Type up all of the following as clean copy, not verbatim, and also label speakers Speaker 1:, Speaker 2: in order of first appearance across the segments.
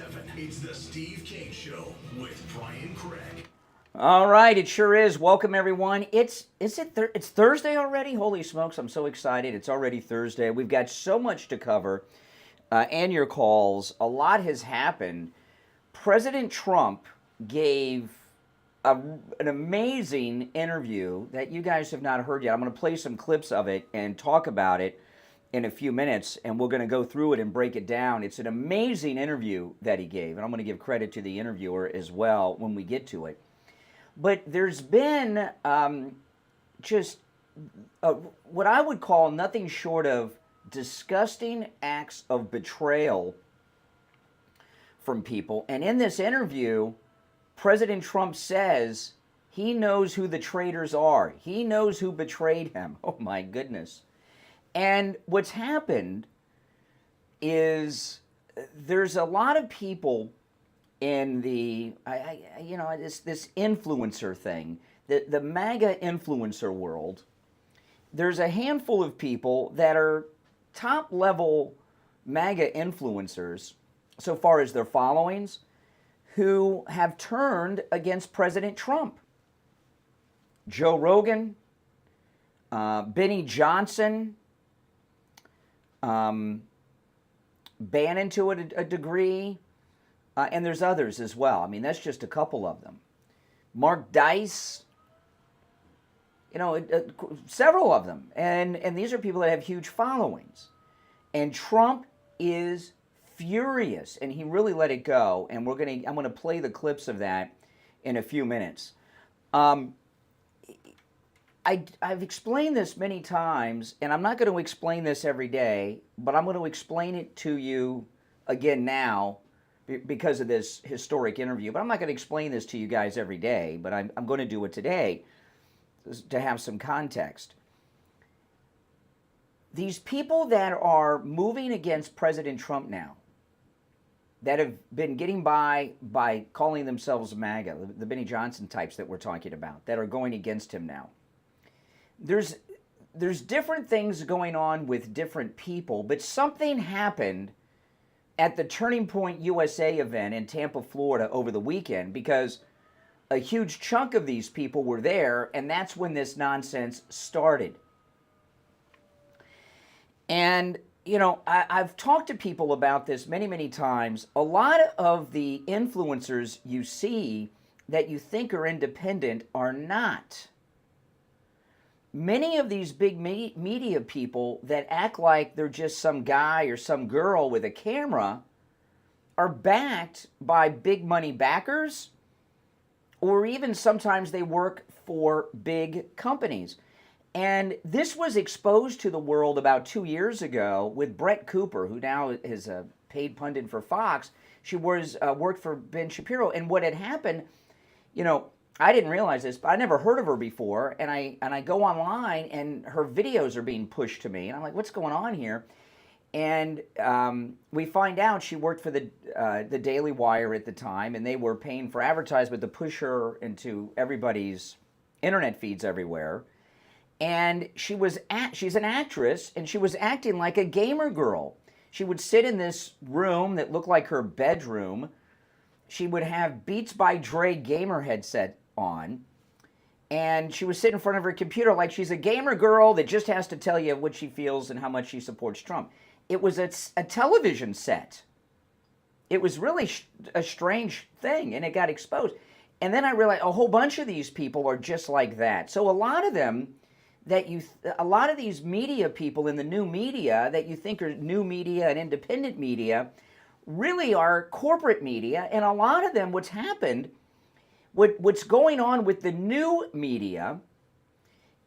Speaker 1: 7. It's the Steve Kane Show with Brian Craig.
Speaker 2: All right, it sure is. Welcome, everyone. It's Thursday already? Holy smokes, I'm so excited. It's already Thursday. We've got so much to cover and your calls. A lot has happened. President Trump gave an amazing interview that you guys have not heard yet. I'm going to play some clips of it and talk about it in a few minutes, and we're going to go through it and break it down. It's an amazing interview that he gave, and I'm going to give credit to the interviewer as well when we get to it. But there's been what I would call nothing short of disgusting acts of betrayal from people. And in this interview, President Trump says he knows who the traitors are. He knows who betrayed him. Oh, my goodness. And what's happened is there's a lot of people in the, this influencer thing, the MAGA influencer world. There's a handful of people that are top-level MAGA influencers, so far as their followings, who have turned against President Trump. Joe Rogan, Benny Johnson, Bannon to a degree, and there's others as well. I mean, that's just a couple of them. Mark Dice, several of them. And these are people that have huge followings. And Trump is furious, and he really let it go. And I'm going to play the clips of that in a few minutes. I've explained this many times, and I'm not going to explain this every day, but I'm going to explain it to you again now because of this historic interview. But I'm not going to explain this to you guys every day, but I'm going to do it today to have some context. These people that are moving against President Trump now, that have been getting by calling themselves MAGA, the Benny Johnson types that we're talking about, that are going against him now. There's different things going on with different people, but something happened at the Turning Point USA event in Tampa, Florida over the weekend, because a huge chunk of these people were there, and that's when this nonsense started. And, I've talked to people about this many, many times. A lot of the influencers you see that you think are independent are not. Many of these big media people that act like they're just some guy or some girl with a camera are backed by big money backers, or even sometimes they work for big companies. And this was exposed to the world about 2 years ago with Brett Cooper, who now is a paid pundit for Fox. She worked for Ben Shapiro. And what had happened, I didn't realize this, but I never heard of her before. And I go online, and her videos are being pushed to me. And I'm like, what's going on here? And we find out she worked for the Daily Wire at the time, and they were paying for advertisement to push her into everybody's internet feeds everywhere. And she's an actress, and she was acting like a gamer girl. She would sit in this room that looked like her bedroom. She would have Beats by Dre gamer headset on, and she would sit in front of her computer like she's a gamer girl that just has to tell you what she feels and how much she supports Trump. It was a television set. It was really a strange thing, and it got exposed. And then I realized a whole bunch of these people are just like that. So a lot of them a lot of these media people in the new media that you think are new media and independent media really are corporate media. And a lot of them, what's going on with the new media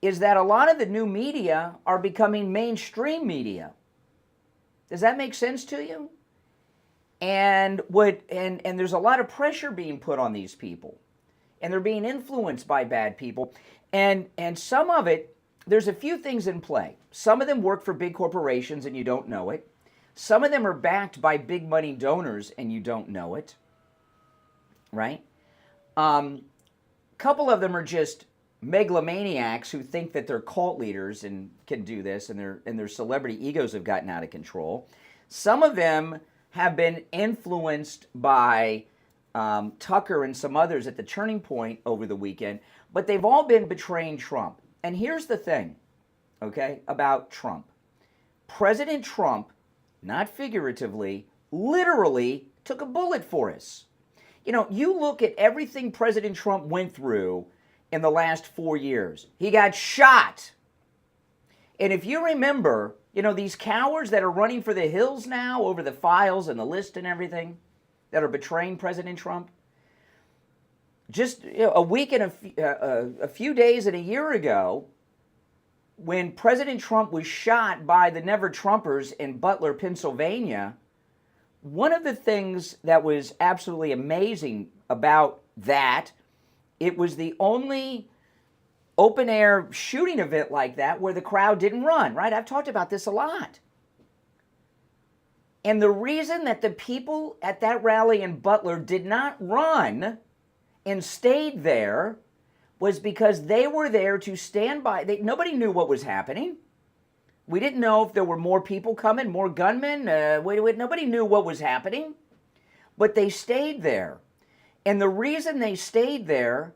Speaker 2: is that a lot of the new media are becoming mainstream media. Does that make sense to you? And there's a lot of pressure being put on these people, and they're being influenced by bad people. And some of it, there's a few things in play. Some of them work for big corporations and you don't know it. Some of them are backed by big money donors and you don't know it. Right? Couple of them are just megalomaniacs who think that they're cult leaders and can do this, and their celebrity egos have gotten out of control. Some of them have been influenced by Tucker and some others at the Turning Point over the weekend, but they've all been betraying Trump. And here's the thing, okay, about Trump. President Trump, not figuratively, literally took a bullet for us. You know, you look at everything President Trump went through in the last 4 years. He got shot. And if you remember, you know, these cowards that are running for the hills now over the files and the list and everything that are betraying President Trump, just a week and a few days and a year ago, when President Trump was shot by the Never Trumpers in Butler, Pennsylvania, one of the things that was absolutely amazing about that, it was the only open air shooting event like that where the crowd didn't run, right? I've talked about this a lot. And the reason that the people at that rally in Butler did not run and stayed there was because they were there to stand by. Nobody knew what was happening. We didn't know if there were more people coming, more gunmen. Nobody knew what was happening. But they stayed there. And the reason they stayed there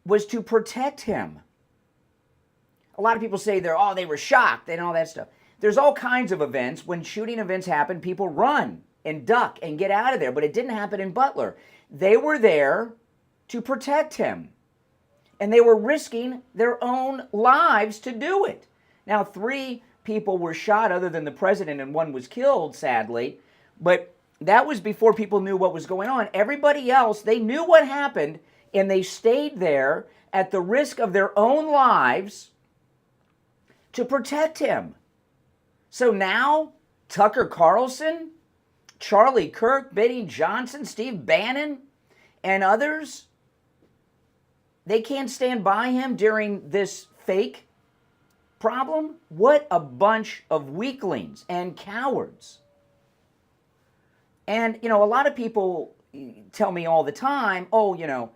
Speaker 2: was to protect him. A lot of people say they were shocked and all that stuff. There's all kinds of events. When shooting events happen, people run and duck and get out of there. But it didn't happen in Butler. They were there to protect him. And they were risking their own lives to do it. Now, 3 people were shot other than the president, and 1 was killed, sadly. But that was before people knew what was going on. Everybody else, they knew what happened, and they stayed there at the risk of their own lives to protect him. So now, Tucker Carlson, Charlie Kirk, Benny Johnson, Steve Bannon, and others, they can't stand by him during this fake problem? What a bunch of weaklings and cowards. And, you know, a lot of people tell me all the time, oh, you know,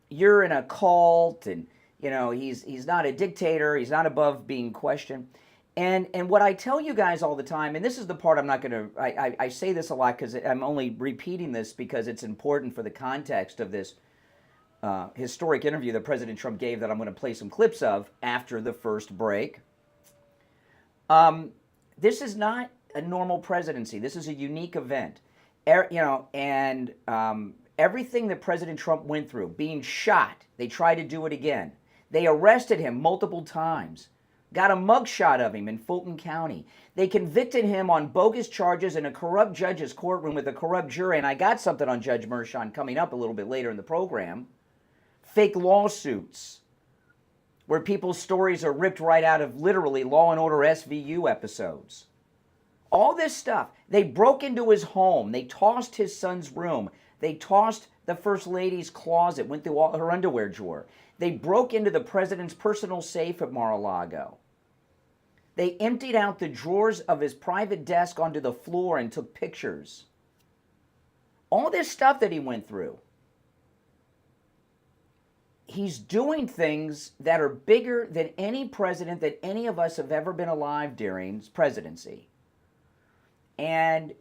Speaker 2: you're in a cult and, you know, he's not a dictator, he's not above being questioned. And what I tell you guys all the time, and this is the part I'm not going to, I say this a lot because I'm only repeating this because it's important for the context of this historic interview that President Trump gave that I'm going to play some clips of after the first break. This is not a normal presidency. This is a unique event. Everything that President Trump went through, being shot, they tried to do it again. They arrested him multiple times, got a mugshot of him in Fulton County. They convicted him on bogus charges in a corrupt judge's courtroom with a corrupt jury, and I got something on Judge Mershon coming up a little bit later in the program. Fake lawsuits, where people's stories are ripped right out of literally Law and Order SVU episodes. All this stuff. They broke into his home. They tossed his son's room. They tossed the First Lady's closet, went through all her underwear drawer. They broke into the president's personal safe at Mar-a-Lago. They emptied out the drawers of his private desk onto the floor and took pictures. All this stuff that he went through. He's doing things that are bigger than any president that any of us have ever been alive during his presidency. And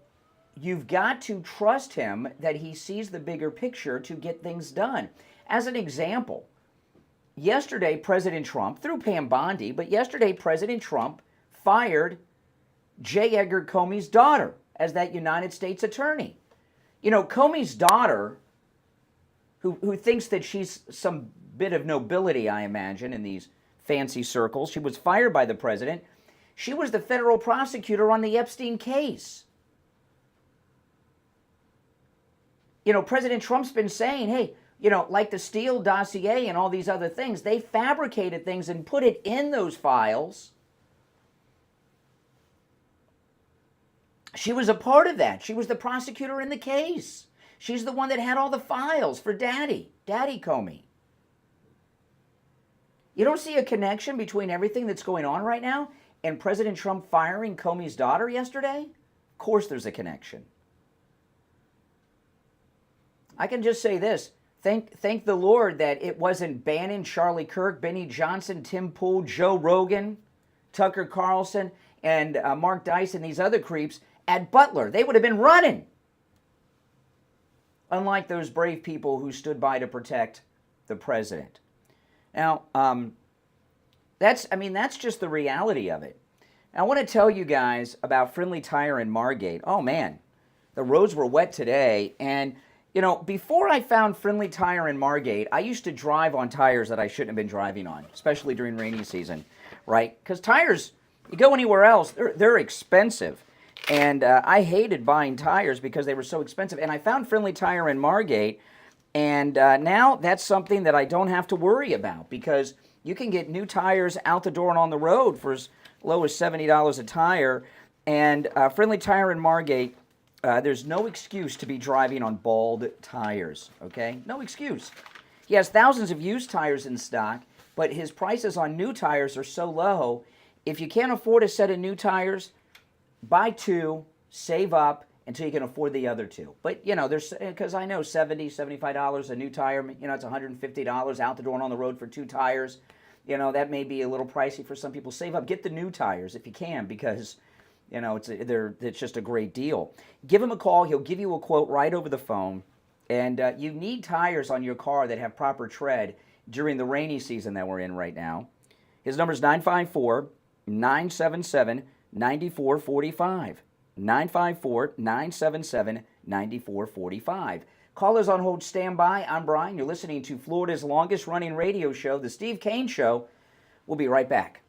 Speaker 2: you've got to trust him that he sees the bigger picture to get things done. As an example, yesterday President Trump, through Pam Bondi, but yesterday President Trump fired J. Edgar Comey's daughter as that United States attorney. You know, Comey's daughter, who thinks that she's some bit of nobility, I imagine, in these fancy circles. She was fired by the president. She was the federal prosecutor on the Epstein case. You know, President Trump's been saying, hey, you know, like the Steele dossier and all these other things, they fabricated things and put it in those files. She was a part of that. She was the prosecutor in the case. She's the one that had all the files for Daddy Comey. You don't see a connection between everything that's going on right now and President Trump firing Comey's daughter yesterday? Of course there's a connection. I can just say this. Thank the Lord that it wasn't Bannon, Charlie Kirk, Benny Johnson, Tim Pool, Joe Rogan, Tucker Carlson, and Mark Dyson, these other creeps, at Butler. They would have been running. Unlike those brave people who stood by to protect the president. Now, that's just the reality of it. I want to tell you guys about Friendly Tire in Margate. Oh man, the roads were wet today. And, you know, before I found Friendly Tire in Margate, I used to drive on tires that I shouldn't have been driving on, especially during rainy season, right? Because tires, you go anywhere else, they're expensive. And I hated buying tires because they were so expensive. And I found Friendly Tire in Margate, and now that's something that I don't have to worry about because you can get new tires out the door and on the road for as low as $70 a tire. And Friendly Tire in Margate, there's no excuse to be driving on bald tires, okay? No excuse. He has thousands of used tires in stock, but his prices on new tires are so low, if you can't afford a set of new tires, buy two, save up until you can afford the other two. But, you know, there's, because I know $70, $75 a new tire, you know, it's $150 out the door and on the road for two tires. You know, that may be a little pricey for some people. Save up, get the new tires if you can because, you know, it's just a great deal. Give him a call. He'll give you a quote right over the phone. And you need tires on your car that have proper tread during the rainy season that we're in right now. His number is 954-977-9445. 954-977-9445. Callers on hold, stand by. I'm Brian. You're listening to Florida's longest running radio show, The Steve Kane Show. We'll be right back.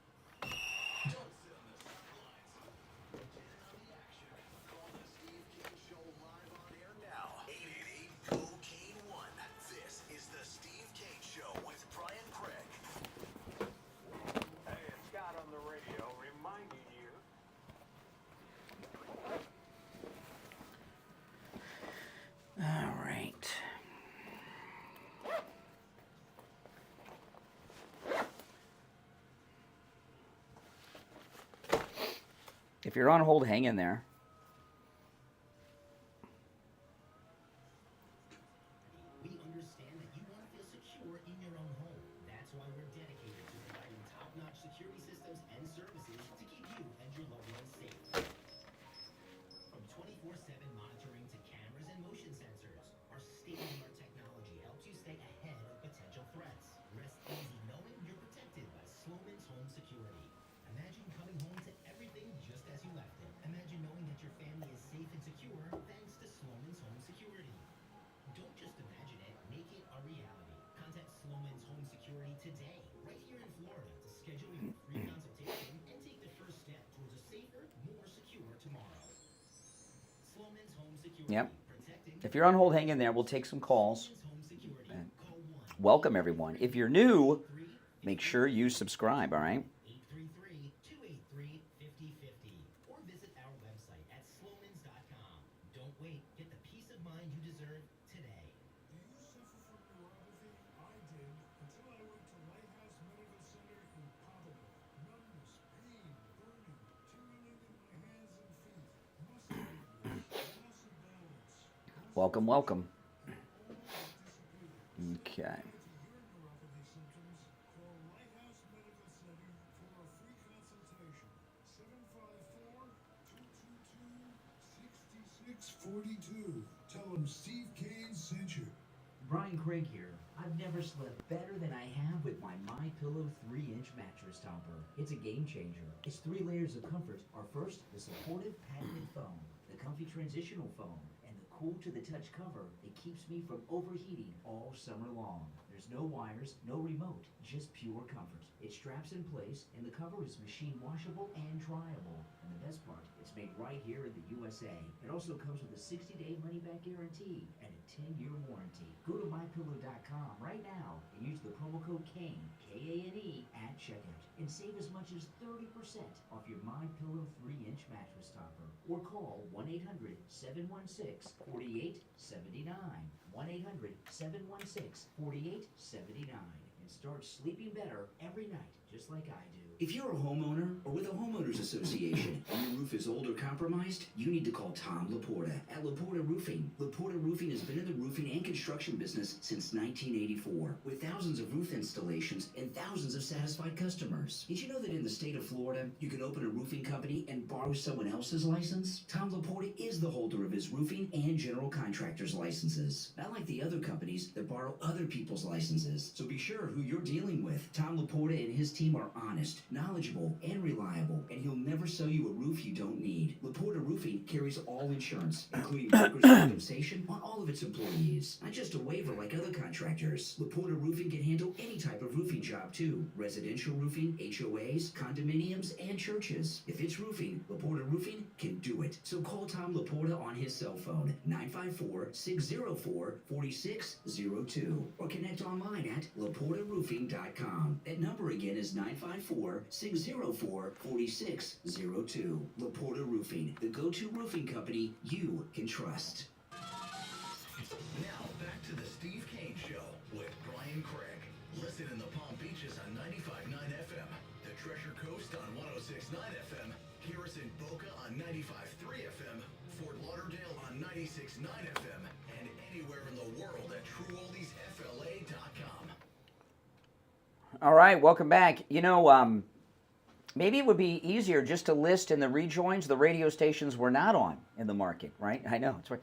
Speaker 2: If you're on hold, hang in there.
Speaker 3: We understand that you want to feel secure in your own home. That's why we're dedicated to providing top-notch security systems and services to keep you and your loved ones safe. From 24/7 monitoring to cameras and motion sensors, our state-of-the-art technology helps you stay ahead of potential threats. Rest easy knowing you're protected by Sloman's Home Security. Imagine coming home to everything just as you left it. Imagine knowing that your family is safe and secure thanks to Sloman's Home Security. Don't just imagine it, make it a reality. Contact Sloman's Home Security today, right here in Florida, to schedule your free consultation and take the first step towards a safer, more secure tomorrow. Sloman's Home Security.
Speaker 2: Yep. If you're on hold, hang in there. We'll take some calls. Welcome, everyone. If you're new, make sure you subscribe, all right?
Speaker 3: 833-283-5050 or visit our website at slomans.com. Don't wait. Get the peace of mind you deserve today.
Speaker 4: Do you suffer from neuropathy? I did until I went to Lighthouse Medical Center in Pamela. Numbness, pain, burning, tingling in my hands and feet, muscle weakness, loss of balance.
Speaker 2: Welcome, welcome. Okay.
Speaker 4: Tell him Steve Kane sent you.
Speaker 5: Brian Craig here. I've never slept better than I have with my MyPillow 3-inch mattress topper. It's a game changer. Its 3 layers of comfort are first, the supportive patented foam, the comfy transitional foam, and the cool to the touch cover that keeps me from overheating all summer long. There's no wires, no remote, just pure comfort. It straps in place, and the cover is machine washable and dryable. And the best part, it's made right here in the USA. It also comes with a 60-day money-back guarantee and a 10-year warranty. Go to MyPillow.com right now and use the promo code KANE, K-A-N-E, at checkout and save as much as 30% off your MyPillow 3-inch mattress topper. Or call 1-800-716-4879. 1-800-716-4879 and start sleeping better every night just like I do.
Speaker 6: If you're a homeowner or with a homeowners association and your roof is old or compromised, you need to call Tom Laporta at Laporta Roofing. Laporta Roofing has been in the roofing and construction business since 1984, with thousands of roof installations and thousands of satisfied customers. Did you know that in the state of Florida, you can open a roofing company and borrow someone else's license? Tom Laporta is the holder of his roofing and general contractor's licenses, not like the other companies that borrow other people's licenses. So be sure who you're dealing with. Tom Laporta and his team are honest, knowledgeable, and reliable, and he'll never sell you a roof you don't need. Laporta Roofing carries all insurance, including workers' compensation on all of its employees. Not just a waiver like other contractors. Laporta Roofing can handle any type of roofing job too. Residential roofing, HOAs, condominiums, and churches. If it's roofing, Laporta Roofing can do it. So call Tom Laporta on his cell phone, 954-604-4602, or connect online at laportaroofing.com. That number again is 954-604-4602. Laporta Roofing, the go-to roofing company you can trust.
Speaker 1: Now back to the Steve Kane Show with Brian Craig. Listen in the Palm Beaches on 95.9 FM, the Treasure Coast on 106.9 FM, Harrison Boca on 95.3 FM, Fort Lauderdale on 96.9 FM, and anywhere in the world at TrueOldiesFLA.com.
Speaker 2: All right, welcome back. You know, maybe it would be easier just to list in the rejoins the radio stations we're not on in the market, right? I know, it's right.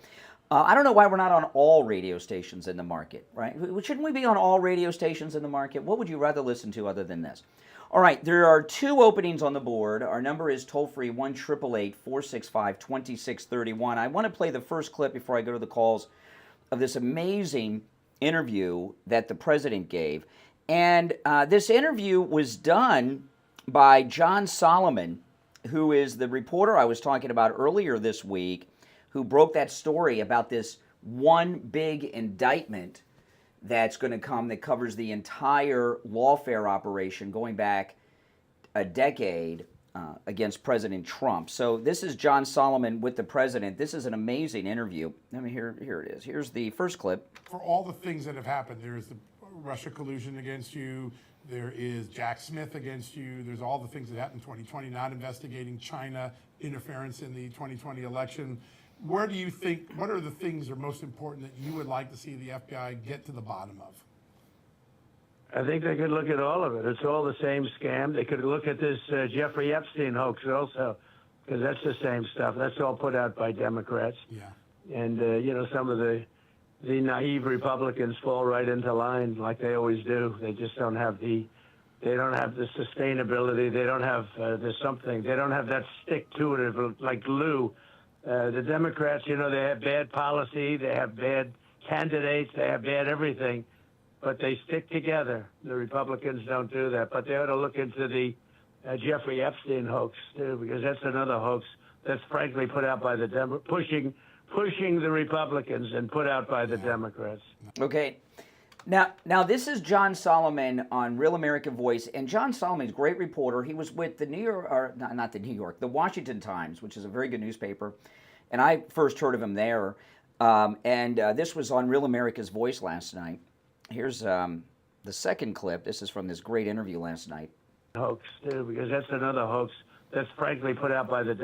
Speaker 2: I don't know why we're not on all radio stations in the market, right? Shouldn't we be on all radio stations in the market? What would you rather listen to other than this? All right, there are 2 openings on the board. Our number is toll-free 1-888-465-2631. I want to play the first clip before I go to the calls of this amazing interview that the president gave. And this interview was done by John Solomon, who is the reporter I was talking about earlier this week, who broke that story about this one big indictment that's going to come that covers the entire lawfare operation going back a decade against President Trump. So this is John Solomon with the president. This is an amazing interview. Let me here it is. Here's the first clip.
Speaker 4: For all the things that have happened, there's the Russia collusion against you, there is Jack Smith against you, there's all the things that happened in 2020, not investigating China, interference in the 2020 election. Where do you think, what are the things that are most important that you would like to see the FBI get to the bottom of?
Speaker 7: I think they could look at all of it. It's all the same scam. They could look at this Jeffrey Epstein hoax also, because that's the same stuff. That's all put out by Democrats.
Speaker 4: Yeah.
Speaker 7: And, some of the naive Republicans fall right into line like they always do. They just don't have the sustainability. They don't have they don't have that stick to it like glue. The Democrats, they have bad policy, they have bad candidates, they have bad everything, but they stick together. The Republicans don't do that, but they ought to look into the Jeffrey Epstein hoax too, because that's another hoax that's frankly put out by the pushing the Republicans and put out by the Democrats.
Speaker 2: Okay. Now this is John Solomon on Real American Voice, and John Solomon's a great reporter. He was with the the Washington Times, which is a very good newspaper, and I first heard of him there. This was on Real America's Voice last night. Here's the second clip. This is from this great interview last night.
Speaker 7: Hoax too, because that's another hoax that's frankly put out by the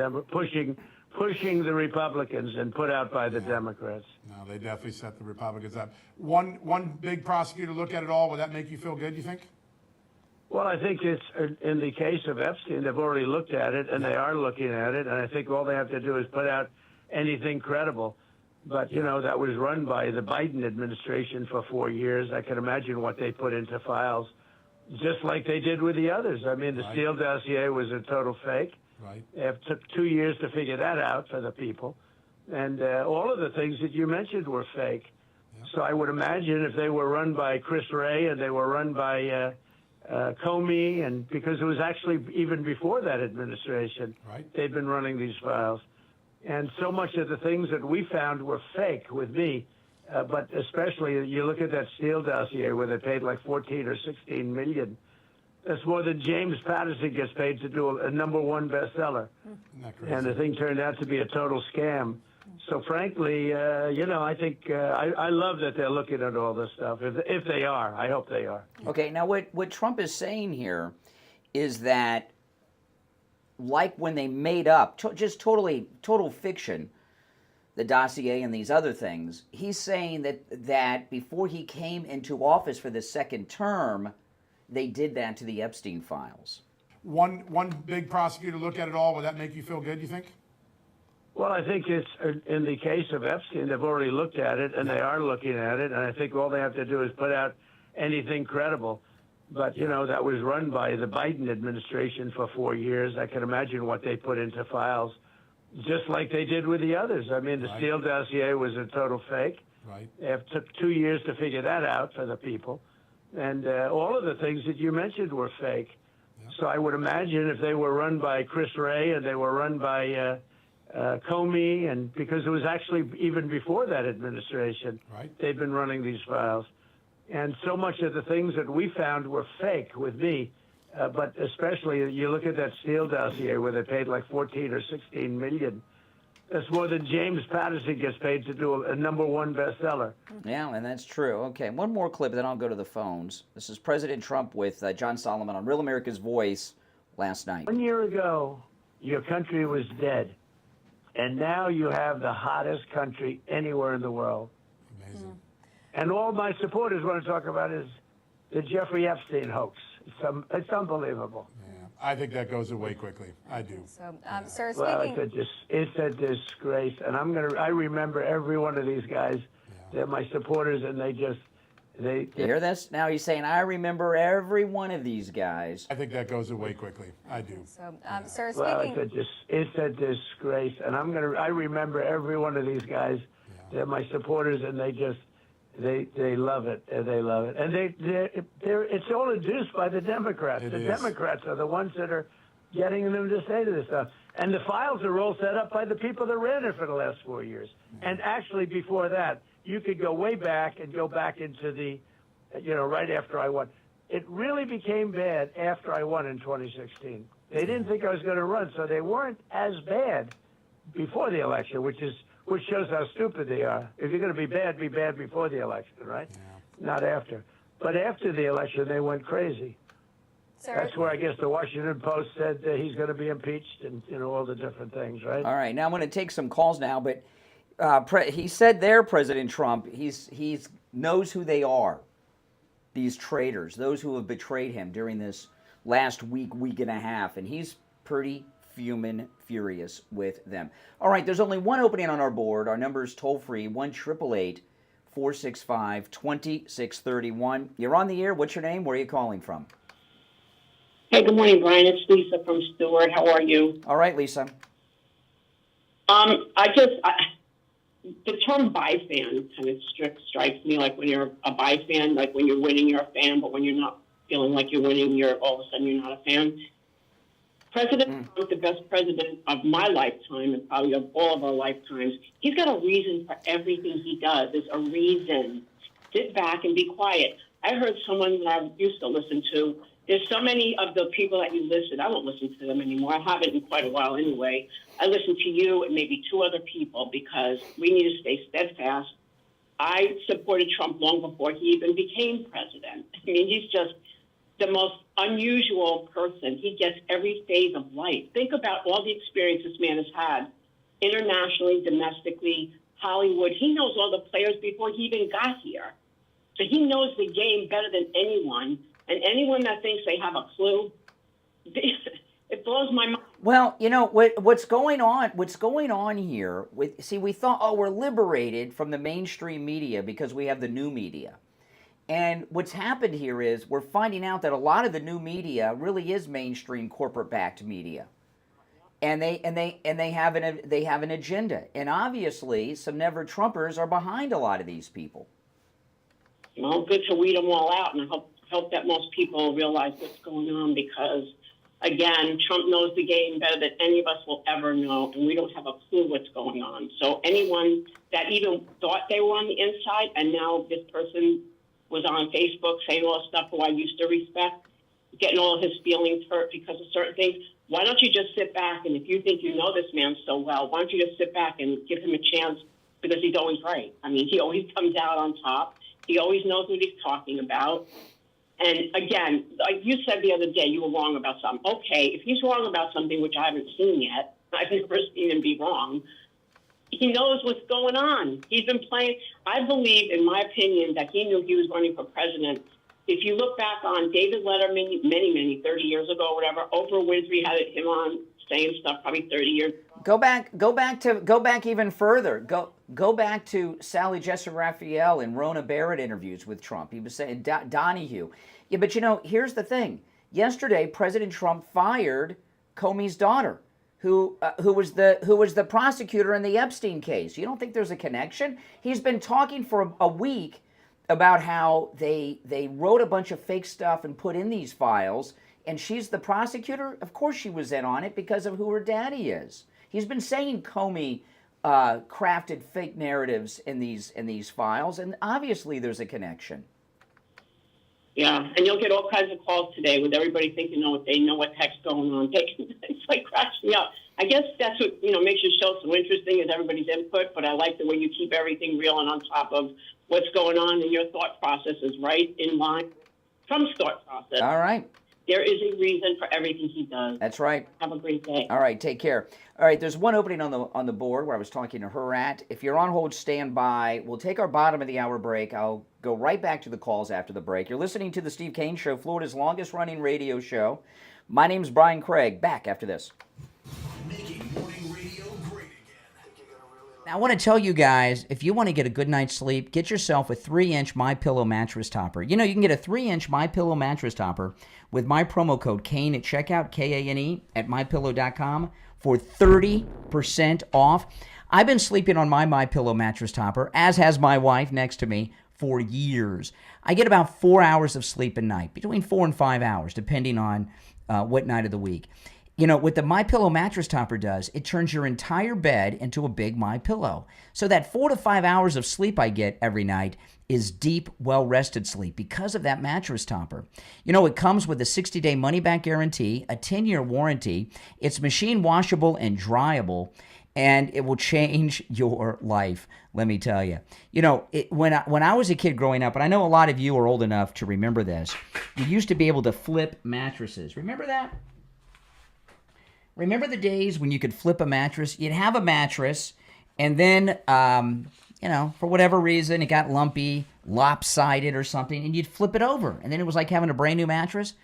Speaker 7: pushing the Republicans and put out by the Democrats.
Speaker 4: No, they definitely set the Republicans up. One big prosecutor look at it all. Would that make you feel good, you think?
Speaker 7: Well, I think it's in the case of Epstein, they've already looked at it, and they are looking at it, and I think all they have to do is put out anything credible. But, that was run by the Biden administration for 4 years. I can imagine what they put into files, just like they did with the others. I mean, the Steele dossier was a total fake.
Speaker 4: Right.
Speaker 7: It took 2 years to figure that out for the people. And all of the things that you mentioned were fake. Yeah. So I would imagine if they were run by Chris Wray and they were run by Comey, and because it was actually even before that administration, they've been running these files. And so much of the things that we found were fake with me, but especially you look at that Steele dossier where they paid like 14 or 16 million. That's more than James Patterson gets paid to do a #1 bestseller. And the thing turned out to be a total scam. So frankly, I think I love that they're looking at all this stuff. If they are, I hope they are.
Speaker 2: Okay, now what Trump is saying here is that, like when they made up, total fiction, the dossier and these other things, he's saying that before he came into office for the second term, they did that to the Epstein files.
Speaker 8: One big prosecutor look at it all. Would that make you feel good, you think?
Speaker 7: Well, I think it's in the case of Epstein, they've already looked at it, and they are looking at it, and I think all they have to do is put out anything credible. But, that was run by the Biden administration for 4 years. I can imagine what they put into files, just like they did with the others. I mean, the Steele dossier was a total fake.
Speaker 8: Right.
Speaker 7: It took 2 years to figure that out for the people. And all of the things that you mentioned were fake. Yeah. So I would imagine if they were run by Chris Wray and they were run by Comey, and because it was actually even before that administration, they've been running these files. And so much of the things that we found were fake with me, but especially you look at that Steele dossier where they paid like 14 or 16 million. That's more than James Patterson gets paid to do a #1 bestseller.
Speaker 2: Yeah, and that's true. Okay, one more clip, then I'll go to the phones. This is President Trump with John Solomon on Real America's Voice last night.
Speaker 7: 1 year ago, your country was dead, and now you have the hottest country anywhere in the world.
Speaker 8: Amazing.
Speaker 7: And all my supporters want to talk about is the Jeffrey Epstein hoax. It's unbelievable.
Speaker 8: Yeah, I think that goes away quickly. I do.
Speaker 9: So, sir,
Speaker 7: Well,
Speaker 9: speaking...
Speaker 7: it's a disgrace, and I remember every one of these guys. They're my supporters, and
Speaker 2: You hear this? Now he's saying, I remember every one of these guys.
Speaker 8: I think that goes away quickly. I do.
Speaker 9: So, sir,
Speaker 7: Well,
Speaker 9: speaking...
Speaker 7: it's a disgrace, and I remember every one of these guys. They're my supporters, and they love it, and they love it, and it's all induced by the Democrats. The Democrats are the ones that are getting them to say this stuff, and the files are all set up by the people that ran it for the last 4 years. And actually, before that, you could go way back and go back into the, right after I won. It really became bad after I won in 2016. They didn't think I was going to run, so they weren't as bad before the election, which shows how stupid they are. If you're going to be bad before the election, right? Yeah. Not after. But after the election, they went crazy.
Speaker 9: Sir,
Speaker 7: that's where I guess the Washington Post said that he's going to be impeached and all the different things, right?
Speaker 2: All right, now I'm going to take some calls now, but he said there, President Trump, he knows who they are, these traitors, those who have betrayed him during this last week and a half, and he's pretty furious with them. All right, there's only one opening on our board. Our number is toll-free, 1-888-465-2631. You're on the air. What's your name? Where are you calling from?
Speaker 10: Hey, good morning, Brian. It's Lisa from Stewart. How are you?
Speaker 2: All right, Lisa.
Speaker 10: The term buy fan kind of strikes me like when you're a buy fan, like when you're winning, you're a fan, but when you're not feeling like you're winning, all of a sudden you're not a fan. President Trump, the best president of my lifetime and probably of all of our lifetimes, he's got a reason for everything he does. There's a reason. Sit back and be quiet. I heard someone that I used to listen to. There's so many of the people that you listed. I won't listen to them anymore. I haven't in quite a while anyway. I listen to you and maybe 2 other people because we need to stay steadfast. I supported Trump long before he even became president. I mean, he's just the most unusual person. He gets every phase of life. Think about all the experience this man has had internationally, domestically, Hollywood. He knows all the players before he even got here. So he knows the game better than anyone. And anyone that thinks they have a clue, it blows my mind.
Speaker 2: Well, what's going on here, we thought, we're liberated from the mainstream media because we have the new media. And what's happened here is we're finding out that a lot of the new media really is mainstream corporate-backed media. And they have an agenda. And obviously, some never-Trumpers are behind a lot of these people.
Speaker 10: Well, good to weed them all out, and I hope that most people realize what's going on because, again, Trump knows the game better than any of us will ever know, and we don't have a clue what's going on. So anyone that even thought they were on the inside, and now this person was on Facebook saying all stuff who I used to respect, getting all his feelings hurt because of certain things, why don't you just sit back, and if you think you know this man so well, why don't you just sit back and give him a chance because he's always right. I mean, he always comes out on top. He always knows what he's talking about. And again, like you said the other day, you were wrong about something. Okay, if he's wrong about something, which I haven't seen yet, I've never seen him be wrong, he knows what's going on. He's been playing. I believe, in my opinion, that he knew he was running for president. If you look back on David Letterman, many, 30 years ago, or whatever, Oprah Winfrey had him on saying stuff probably 30 years.
Speaker 2: Go back even further. Go back to Sally Jessop Raphael and Rona Barrett interviews with Trump. He was saying Donahue. Yeah, but here's the thing. Yesterday, President Trump fired Comey's daughter, who was the prosecutor in the Epstein case. You don't think there's a connection? He's been talking for a week about how they wrote a bunch of fake stuff and put in these files, and she's the prosecutor. Of course she was in on it because of who her daddy is. He's been saying Comey crafted fake narratives in these files, and obviously there's a connection.
Speaker 10: Yeah, and you'll get all kinds of calls today with everybody thinking, they know what the heck's going on. It's like cracks me up. I guess that's what makes your show so interesting is everybody's input. But I like the way you keep everything real and on top of what's going on, and your thought process is right in line with Trump's thought process.
Speaker 2: All right.
Speaker 10: There is a reason for everything he does.
Speaker 2: That's right.
Speaker 10: Have a great day.
Speaker 2: All right, take care. All right, there's one opening on the board where I was talking to her at. If you're on hold, stand by. We'll take our bottom of the hour break. I'll go right back to the calls after the break. You're listening to the Steve Kane Show, Florida's longest running radio show. My name's Brian Craig. Back after this.
Speaker 1: Making morning radio great again.
Speaker 2: Now, I want to tell you guys, if you want to get a good night's sleep, get yourself a 3-inch MyPillow mattress topper. You can get a 3-inch MyPillow mattress topper with my promo code Kane at checkout, Kane, at mypillow.com for 30% off. I've been sleeping on my MyPillow mattress topper, as has my wife next to me, for years. I get about 4 hours of sleep a night, between 4 and 5 hours, depending on what night of the week. What the MyPillow mattress topper does, it turns your entire bed into a big MyPillow. So that 4 to 5 hours of sleep I get every night is deep, well-rested sleep because of that mattress topper. It comes with a 60-day money-back guarantee, a 10-year warranty. It's machine washable and dryable, and it will change your life, let me tell you. When I was a kid growing up, and I know a lot of you are old enough to remember this, you used to be able to flip mattresses. Remember that? Remember the days when you could flip a mattress? You'd have a mattress, and then, for whatever reason, it got lumpy, lopsided or something, and you'd flip it over, and then it was like having a brand new mattress.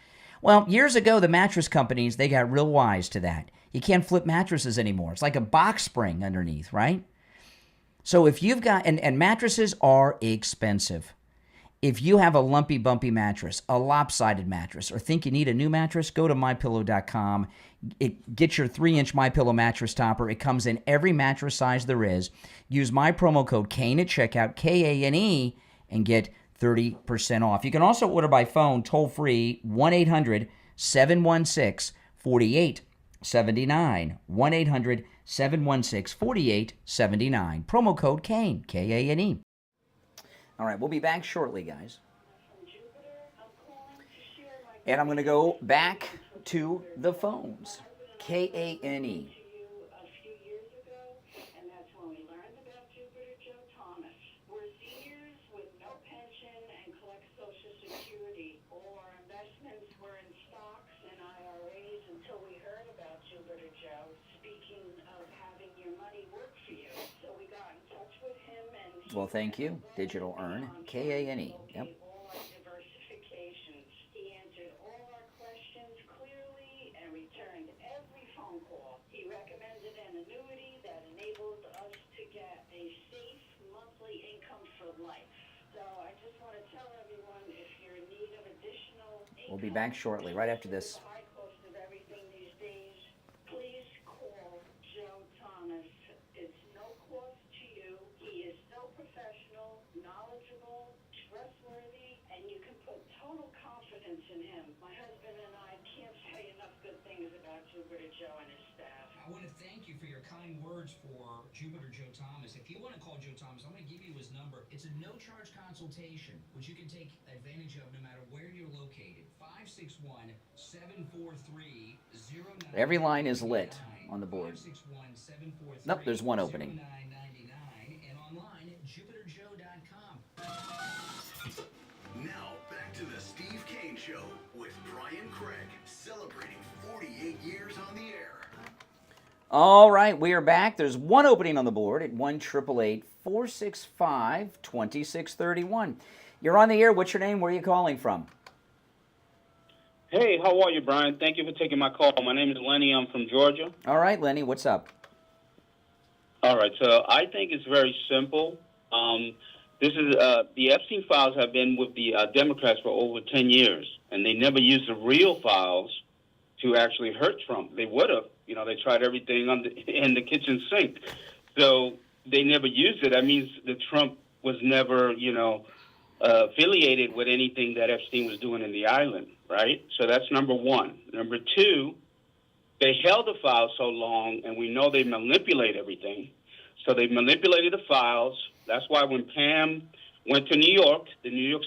Speaker 2: Well, years ago, the mattress companies, they got real wise to that. You can't flip mattresses anymore. It's like a box spring underneath, right? So if you've got, and mattresses are expensive. If you have a lumpy, bumpy mattress, a lopsided mattress, or think you need a new mattress, go to MyPillow.com. Get your 3-inch MyPillow mattress topper. It comes in every mattress size there is. Use my promo code Kane at checkout, Kane, and get 30% off. You can also order by phone, toll-free, 1-800-716-4879. 1-800-716-4879. Promo code Kane, Kane. All right, we'll be back shortly, guys. And I'm going to go back to the phones. Kane.
Speaker 11: A few years ago, and that's when we learned about Jupiter Joe Thomas. We're seniors with no pension and collect Social Security. All our investments were in stocks and IRAs until we heard about Jupiter Joe. Speaking of having your money work for you, so we got in touch with him and.
Speaker 2: Well, thank you. Digital Earn, Kane. Yep. We'll be back shortly, right after this.
Speaker 11: Please call Joe Thomas. It's no cost to you. He is so professional, knowledgeable, trustworthy, and you can put total confidence in him. My husband and I can't say enough good things about Jupiter Joe and his staff.
Speaker 5: I want to thank you for your kind words for Jupiter Joe Thomas. If you want to call Joe Thomas, I'm going to give you his number. It's a no-charge consultation, which you can take advantage of no matter where you're located. 561-743-0999.
Speaker 2: Every line is lit on the board. Nope, there's one opening.
Speaker 5: And online at jupiterjoe.com.
Speaker 1: Now, back to the Steve Kane Brian Craig, celebrating 48 years on the air.
Speaker 2: All right, we are back. There's one opening on the board at 1-888-465-2631. You're on the air. What's your name? Where are you calling from?
Speaker 12: Hey, how are you, Brian? Thank you for taking my call. My name is Lenny. I'm from Georgia.
Speaker 2: All right, Lenny, what's up?
Speaker 12: All right, so I think it's very simple. This is the Epstein files have been with the Democrats for over 10 years, and they never used the real files to actually hurt Trump. They would have. You know, they tried everything in the kitchen sink. So they never used it. That means that Trump was never, affiliated with anything that Epstein was doing in the island, right? So that's number one. Number two, they held the files so long, and we know they manipulate everything. So they manipulated the files. That's why when Pam went to New York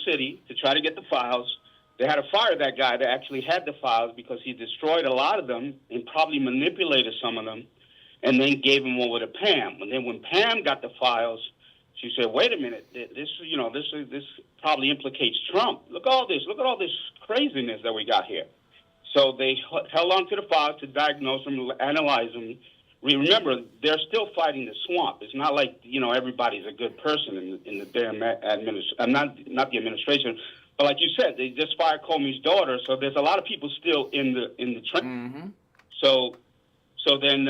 Speaker 12: City, to try to get the files, they had to fire that guy that actually had the files because he destroyed a lot of them and probably manipulated some of them and then gave them over to Pam. And then when Pam got the files, she said, wait a minute, this probably implicates Trump. Look at all this craziness that we got here. So they held on to the files to diagnose them, analyze them. Remember, they're still fighting the swamp. It's not like, everybody's a good person in the damn administration, not the administration. But like you said, they just fired Comey's daughter, so there's a lot of people still in the trench.
Speaker 2: Mm-hmm.
Speaker 12: So then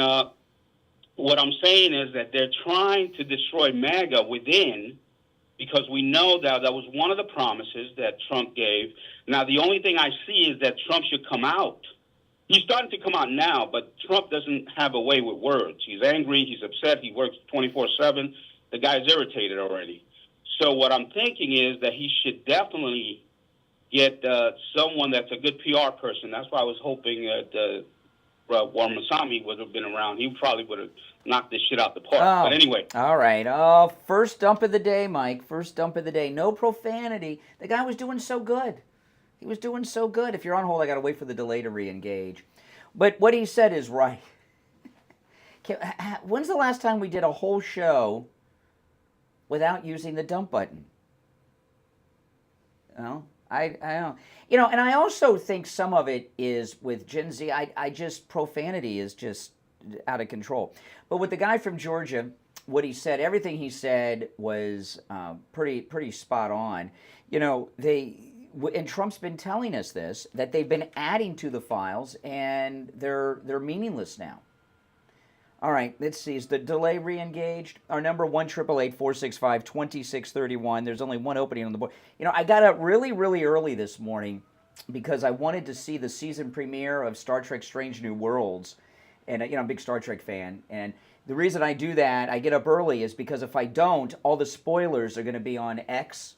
Speaker 12: what I'm saying is that they're trying to destroy MAGA within, because we know that was one of the promises that Trump gave. Now, the only thing I see is that Trump should come out. He's starting to come out now, but Trump doesn't have a way with words. He's angry, he's upset, he works 24/7. The guy's irritated already. So what I'm thinking is that he should definitely get someone that's a good PR person. That's why I was hoping that Warmasami would have been around. He probably would have knocked this shit out the park. But anyway.
Speaker 2: All right. Oh, first dump of the day, Mike. First dump of the day. No profanity. The guy was doing so good. He was doing so good. If you're on hold, I got to wait for the delay to re-engage. But what he said is right. When's the last time we did a whole show without using the dump button? Well, I don't. And I also think some of it is with Gen Z. Profanity is just out of control. But with the guy from Georgia, what he said, everything he said was pretty spot on. And Trump's been telling us this, that they've been adding to the files, and they're meaningless now. All right, let's see. Is the delay re-engaged? Our number 1-888-465-2631. There's only one opening on the board. I got up really, really early this morning because I wanted to see the season premiere of Star Trek Strange New Worlds. And, I'm a big Star Trek fan. And the reason I do that, I get up early, is because if I don't, all the spoilers are going to be on X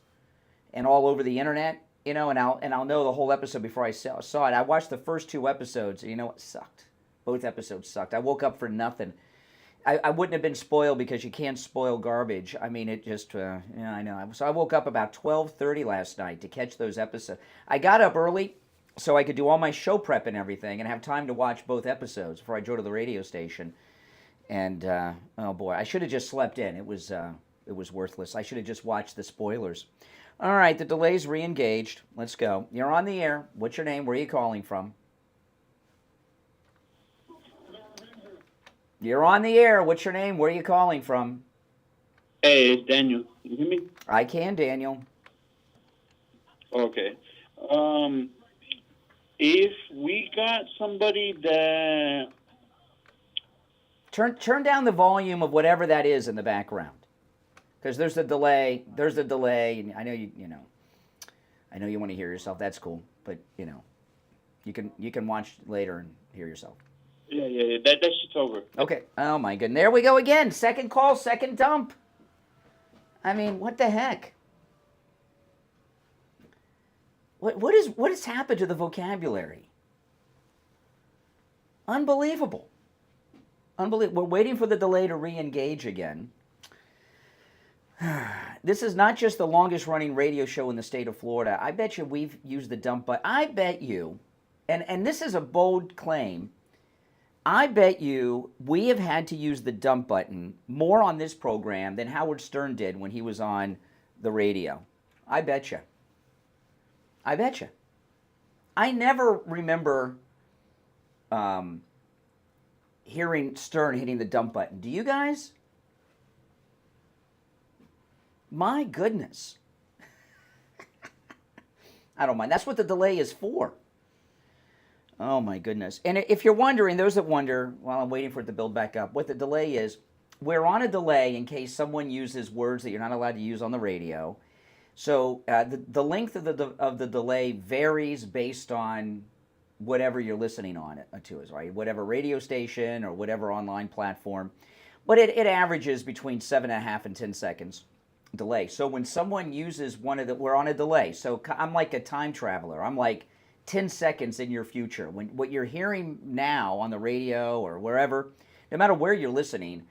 Speaker 2: and all over the internet, and I'll know the whole episode before I saw it. I watched the first 2 episodes, and it sucked. Both episodes sucked. I woke up for nothing. I wouldn't have been spoiled because you can't spoil garbage. I mean, it just, I know. So I woke up about 12:30 last night to catch those episodes. I got up early so I could do all my show prep and everything and have time to watch both episodes before I go to the radio station. And, oh boy, I should have just slept in. It was worthless. I should have just watched the spoilers. All right, the delay's re-engaged. Let's go. You're on the air. What's your name? Where are you calling from? You're on the air. What's your name? Where are you calling from?
Speaker 12: Hey, it's Daniel. Can you hear me?
Speaker 2: I can, Daniel.
Speaker 12: Okay. If we got somebody that...
Speaker 2: Turn down the volume of whatever that is in the background. Because there's a delay. There's a delay. And I know I know you want to hear yourself. That's cool. But, you can watch later and hear yourself.
Speaker 12: Yeah. That shit's over.
Speaker 2: Okay. Oh, my goodness. There we go again. Second call, second dump. I mean, what the heck? What has happened to the vocabulary? Unbelievable. We're waiting for the delay to re-engage again. This is not just the longest running radio show in the state of Florida. I bet you we've used the dump button. I bet you, and this is a bold claim, I bet you we have had to use the dump button more on this program than Howard Stern did when he was on the radio. I bet you. I never remember hearing Stern hitting the dump button. Do you guys? My goodness. I don't mind. That's what the delay is for. Oh, my goodness. And if you're wondering, those that wonder, while I'm waiting for it to build back up, what the delay is, we're on a delay in case someone uses words that you're not allowed to use on the radio. So the length of the delay varies based on whatever you're listening on it to, is right? Whatever radio station or whatever online platform. But it averages between 7.5 and 10 seconds delay. So when someone uses we're on a delay. So I'm like a time traveler. I'm like 10 seconds in your future. When what you're hearing now on the radio or wherever, no matter where you're listening,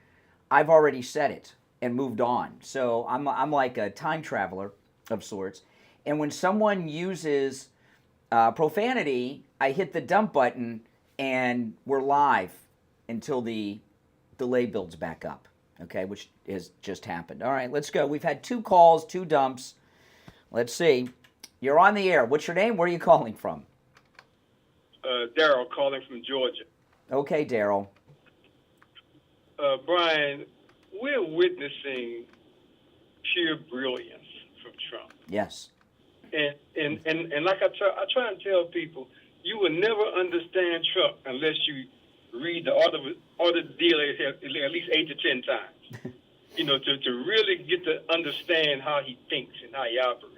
Speaker 2: I've already said it and moved on. So I'm like a time traveler of sorts. And when someone uses profanity, I hit the dump button and we're live until the delay builds back up, okay, which has just happened. All right, let's go. We've had 2 calls, 2 dumps. Let's see. You're on the air. What's your name? Where are you calling from?
Speaker 13: Daryl, calling from Georgia.
Speaker 2: Okay, Daryl.
Speaker 13: Brian, we're witnessing pure brilliance from Trump.
Speaker 2: Yes.
Speaker 13: And like I try and tell people, you will never understand Trump unless you read the Art of the Deal at least 8 to 10 times. To really get to understand how he thinks and how he operates.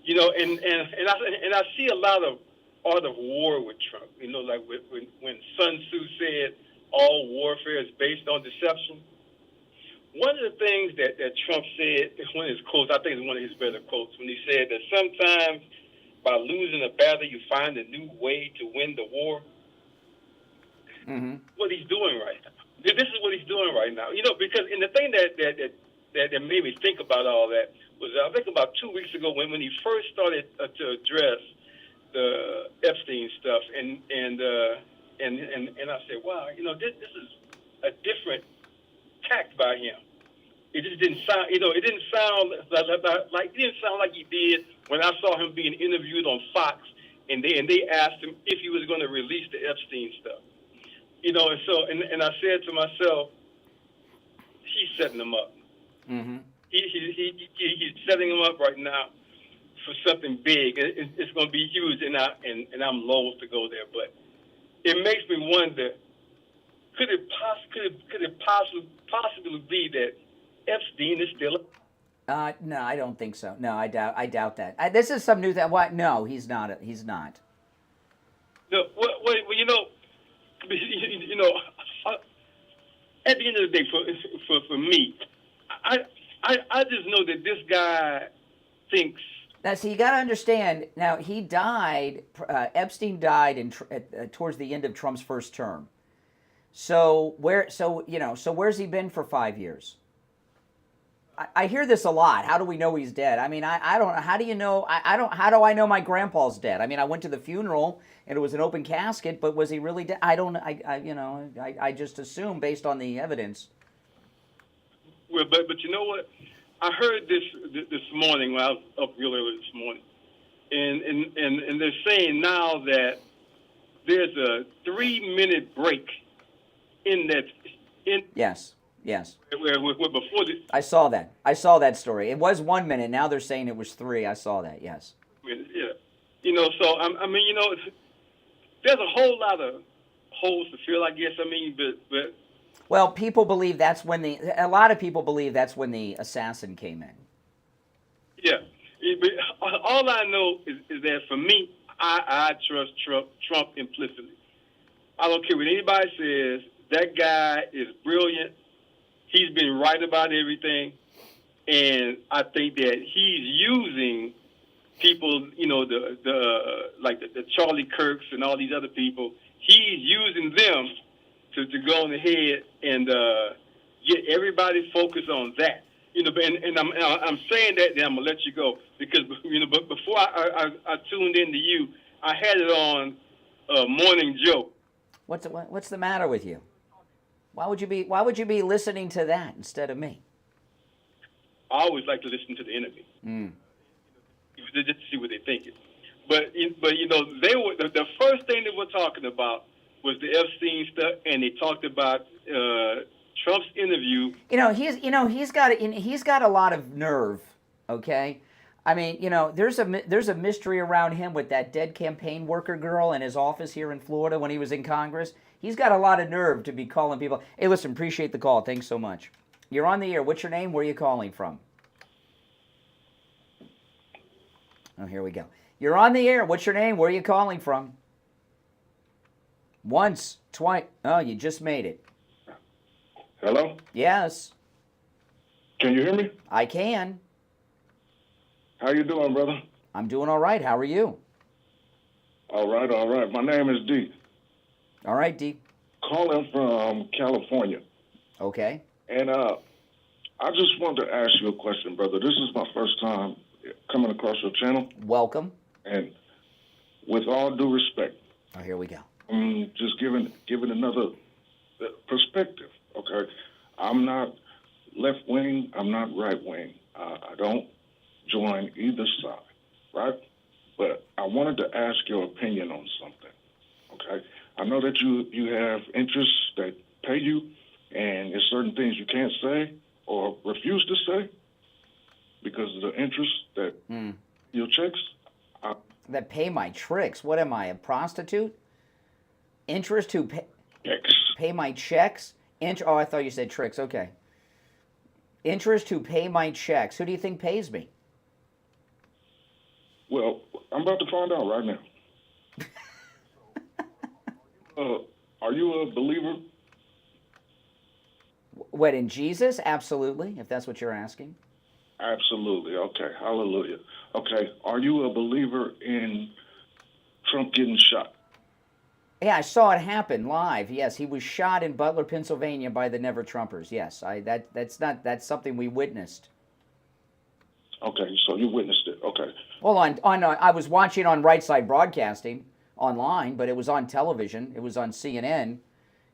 Speaker 13: And I see a lot of art of war with Trump. Like when Sun Tzu said all warfare is based on deception. One of the things that Trump said, one of his quotes, I think it's one of his better quotes, when he said that sometimes by losing a battle, you find a new way to win the war.
Speaker 2: Mm-hmm.
Speaker 13: What he's doing right now. This is what he's doing right now. Because and the thing that made me think about all that was I think about 2 weeks ago when he first started to address the Epstein stuff, and I said, wow, this is a different tact by him. It just didn't sound, it didn't sound like he did when I saw him being interviewed on Fox, and they asked him if he was going to release the Epstein stuff. And I said to myself, he's setting them up.
Speaker 2: Mm-hmm.
Speaker 13: He's setting them up right now for something big. It's going to be huge, and I'm loath to go there, but it makes me wonder: could it possibly be that Epstein is still?
Speaker 2: No, I don't think so. No, I doubt that. This is some new thing. What? No, he's not. He's not.
Speaker 13: No, well, at the end of the day, for me, I just know that this guy thinks.
Speaker 2: Now, so you got to understand. Now he died. Epstein died towards the end of Trump's first term. So where's he been for 5 years? I hear this a lot. How do we know he's dead? I mean, I don't know. How do you know? How do I know my grandpa's dead? I mean, I went to the funeral and it was an open casket, but was he really dead? I don't. I just assume based on the evidence.
Speaker 13: Well, but you know what? I heard this morning when I was up real early this morning, and they're saying now that there's a 3-minute break in that.
Speaker 2: Yes.
Speaker 13: Where before this,
Speaker 2: I saw that story. It was 1 minute. Now they're saying it was 3. I saw that. Yes.
Speaker 13: Yeah. So there's a whole lot of holes to fill, I guess. But.
Speaker 2: Well, people believe that's when a lot of people believe that's when the assassin came in.
Speaker 13: Yeah. But all I know is that for me, I trust Trump implicitly. I don't care what anybody says. That guy is brilliant. He's been right about everything, and I think that he's using people, the Charlie Kirks and all these other people. He's using them to go on ahead and get everybody focused on that. And I'm saying that, then I'm gonna let you go because but before I tuned into you, I had it on Morning Joe.
Speaker 2: What's the matter with you? Why would you be listening to that instead of me?
Speaker 13: I always like to listen to the enemy. Just to see what they're thinking. But you know, they were the first thing they were talking about was the Epstein stuff, and they talked about Trump's interview.
Speaker 2: He's got a lot of nerve. Okay, I mean, there's a mystery around him with that dead campaign worker girl in his office here in Florida when he was in Congress. He's got a lot of nerve to be calling people. Hey, listen, appreciate the call. Thanks so much. You're on the air. What's your name? Where are you calling from? Oh, here we go. You're on the air. What's your name? Where are you calling from? Once, twice. Oh, you just made it.
Speaker 14: Hello?
Speaker 2: Yes.
Speaker 14: Can you hear me?
Speaker 2: I can.
Speaker 14: How you doing, brother?
Speaker 2: I'm doing all right. How are you?
Speaker 14: All right, all right. My name is D.
Speaker 2: All right, D.
Speaker 14: Calling from California.
Speaker 2: Okay.
Speaker 14: And I just wanted to ask you a question, brother. This is my first time coming across your channel.
Speaker 2: Welcome.
Speaker 14: And with all due respect.
Speaker 2: Oh, here we go.
Speaker 14: I'm just giving another perspective, okay? I'm not left-wing. I'm not right-wing. I don't join either side, right? But I wanted to ask your opinion on something, okay? I know that you have interests that pay you, and there's certain things you can't say or refuse to say because of the interest that your checks.
Speaker 2: That pay my tricks. What am I, a prostitute? Interest who pay my checks? Oh, I thought you said tricks. Okay. Interest who pay my checks. Who do you think pays me?
Speaker 14: Well, I'm about to find out right now. Are you a believer?
Speaker 2: What, in Jesus? Absolutely, if that's what you're asking.
Speaker 14: Absolutely. Okay. Hallelujah. Okay. Are you a believer in Trump getting shot?
Speaker 2: Yeah, I saw it happen live. Yes, he was shot in Butler, Pennsylvania by the Never Trumpers. Yes, that's something we witnessed.
Speaker 14: Okay, so you witnessed it. Okay.
Speaker 2: Well, I was watching on Right Side Broadcasting online, but it was on television. It was on CNN,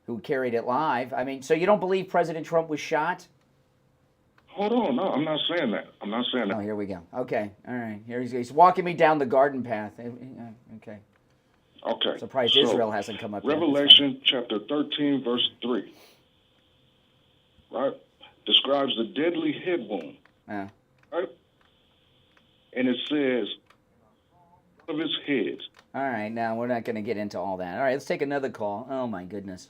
Speaker 2: who carried it live. I mean, so you don't believe President Trump was shot?
Speaker 14: Hold on, no, I'm not saying that. I'm not saying that.
Speaker 2: Oh, here we go. Okay, all right. Here he's walking me down the garden path. Okay.
Speaker 14: Okay.
Speaker 2: Surprised Israel hasn't come up yet.
Speaker 14: Revelation chapter 13, verse 3, right, describes the deadly head wound, right? And it says, of his head.
Speaker 2: All right, now we're not going to get into all that. All right, let's take another call. Oh, my goodness.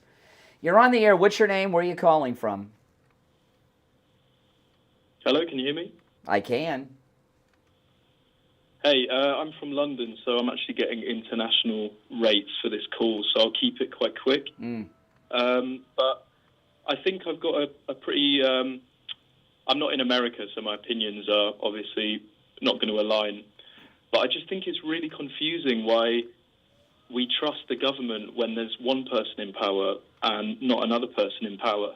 Speaker 2: You're on the air. What's your name? Where are you calling from?
Speaker 15: Hello, can you hear me?
Speaker 2: I can.
Speaker 15: Hey, I'm from London, so I'm actually getting international rates for this call, so I'll keep it quite quick. But I think I've got a pretty... I'm not in America, so my opinions are obviously not going to align. But I just think it's really confusing why we trust the government when there's one person in power and not another person in power.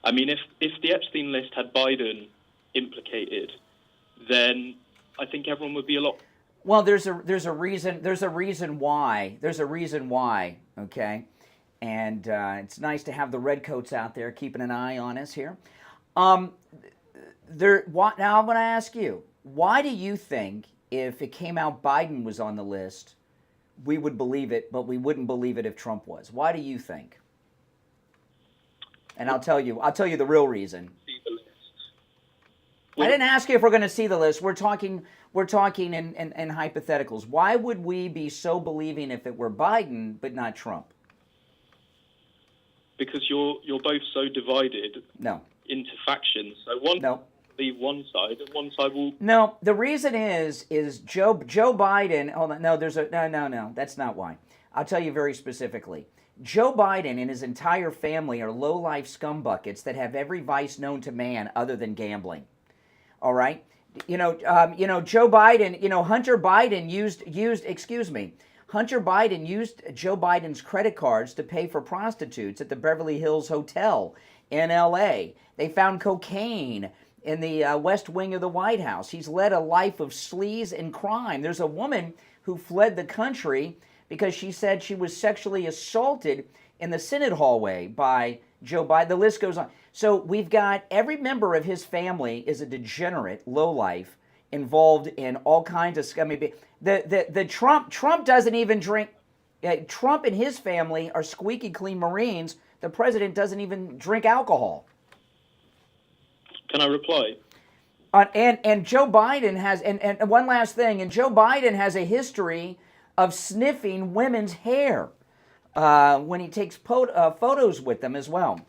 Speaker 15: I mean, if the Epstein list had Biden implicated, then I think everyone would be a lot.
Speaker 2: Well, there's a reason why. Okay, and it's nice to have the redcoats out there keeping an eye on us here. Now I'm going to ask you, why do you think if it came out Biden was on the list, we would believe it, but we wouldn't believe it if Trump was? Why do you think? And I'll tell you the real reason. I didn't ask you if we're going to see the list. We're talking in hypotheticals. Why would we be so believing if it were Biden but not Trump?
Speaker 15: Because you're both so divided.
Speaker 2: No.
Speaker 15: Into factions. So one leave one side, and one side will.
Speaker 2: No, the reason is Joe Biden. Hold on, no, no. That's not why. I'll tell you very specifically. Joe Biden and his entire family are low-life scumbuckets that have every vice known to man other than gambling. All right, Joe Biden. Hunter Biden used Joe Biden's credit cards to pay for prostitutes at the Beverly Hills Hotel in L.A. They found cocaine in the West Wing of the White House. He's led a life of sleaze and crime. There's a woman who fled the country because she said she was sexually assaulted in the Senate hallway by Joe Biden. The list goes on. So we've got every member of his family is a degenerate, lowlife, involved in all kinds of. I mean, the Trump doesn't even drink. Trump and his family are squeaky clean Marines. The president doesn't even drink alcohol.
Speaker 15: Can I reply?
Speaker 2: And Joe Biden has, and one last thing, and Joe Biden has a history of sniffing women's hair when he takes photos with them as well.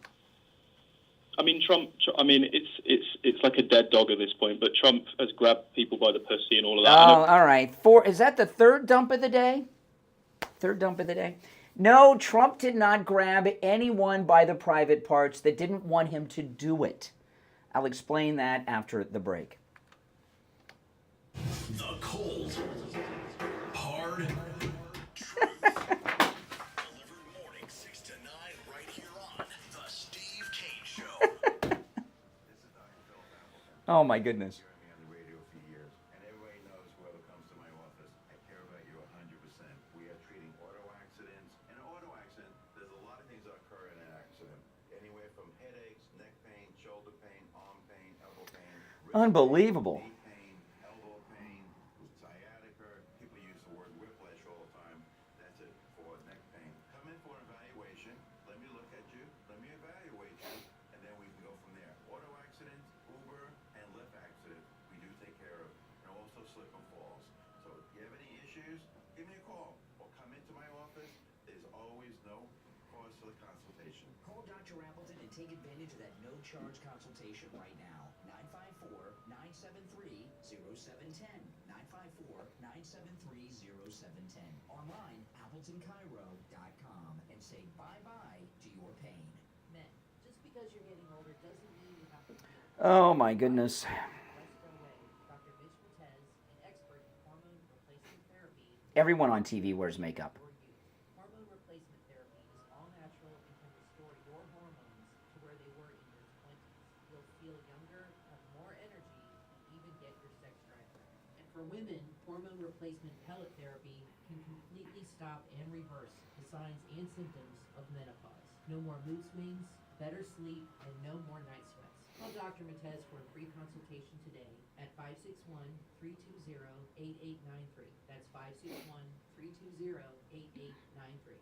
Speaker 15: I mean, Trump. I mean, it's like a dead dog at this point. But Trump has grabbed people by the pussy and all of that.
Speaker 2: Oh, all right. Is that the third dump of the day? Third dump of the day? No, Trump did not grab anyone by the private parts that didn't want him to do it. I'll explain that after the break.
Speaker 1: The cold, hard, delivered morning 6 to 9 right here on The Steve Kane Show.
Speaker 2: Oh, my goodness. Unbelievable.
Speaker 5: Call Dr. Appleton and take advantage of that no-charge consultation right now. 954-973-0710. 954-973-0710. Online, AppletonCairo.com. And say bye-bye to your pain.
Speaker 16: Men, just because you're getting older doesn't mean you have to be.
Speaker 2: Oh, my goodness.
Speaker 16: Dr. Mitch Matez, an expert in hormone replacement therapy.
Speaker 2: Everyone on TV wears makeup.
Speaker 16: Hormone replacement therapy is all natural and can restore your hormones to where they were in your 20s. You'll feel younger, have more energy, and even get your sex drive back. And for women, hormone replacement pellet therapy can completely stop and reverse the signs and symptoms of menopause. No more mood swings, better sleep, and no more night sweats. Call Dr. Matez for a free consultation today at 561-320-8893. That's 561-320-8893.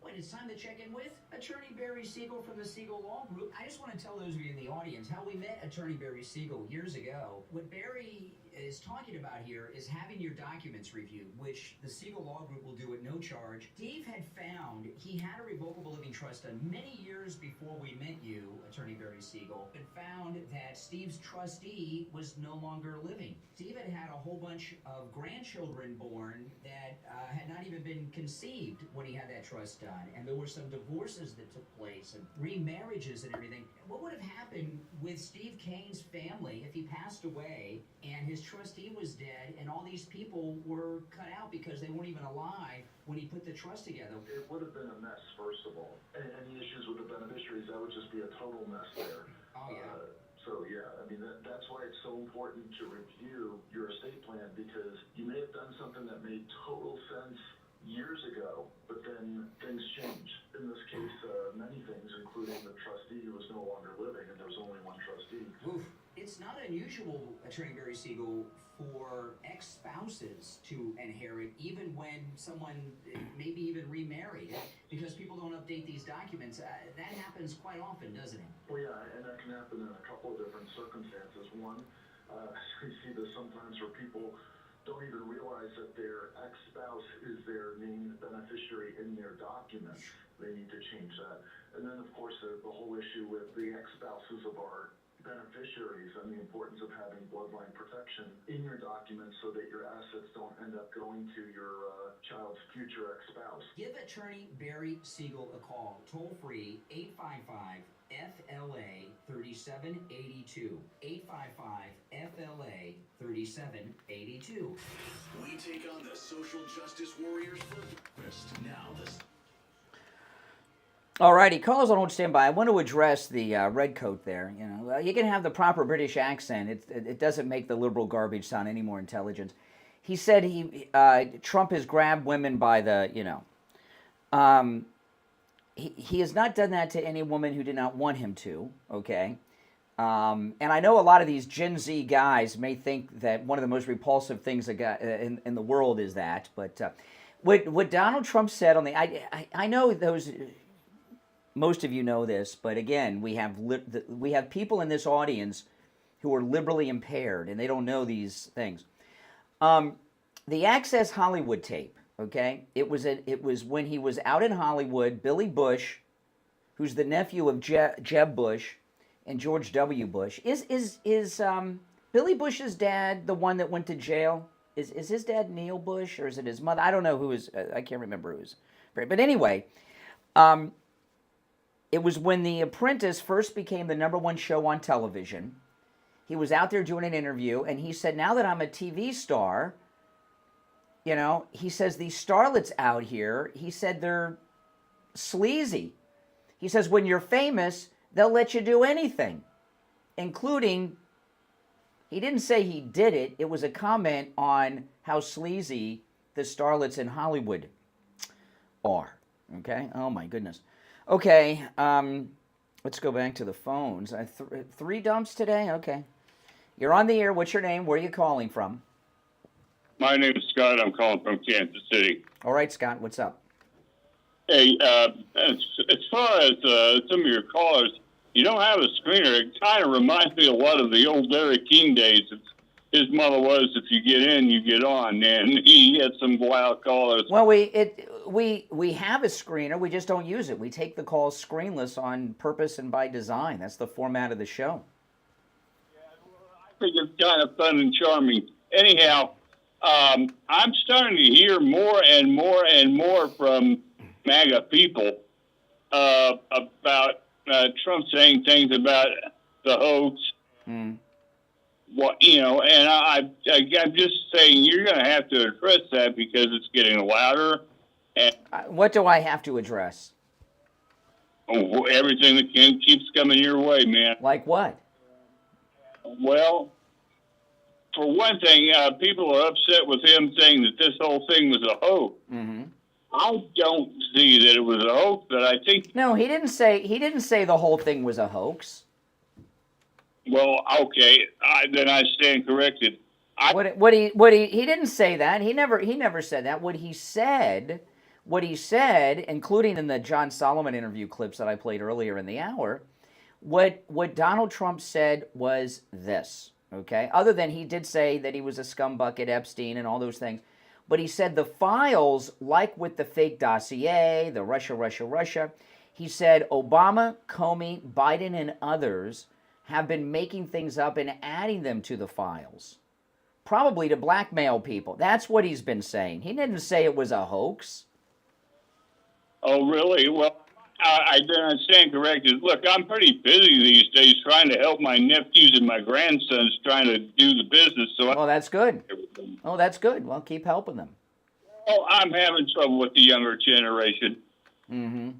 Speaker 5: When it's time to check in with Attorney Barry Siegel from the Siegel Law Group, I just want to tell those of you in the audience how we met Attorney Barry Siegel years ago. What Barry is talking about here is having your documents reviewed, which the Siegel Law Group will do at no charge. Steve had found he had a revocable living trust done many years before we met you, Attorney Barry Siegel, and found that Steve's trustee was no longer living. Steve had had a whole bunch of grandchildren born that had not even been conceived when he had that trust done, and there were some divorces that took place and remarriages and everything. What would have happened with Steve Kane's family if he passed away and his trustee was dead and all these people were cut out because they weren't even alive when he put the trust together?
Speaker 14: It would have been a mess, first of all. And any issues with the beneficiaries, that would just be a total mess there.
Speaker 5: Oh, yeah.
Speaker 14: So, yeah, I mean, that's why it's so important to review your estate plan, because you may have done something that made total sense years ago, but then things change. In this case, many things, including the trustee who was no longer living, and there was only one trustee.
Speaker 5: Oof. It's not unusual, Attorney Barry Siegel, for ex-spouses to inherit even when someone maybe even remarried, because people don't update these documents. That happens quite often, doesn't it?
Speaker 14: Well, yeah, and that can happen in a couple of different circumstances. One, we see this sometimes where people don't even realize that their ex-spouse is their named beneficiary in their documents. They need to change that. And then, of course, the whole issue with the ex-spouses of our beneficiaries and the importance of having bloodline protection in your documents so that your assets don't end up going to your child's future ex-spouse.
Speaker 5: Give Attorney Barry Siegel a call, toll free, 855-FLA-3782. 855-FLA-3782.
Speaker 1: We take on the social justice warriors for breakfast. Now
Speaker 2: Alrighty, callers on hold, stand by. I want to address the red coat there. You know, you can have the proper British accent. It doesn't make the liberal garbage sound any more intelligent. He said Trump has grabbed women by the, he has not done that to any woman who did not want him to. Okay, And I know a lot of these Gen Z guys may think that one of the most repulsive things in the world is that. But what Donald Trump said on I know those. Most of you know this, but again, we have people in this audience who are liberally impaired, and they don't know these things. The Access Hollywood tape, okay? It was when he was out in Hollywood. Billy Bush, who's the nephew of Jeb Bush and George W. Bush, is Billy Bush's dad the one that went to jail? Is his dad Neil Bush, or is it his mother? I don't know who is. I can't remember who is. But anyway, it was when The Apprentice first became the #1 show on television. He was out there doing an interview, and he said, now that I'm a TV star, you know, he says, these starlets out here, he said, they're sleazy. He says, when you're famous, they'll let you do anything, including, he didn't say he did it. It was a comment on how sleazy the starlets in Hollywood are. Okay? Oh, my goodness. Okay, let's go back to the phones. 3 dumps today? Okay. You're on the air. What's your name? Where are you calling from?
Speaker 17: My name is Scott. I'm calling from Kansas City.
Speaker 2: All right, Scott. What's up?
Speaker 17: Hey, as far as some of your callers, you don't have a screener. It kind of reminds me a lot of the old Larry King days. His motto was, if you get in, you get on. And he had some wild callers.
Speaker 2: Well, we have a screener. We just don't use it. We take the calls screenless on purpose and by design. That's the format of the show.
Speaker 17: I think it's kind of fun and charming. Anyhow, I'm starting to hear more and more and more from MAGA people about Trump saying things about the hoax. Well, you know, and I'm just saying you're going to have to address that because it's getting louder. And
Speaker 2: what do I have to address?
Speaker 17: Everything that keeps coming your way, man.
Speaker 2: Like what?
Speaker 17: Well, for one thing, people are upset with him saying that this whole thing was a hoax.
Speaker 2: Mm-hmm.
Speaker 17: I don't see that it was a hoax, but I think...
Speaker 2: No, he didn't say the whole thing was a hoax.
Speaker 17: Well, okay, then I stand corrected.
Speaker 2: He didn't say that. He never said that. What he said, including in the John Solomon interview clips that I played earlier in the hour, what Donald Trump said was this, okay? Other than he did say that he was a scumbucket, Epstein, and all those things. But he said the files, like with the fake dossier, the Russia, he said Obama, Comey, Biden, and others have been making things up and adding them to the files, probably to blackmail people. That's what he's been saying. He didn't say it was a hoax.
Speaker 17: Oh, really? Well, I stand corrected. Look, I'm pretty busy these days trying to help my nephews and my grandsons trying to do the business. So
Speaker 2: that's good. Oh, that's good. Well, keep helping them.
Speaker 17: Oh, I'm having trouble with the younger generation.
Speaker 2: Mm-hmm.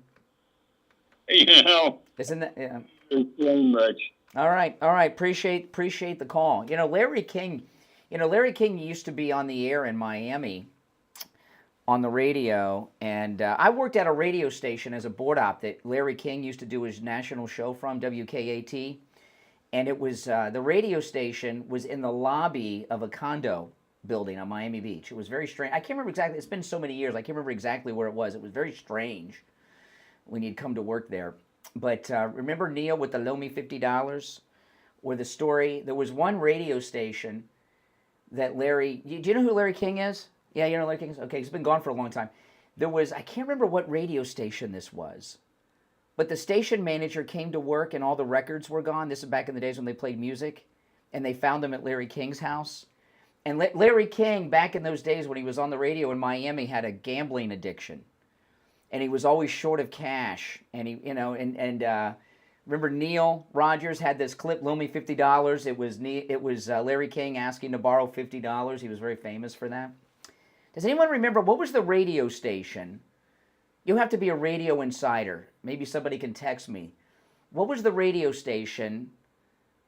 Speaker 17: You know.
Speaker 2: Isn't that... Yeah.
Speaker 17: There's so much.
Speaker 2: All right. Appreciate the call. You know, Larry King used to be on the air in Miami on the radio, and I worked at a radio station as a board op that Larry King used to do his national show from, WKAT, and it was the radio station was in the lobby of a condo building on Miami Beach. It was very strange. I can't remember exactly. It's been so many years. I can't remember exactly where it was. It was very strange when you'd come to work there. But remember Neil with the loan me $50? Or the story, there was one radio station that Larry, do you know who Larry King is? Yeah, you know Larry King is? Okay, he's been gone for a long time. There was, I can't remember what radio station this was, but the station manager came to work and all the records were gone. This is back in the days when they played music, and they found them at Larry King's house. And Larry King, back in those days when he was on the radio in Miami, had a gambling addiction. And he was always short of cash. And he, you know, remember Neil Rogers had this clip, loan me $50. It was Larry King asking to borrow $50. He was very famous for that. Does anyone remember, what was the radio station? You have to be a radio insider. Maybe somebody can text me. What was the radio station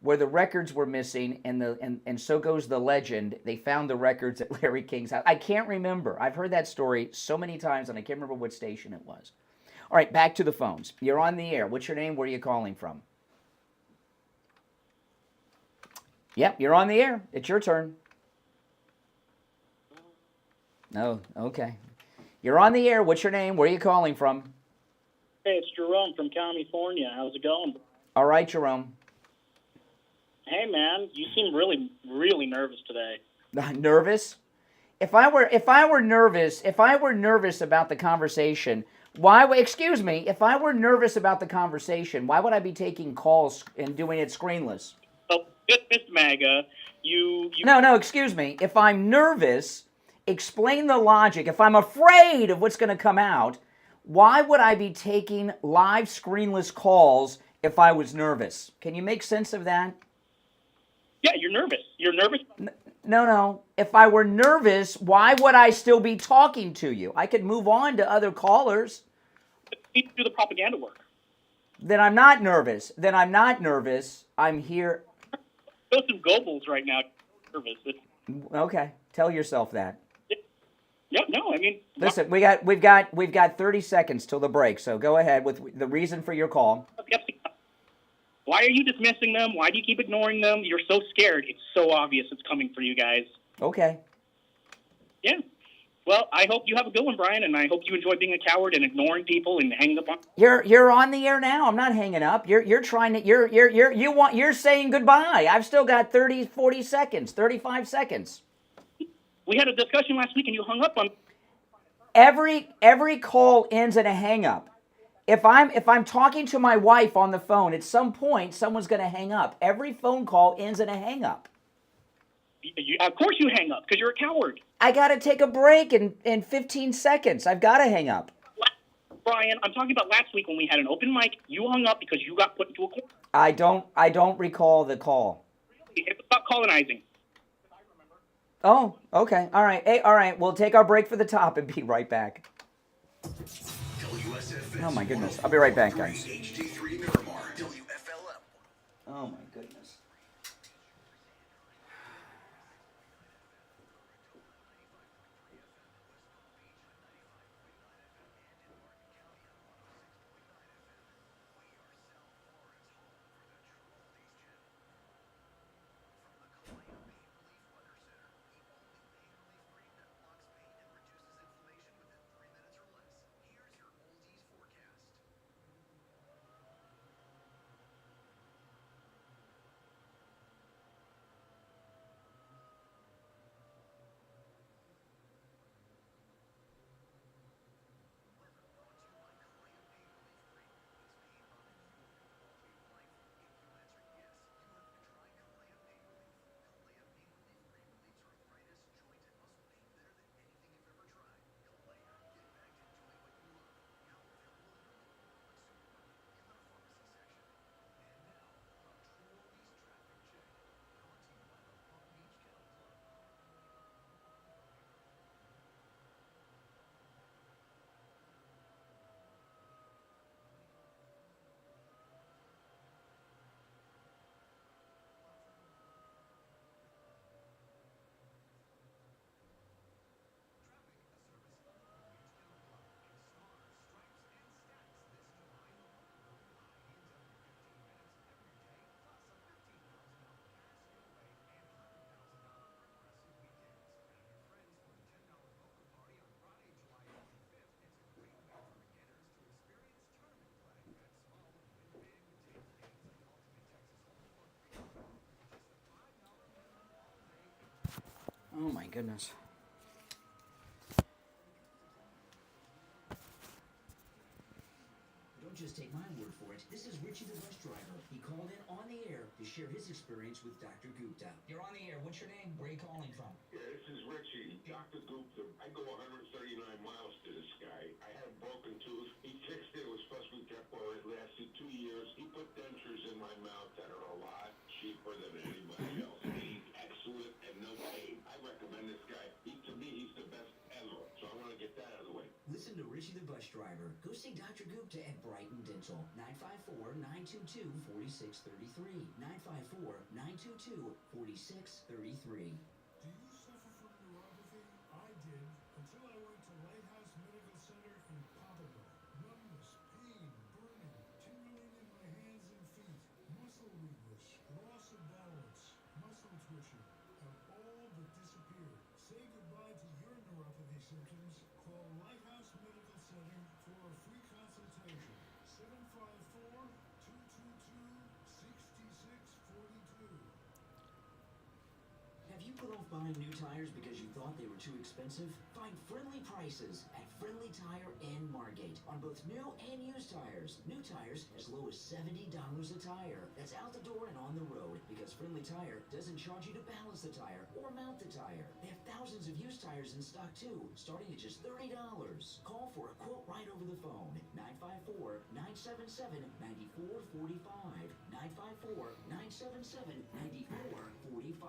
Speaker 2: where the records were missing, and so goes the legend, they found the records at Larry King's house? I can't remember. I've heard that story so many times, and I can't remember what station it was. All right, back to the phones. You're on the air. What's your name? Where are you calling from? Yep, you're on the air. It's your turn. No, okay. You're on the air. What's your name? Where are you calling from?
Speaker 18: Hey, it's Jerome from California. How's it going?
Speaker 2: All right, Jerome.
Speaker 18: Hey, man, you seem really, really nervous today.
Speaker 2: Nervous? If I were nervous about the conversation, excuse me, if I were nervous about the conversation, why would I be taking calls and doing it screenless?
Speaker 18: Oh, Mr. MAGA, you...
Speaker 2: No, excuse me. If I'm nervous, explain the logic. If I'm afraid of what's going to come out, why would I be taking live screenless calls if I was nervous? Can you make sense of that?
Speaker 18: Yeah, you're nervous. You're nervous?
Speaker 2: No. If I were nervous, why would I still be talking to you? I could move on to other callers.
Speaker 18: You do the propaganda work.
Speaker 2: Then I'm not nervous. I'm here.
Speaker 18: Joseph Goebbels right now nervous.
Speaker 2: Okay, tell yourself that.
Speaker 18: Yeah, no, I mean...
Speaker 2: Listen, we've got 30 seconds till the break, so go ahead with the reason for your call.
Speaker 18: Why are you dismissing them? Why do you keep ignoring them? You're so scared. It's so obvious it's coming for you guys.
Speaker 2: Okay.
Speaker 18: Yeah. Well, I hope you have a good one, Brian, and I hope you enjoy being a coward and ignoring people and hanging up on...
Speaker 2: You're on the air now. I'm not hanging up. You're trying to you're saying goodbye. I've still got 30, 40 seconds, 35 seconds.
Speaker 18: We had a discussion last week and you hung up on...
Speaker 2: Every call ends in a hang up. If I'm talking to my wife on the phone, at some point someone's going to hang up. Every phone call ends in a hang up.
Speaker 18: Of course you hang up because you're a coward.
Speaker 2: I got to take a break in 15 seconds. I've got to hang up.
Speaker 18: Brian, I'm talking about last week when we had an open mic. You hung up because you got put into a corner.
Speaker 2: I don't recall the call.
Speaker 18: It was about colonizing.
Speaker 2: Oh, okay. All right. Hey, all right. We'll take our break for the top and be right back. Oh my goodness. I'll be right back, guys. Oh my goodness. Oh my goodness.
Speaker 6: Don't just take my word for it. This is Richie the bus driver. He called in on the air to share his experience with Dr. Gupta. You're on the air. What's your name? Where are you calling from?
Speaker 19: Yeah, this is Richie. Dr. Gupta. I go 139 miles to this guy. I had a broken tooth. He fixed it. It was supposed to be temporary. It lasted 2 years. He put dentures in my mouth that are a lot cheaper than anybody else. He's excellent and no pain. I recommend this guy. To me, he's the best ever. So I want to get that out of the way.
Speaker 6: Listen to Richie the bus driver. Go see Dr. Gupta at Brighton Dental. 954-922-4633. 954-922-4633.
Speaker 4: Do you suffer from neuropathy? I did, until I went to Lighthouse Medical Center in Pamela. Numbness, pain, burning, tingling in my hands and feet, muscle weakness, loss of balance, muscle
Speaker 6: off buying new tires because you thought they were too expensive? Find friendly prices at Friendly Tire and Margate on both new and used tires. New tires as low as $70 a tire. That's out the door and on the road because Friendly Tire doesn't charge you to balance the tire or mount the tire. They have thousands of used tires in stock too, starting at just $30. Call for a quote right over the phone. 954-977-9445. 954-977-9445.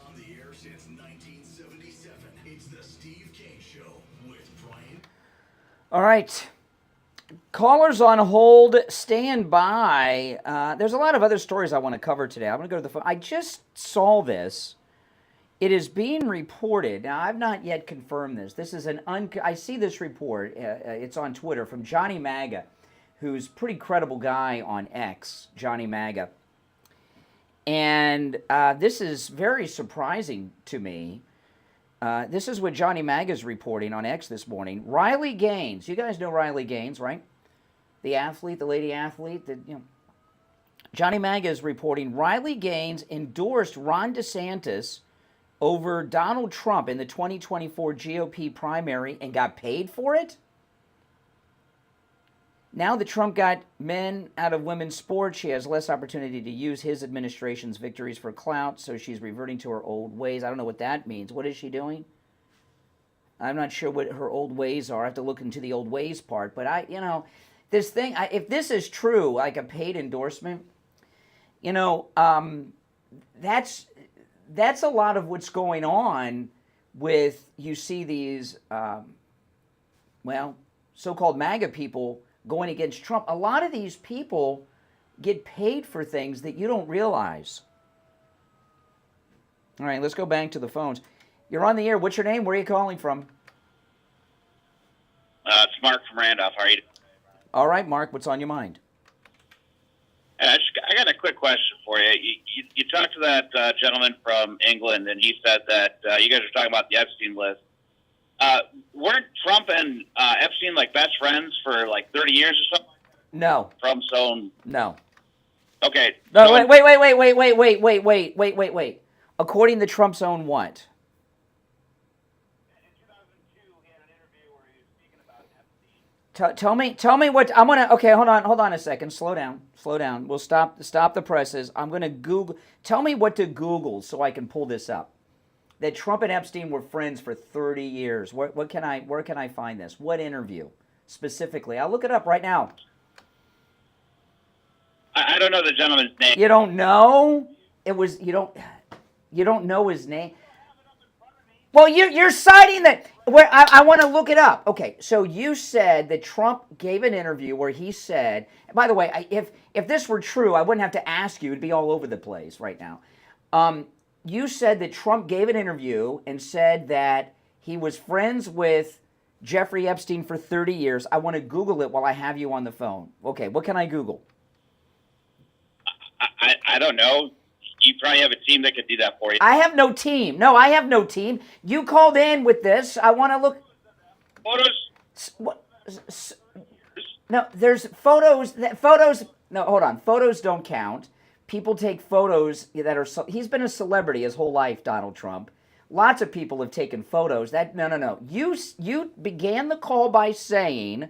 Speaker 1: On the air since 1977, it's the Steve Kane Show with Brian.
Speaker 2: All right. Callers on hold, stand by. There's a lot of other stories I want to cover today. I'm going to go to the phone. I just saw this. It is being reported. Now, I've not yet confirmed this. This is I see this report. It's on Twitter from Johnny Maga, who's a pretty credible guy on X, Johnny Maga. And this is very surprising to me. This is what Johnny Maga is reporting on X this morning. Riley Gaines. You guys know Riley Gaines, right? The athlete, the lady athlete. Johnny Maga is reporting Riley Gaines endorsed Ron DeSantis over Donald Trump in the 2024 GOP primary and got paid for it? Now that Trump got men out of women's sports, she has less opportunity to use his administration's victories for clout, so she's reverting to her old ways. I don't know what that means. What is she doing? I'm not sure what her old ways are. I have to look into the old ways part. But this thing, if this is true, like a paid endorsement, that's a lot of what's going on with, you see these, so-called MAGA people going against Trump. A lot of these people get paid for things that you don't realize. All right, let's go back to the phones. You're on the air. What's your name? Where are you calling from?
Speaker 20: It's Mark from Randolph. How are you?
Speaker 2: All right, Mark, what's on your mind?
Speaker 20: I got a quick question for you. You talked to that gentleman from England, and he said that you guys are talking about the Epstein list. Weren't Trump and Epstein like best friends for like 30 years or something?
Speaker 2: No.
Speaker 20: Trump's own.
Speaker 2: No.
Speaker 20: Okay.
Speaker 2: No,
Speaker 20: so
Speaker 2: wait. According to Trump's own what? Tell me what I'm gonna. Okay, hold on a second. Slow down. We'll stop the presses. I'm gonna Google. Tell me what to Google so I can pull this up. That Trump and Epstein were friends for 30 years. Where can I find this? What interview specifically? I'll look it up right now.
Speaker 20: I don't know the gentleman's name.
Speaker 2: You don't know? You don't know his name. Well, you're citing that. Where I want to look it up. Okay, so you said that Trump gave an interview where he said. By the way, if this were true, I wouldn't have to ask you. It'd be all over the place right now. You said that Trump gave an interview and said that he was friends with Jeffrey Epstein for 30 years. I want to Google it while I have you on the phone. Okay, what can I Google?
Speaker 20: I don't know. You probably have a team that could do that for you.
Speaker 2: I have no team. No, I have no team. You called in with this. I want to look.
Speaker 20: Photos?
Speaker 2: No, there's photos. No, hold on. Photos don't count. People take photos that are. He's been a celebrity his whole life, Donald Trump. Lots of people have taken photos. No. You began the call by saying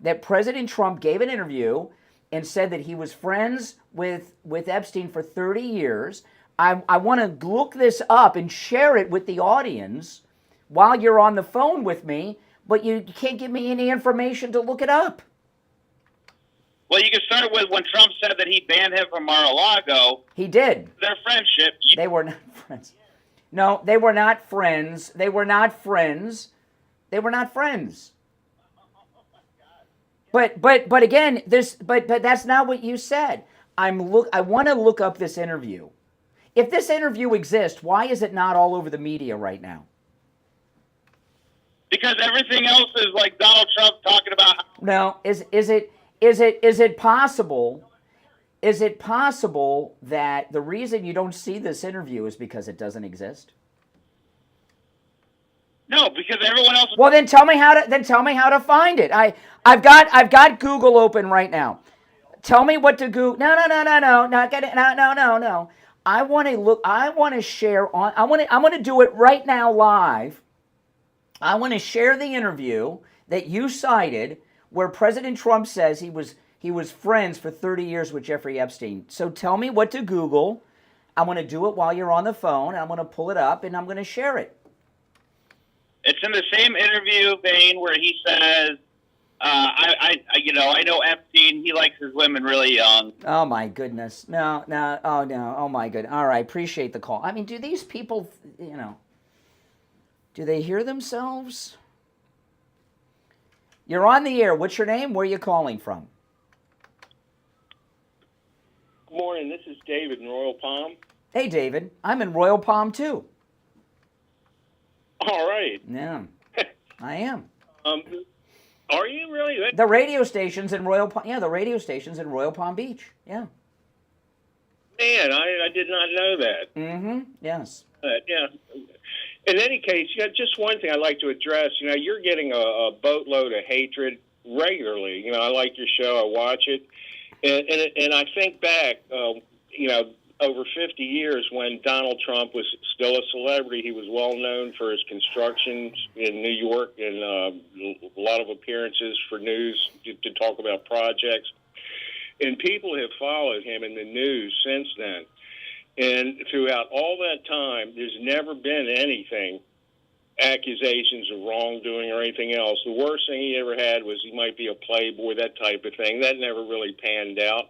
Speaker 2: that President Trump gave an interview and said that he was friends with Epstein for 30 years. I want to look this up and share it with the audience while you're on the phone with me, but you can't give me any information to look it up.
Speaker 20: Well, you can start with when Trump said that he banned him from Mar-a-Lago.
Speaker 2: He did.
Speaker 20: Their friendship.
Speaker 2: They were not friends. No, they were not friends. But again, but that's not what you said. I want to look up this interview. If this interview exists, why is it not all over the media right now?
Speaker 20: Because everything else is like Donald Trump talking about.
Speaker 2: No, is it possible? Is it possible that the reason you don't see this interview is because it doesn't exist?
Speaker 20: No, because everyone else.
Speaker 2: Well, then tell me how to find it. I've got Google open right now. Tell me what to Google. No. I want to share on. I'm going to do it right now live. I want to share the interview that you cited, where President Trump says he was friends for 30 years with Jeffrey Epstein. So tell me what to Google. I'm going to do it while you're on the phone. I'm going to pull it up and I'm going to share it.
Speaker 20: It's in the same interview vein where he says, I know Epstein, he likes his women really young.
Speaker 2: Oh, my goodness. No. Oh, my goodness. All right. Appreciate the call. I mean, do these people, do they hear themselves? You're on the air. What's your name? Where are you calling from?
Speaker 21: Good morning. This is David in Royal Palm.
Speaker 2: Hey, David. I'm in Royal Palm, too.
Speaker 21: All right.
Speaker 2: Yeah, I am.
Speaker 21: Are you really?
Speaker 2: The radio station's in Royal Palm. Yeah, the radio station's in Royal Palm Beach. Yeah.
Speaker 21: Man, I did not know that.
Speaker 2: Mm-hmm. Yes.
Speaker 21: Yeah. In any case, just one thing I'd like to address. You're getting a boatload of hatred regularly. I like your show. I watch it. And I think back, over 50 years when Donald Trump was still a celebrity. He was well known for his constructions in New York and a lot of appearances for news to talk about projects. And people have followed him in the news since then. And throughout all that time, there's never been anything, accusations of wrongdoing or anything else. The worst thing he ever had was he might be a playboy, that type of thing. That never really panned out.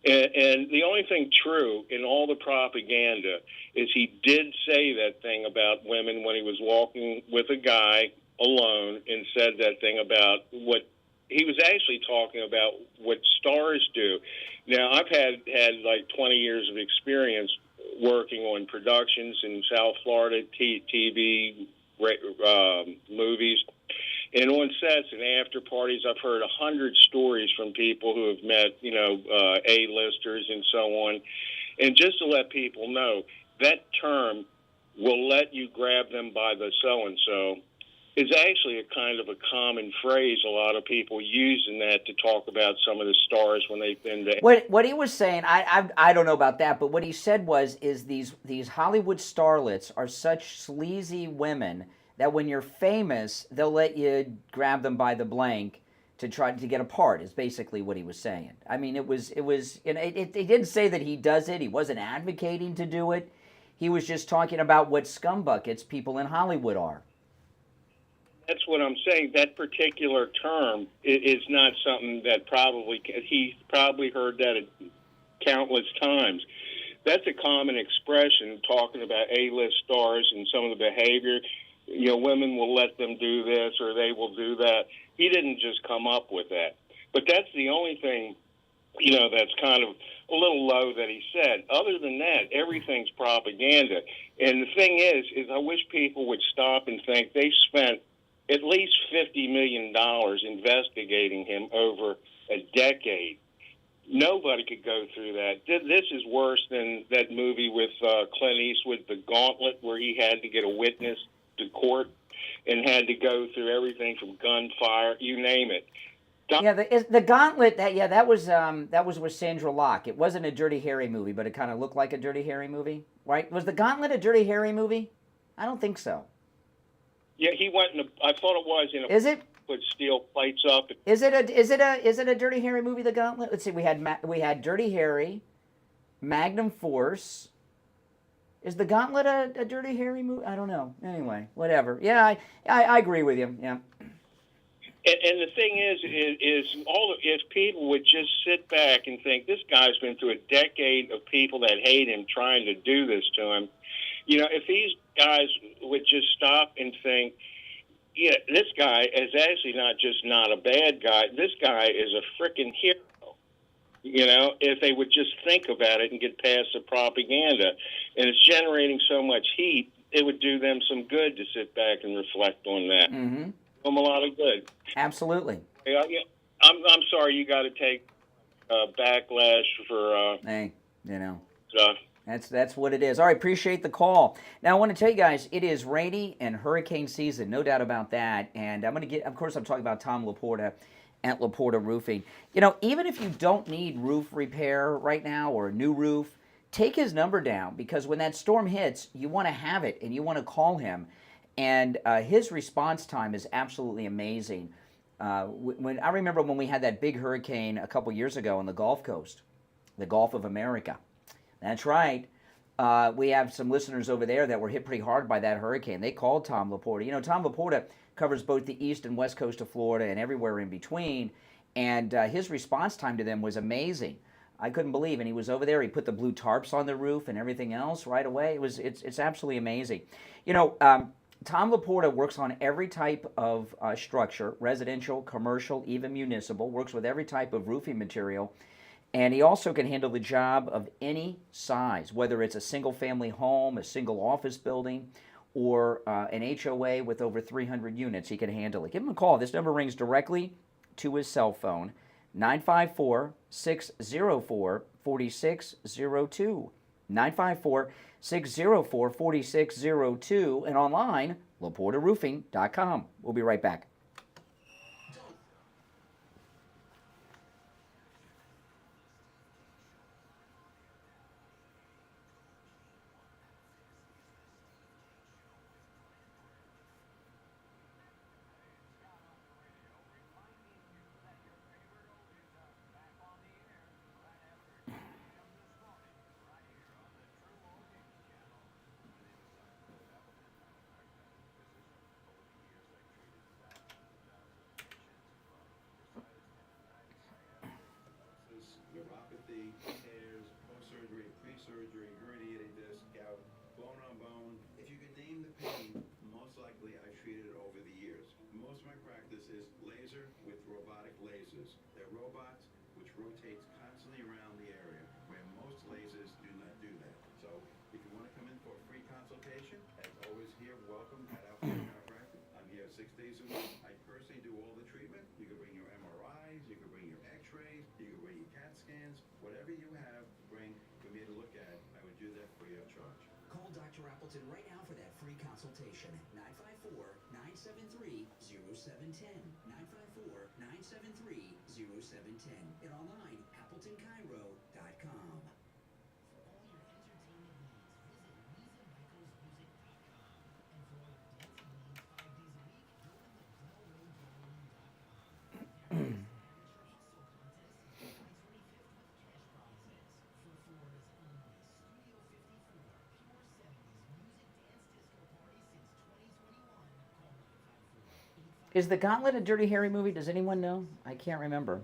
Speaker 21: And the only thing true in all the propaganda is he did say that thing about women when he was walking with a guy alone and said that thing about what he was actually talking about what stars do. Now, I've had like 20 years of experience working on productions in South Florida, TV, movies. And on sets and after parties, I've heard 100 stories from people who have met, A-listers and so on. And just to let people know, that term will let you grab them by the so-and-so is actually a kind of a common phrase a lot of people use in that to talk about some of the stars when they've been to...
Speaker 2: What he was saying, I don't know about that, but what he said is these Hollywood starlets are such sleazy women that when you're famous, they'll let you grab them by the blank to try to get a part, is basically what he was saying. I mean, it didn't say that he does it. He wasn't advocating to do it. He was just talking about what scumbuckets people in Hollywood are.
Speaker 21: That's what I'm saying. That particular term is not something that he's probably heard that countless times. That's a common expression talking about A-list stars and some of the behavior. Women will let them do this or they will do that. He didn't just come up with that. But that's the only thing, that's kind of a little low that he said. Other than that, everything's propaganda. And the thing is I wish people would stop and think they spent at least $50 million investigating him over a decade. Nobody could go through that. This is worse than that movie with Clint Eastwood, The Gauntlet, where he had to get a witness to court and had to go through everything from gunfire, you name it.
Speaker 2: The Gauntlet. That was with Sandra Lock. It wasn't a Dirty Harry movie, but it kind of looked like a Dirty Harry movie, right? Was The Gauntlet a Dirty Harry movie? I don't think so.
Speaker 21: Yeah, he went in I thought it was in a.
Speaker 2: Is it?
Speaker 21: Put steel plates up.
Speaker 2: Is it a Dirty Harry movie, The Gauntlet? Let's see. We had Dirty Harry, Magnum Force. Is The Gauntlet a Dirty Harry movie? I don't know. Anyway, whatever. Yeah, I agree with you. Yeah.
Speaker 21: And the thing is if people would just sit back and think this guy's been through a decade of people that hate him trying to do this to him, if these guys would just stop and think, this guy is actually not a bad guy. This guy is a freaking hero. If they would just think about it and get past the propaganda, and it's generating so much heat, it would do them some good to sit back and reflect on that.
Speaker 2: Mm-hmm.
Speaker 21: A lot of good.
Speaker 2: Absolutely.
Speaker 21: I'm sorry you got to take backlash for.
Speaker 2: Hey,
Speaker 21: stuff.
Speaker 2: That's what it is. All right, appreciate the call. Now I want to tell you guys, it is rainy and hurricane season, no doubt about that. And I'm going to of course, I'm talking about Tom Laporta at Laporta Roofing. Even if you don't need roof repair right now or a new roof, take his number down, because when that storm hits, you want to have it and you want to call him. And his response time is absolutely amazing. When I remember when we had that big hurricane a couple years ago on the Gulf Coast, the Gulf of America. That's right. We have some listeners over there that were hit pretty hard by that hurricane. They called Tom Laporta. You know, Tom Laporta covers both the east and west coast of Florida and everywhere in between. And his response time to them was amazing. I couldn't believe, and he was over there. He put the blue tarps on the roof and everything else right away. It's absolutely amazing. You know, Tom Laporta works on every type of structure, residential, commercial, even municipal. Works with every type of roofing material, and he also can handle the job of any size, whether it's a single-family home, a single office building, or an HOA with over 300 units. He can handle it. Give him a call. This number rings directly to his cell phone. 954-604-4602. 954-604-4602. And online, LaportaRoofing.com. We'll be right back.
Speaker 3: neuropathy, tears, post-surgery, pre-surgery, herniated disc, gout, bone on bone. If you can name the pain, most likely I've treated it over the years. Most of my practice is laser with robotic lasers. They're robots which rotates constantly around the area, where most lasers do not do that. So if you want to come in for a free consultation, as always here, welcome at our chiropractor. I'm here 6 days a week. I personally do all the treatment. You can bring your MRIs, you can bring your x-rays, you can bring your CAT scans, whatever you have, bring for me to look at. I would do that free of charge.
Speaker 6: Call Dr. Appleton right now for that free consultation. 954-973-0710. 954-973-0710. And online, AppletonCairo.com.
Speaker 2: Is The Gauntlet a Dirty Harry movie? Does anyone know? I can't remember.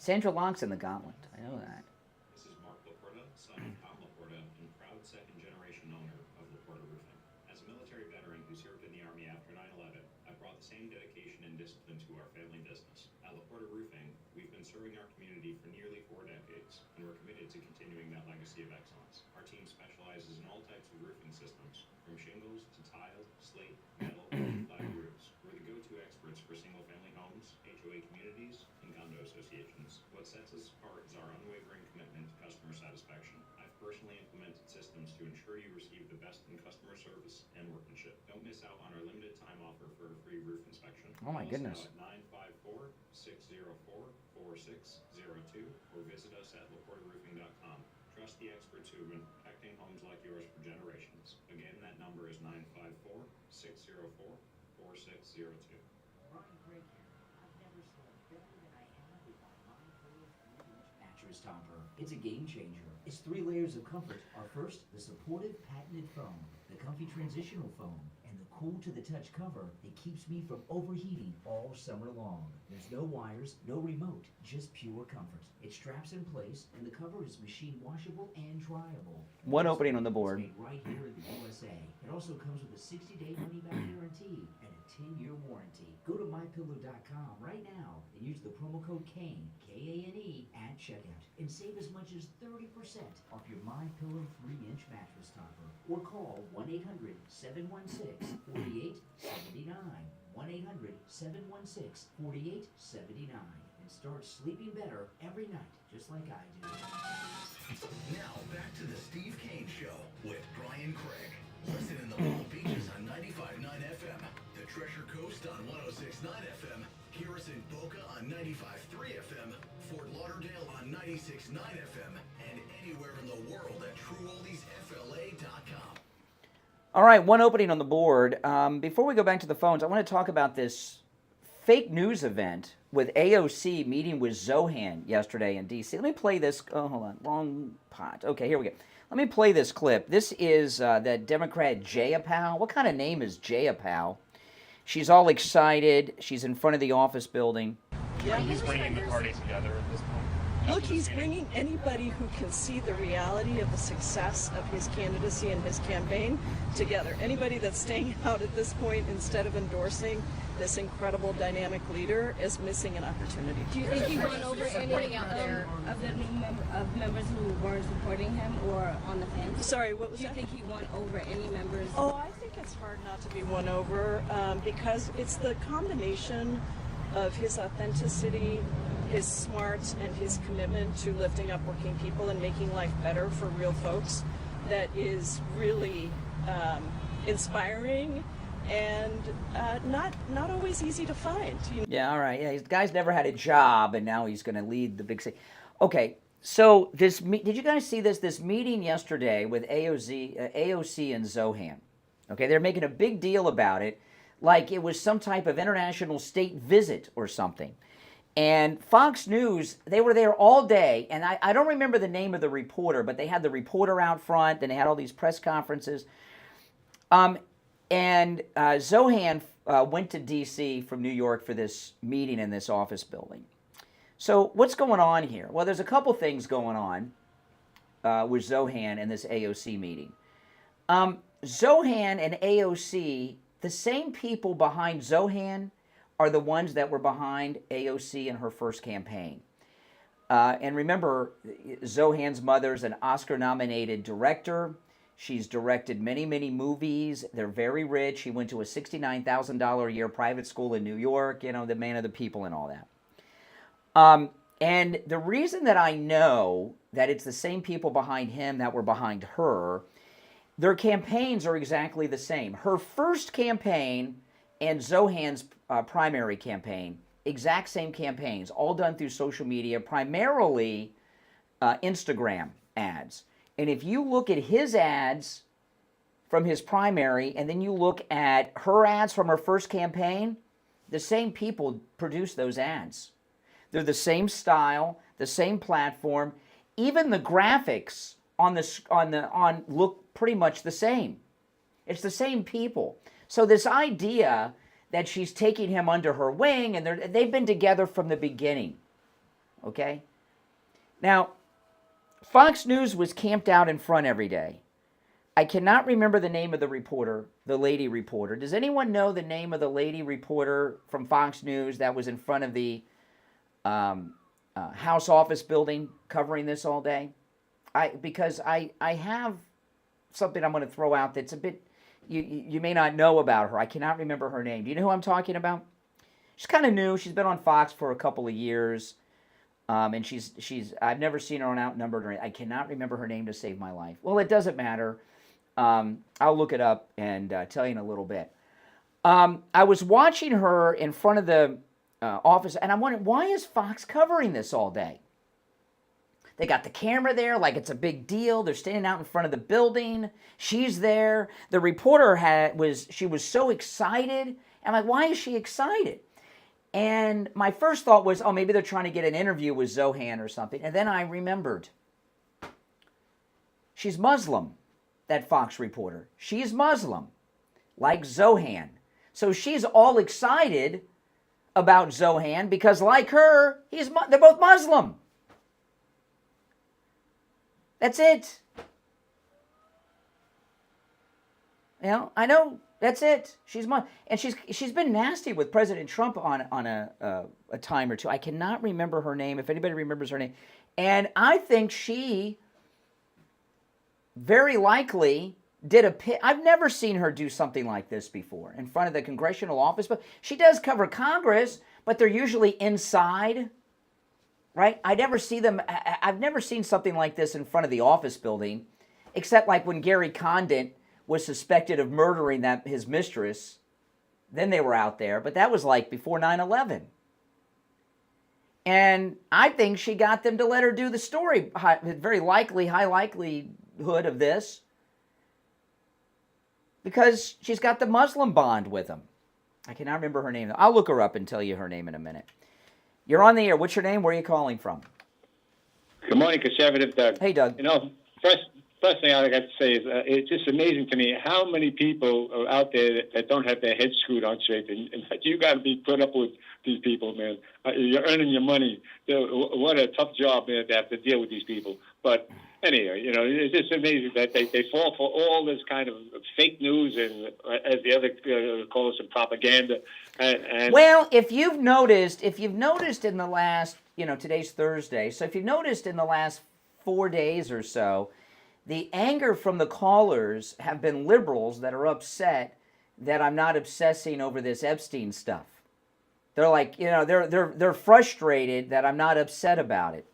Speaker 2: Sandra Lonck's in The Gauntlet. I know that.
Speaker 22: This is Mark Laporta, son of Tom Laporta, and proud second-generation owner of Laporta Roofing. As a military veteran who served in the Army after 9/11, I brought the same dedication and discipline to our family business. At Laporta Roofing, we've been serving our community for nearly 4 decades, and we're committed to continuing that legacy of excellence. Our team specializes in all types of roofing systems, from shingles to tile, slate, metal, and flat roofs. We're the go-to experts for single-family homes, HOA communities, and condo associations. What sets us apart is our unwavering commitment to customer satisfaction. I've personally implemented systems to ensure you receive the best in customer service and workmanship. Don't miss out on our limited time offer for a free roof inspection.
Speaker 2: Oh my
Speaker 22: Call us
Speaker 2: goodness.
Speaker 22: now at 954-604-4602 or visit us at LaportaRoofing.com. Trust the experts who have been protecting homes like yours for generations. Again, that number is 954-604-4602.
Speaker 5: Brian Craig here. I've never slept better than I have with my MyPillow 3-inch mattress topper. It's a game changer. Its 3 layers of comfort are first, the supportive patented foam, the comfy transitional foam, and the cool to the touch cover that keeps me from overheating all summer long. There's no wires, no remote, just pure comfort. It straps in place, and the cover is machine washable and dryable.
Speaker 2: One opening on the board.
Speaker 5: It's made right here in the USA. It also comes with a 60-day money-back guarantee and a 10-year warranty. Go to MyPillow.com right now and use the promo code KANE, K-A-N-E, at checkout and save as much as 30% off your MyPillow 3-inch mattress topper. Or call 1-800-716-4879. 1-800-716-4879. And start sleeping better every night, just like I do.
Speaker 1: Now back to the Steve Kane Show with Brian Craig. Listen in the Palm Beaches on 95.9 FM, the Treasure Coast on 106.9 FM, Hear us in Boca on 95.3 FM, Fort Lauderdale on 96.9 FM, and anywhere in the world at TrueOldiesFLA.com.
Speaker 2: All right, one opening on the board. Before we go back to the phones, I want to talk about this fake news event with AOC meeting with Zohan yesterday in D.C. Let me play this. Oh, hold on. Wrong pot. Okay, here we go. Let me play this clip. This is that Democrat Jayapal. What kind of name is Jayapal? She's all excited. She's in front of the office building.
Speaker 8: Yeah, he's bringing the party together at this point. Look, he's bringing anybody who can see the reality of the success of his candidacy and his campaign together. Anybody that's staying out at this point instead of endorsing this incredible dynamic leader is missing an opportunity.
Speaker 9: Do you think he won over any of the new members who weren't supporting him or on the fence?
Speaker 8: Sorry, what was that?
Speaker 9: Do you think he won over any members?
Speaker 8: Oh, I think it's hard not to be won over because it's the combination of his authenticity, his smarts, and his commitment to lifting up working people and making life better for real folks that is really inspiring and not always easy to find.
Speaker 2: Yeah, all right. Yeah, the guy's never had a job, and now he's going to lead the big city. Okay, so did you guys see this? This meeting yesterday with AOC and Zohan. Okay, they're making a big deal about it, like it was some type of international state visit or something. And Fox News, they were there all day, and I don't remember the name of the reporter, but they had the reporter out front, and they had all these press conferences. And Zohan went to D.C. from New York for this meeting in this office building. So what's going on here? Well, there's a couple things going on with Zohan and this AOC meeting. Zohan and AOC, the same people behind Zohan are the ones that were behind AOC in her first campaign. And remember, Zohan's mother's an Oscar-nominated director. She's directed many, many movies. They're very rich. She went to a $69,000 a year private school in New York, you know, the man of the people and all that. And the reason that I know that it's the same people behind him that were behind her, their campaigns are exactly the same. Her first campaign and Zohan's primary campaign, exact same campaigns, all done through social media, primarily Instagram ads. And if you look at his ads from his primary, and then you look at her ads from her first campaign, the same people produce those ads. They're the same style, the same platform. Even the graphics on look pretty much the same. It's the same people. So this idea that she's taking him under her wing, and they've been together from the beginning. Okay? Now, Fox News was camped out in front every day. I cannot remember the name of the reporter, the lady reporter. Does anyone know the name of the lady reporter from Fox News that was in front of the House office building covering this all day? Because I have something I'm going to throw out that's a bit, you may not know about her. I cannot remember her name. Do you know who I'm talking about? She's kind of new. She's been on Fox for a couple of years. And I've never seen her on Outnumbered, or I cannot remember her name to save my life. Well, it doesn't matter. I'll look it up and tell you in a little bit. I was watching her in front of the office, and I'm wondering, why is Fox covering this all day? They got the camera there like it's a big deal. They're standing out in front of the building. She's there. The reporter was so excited. I'm like, why is she excited? And my first thought was, oh, maybe they're trying to get an interview with Zohan or something. And then I remembered. She's Muslim, that Fox reporter. She's Muslim, like Zohan. So she's all excited about Zohan because, like her, they're both Muslim. That's it. You know, I know. That's it. And she's been nasty with President Trump on a time or two. I cannot remember her name. If anybody remembers her name, and I think she very likely did I've never seen her do something like this before in front of the congressional office. But she does cover Congress, but they're usually inside, right? I've never seen something like this in front of the office building, except like when Gary Condit was suspected of murdering his mistress. Then they were out there, but that was like before 9/11. And I think she got them to let her do the story. High likelihood of this. Because she's got the Muslim bond with him. I cannot remember her name. I'll look her up and tell you her name in a minute. You're on the air. What's your name? Where are you calling from?
Speaker 7: Good morning, Conservative Doug.
Speaker 2: Hey, Doug.
Speaker 7: You know, first thing I got to say is it's just amazing to me how many people are out there that don't have their heads screwed on straight. And you got to be put up with these people, man. You're earning your money. What a tough job, man, to have to deal with these people. But anyway, you know, it's just amazing that they fall for all this kind of fake news and, as the other call it, some propaganda. And
Speaker 2: well, if you've noticed in the last, today's Thursday, so if you've noticed in the last 4 days or so, the anger from the callers have been liberals that are upset that I'm not obsessing over this Epstein stuff. They're like, they're frustrated that I'm not upset about it.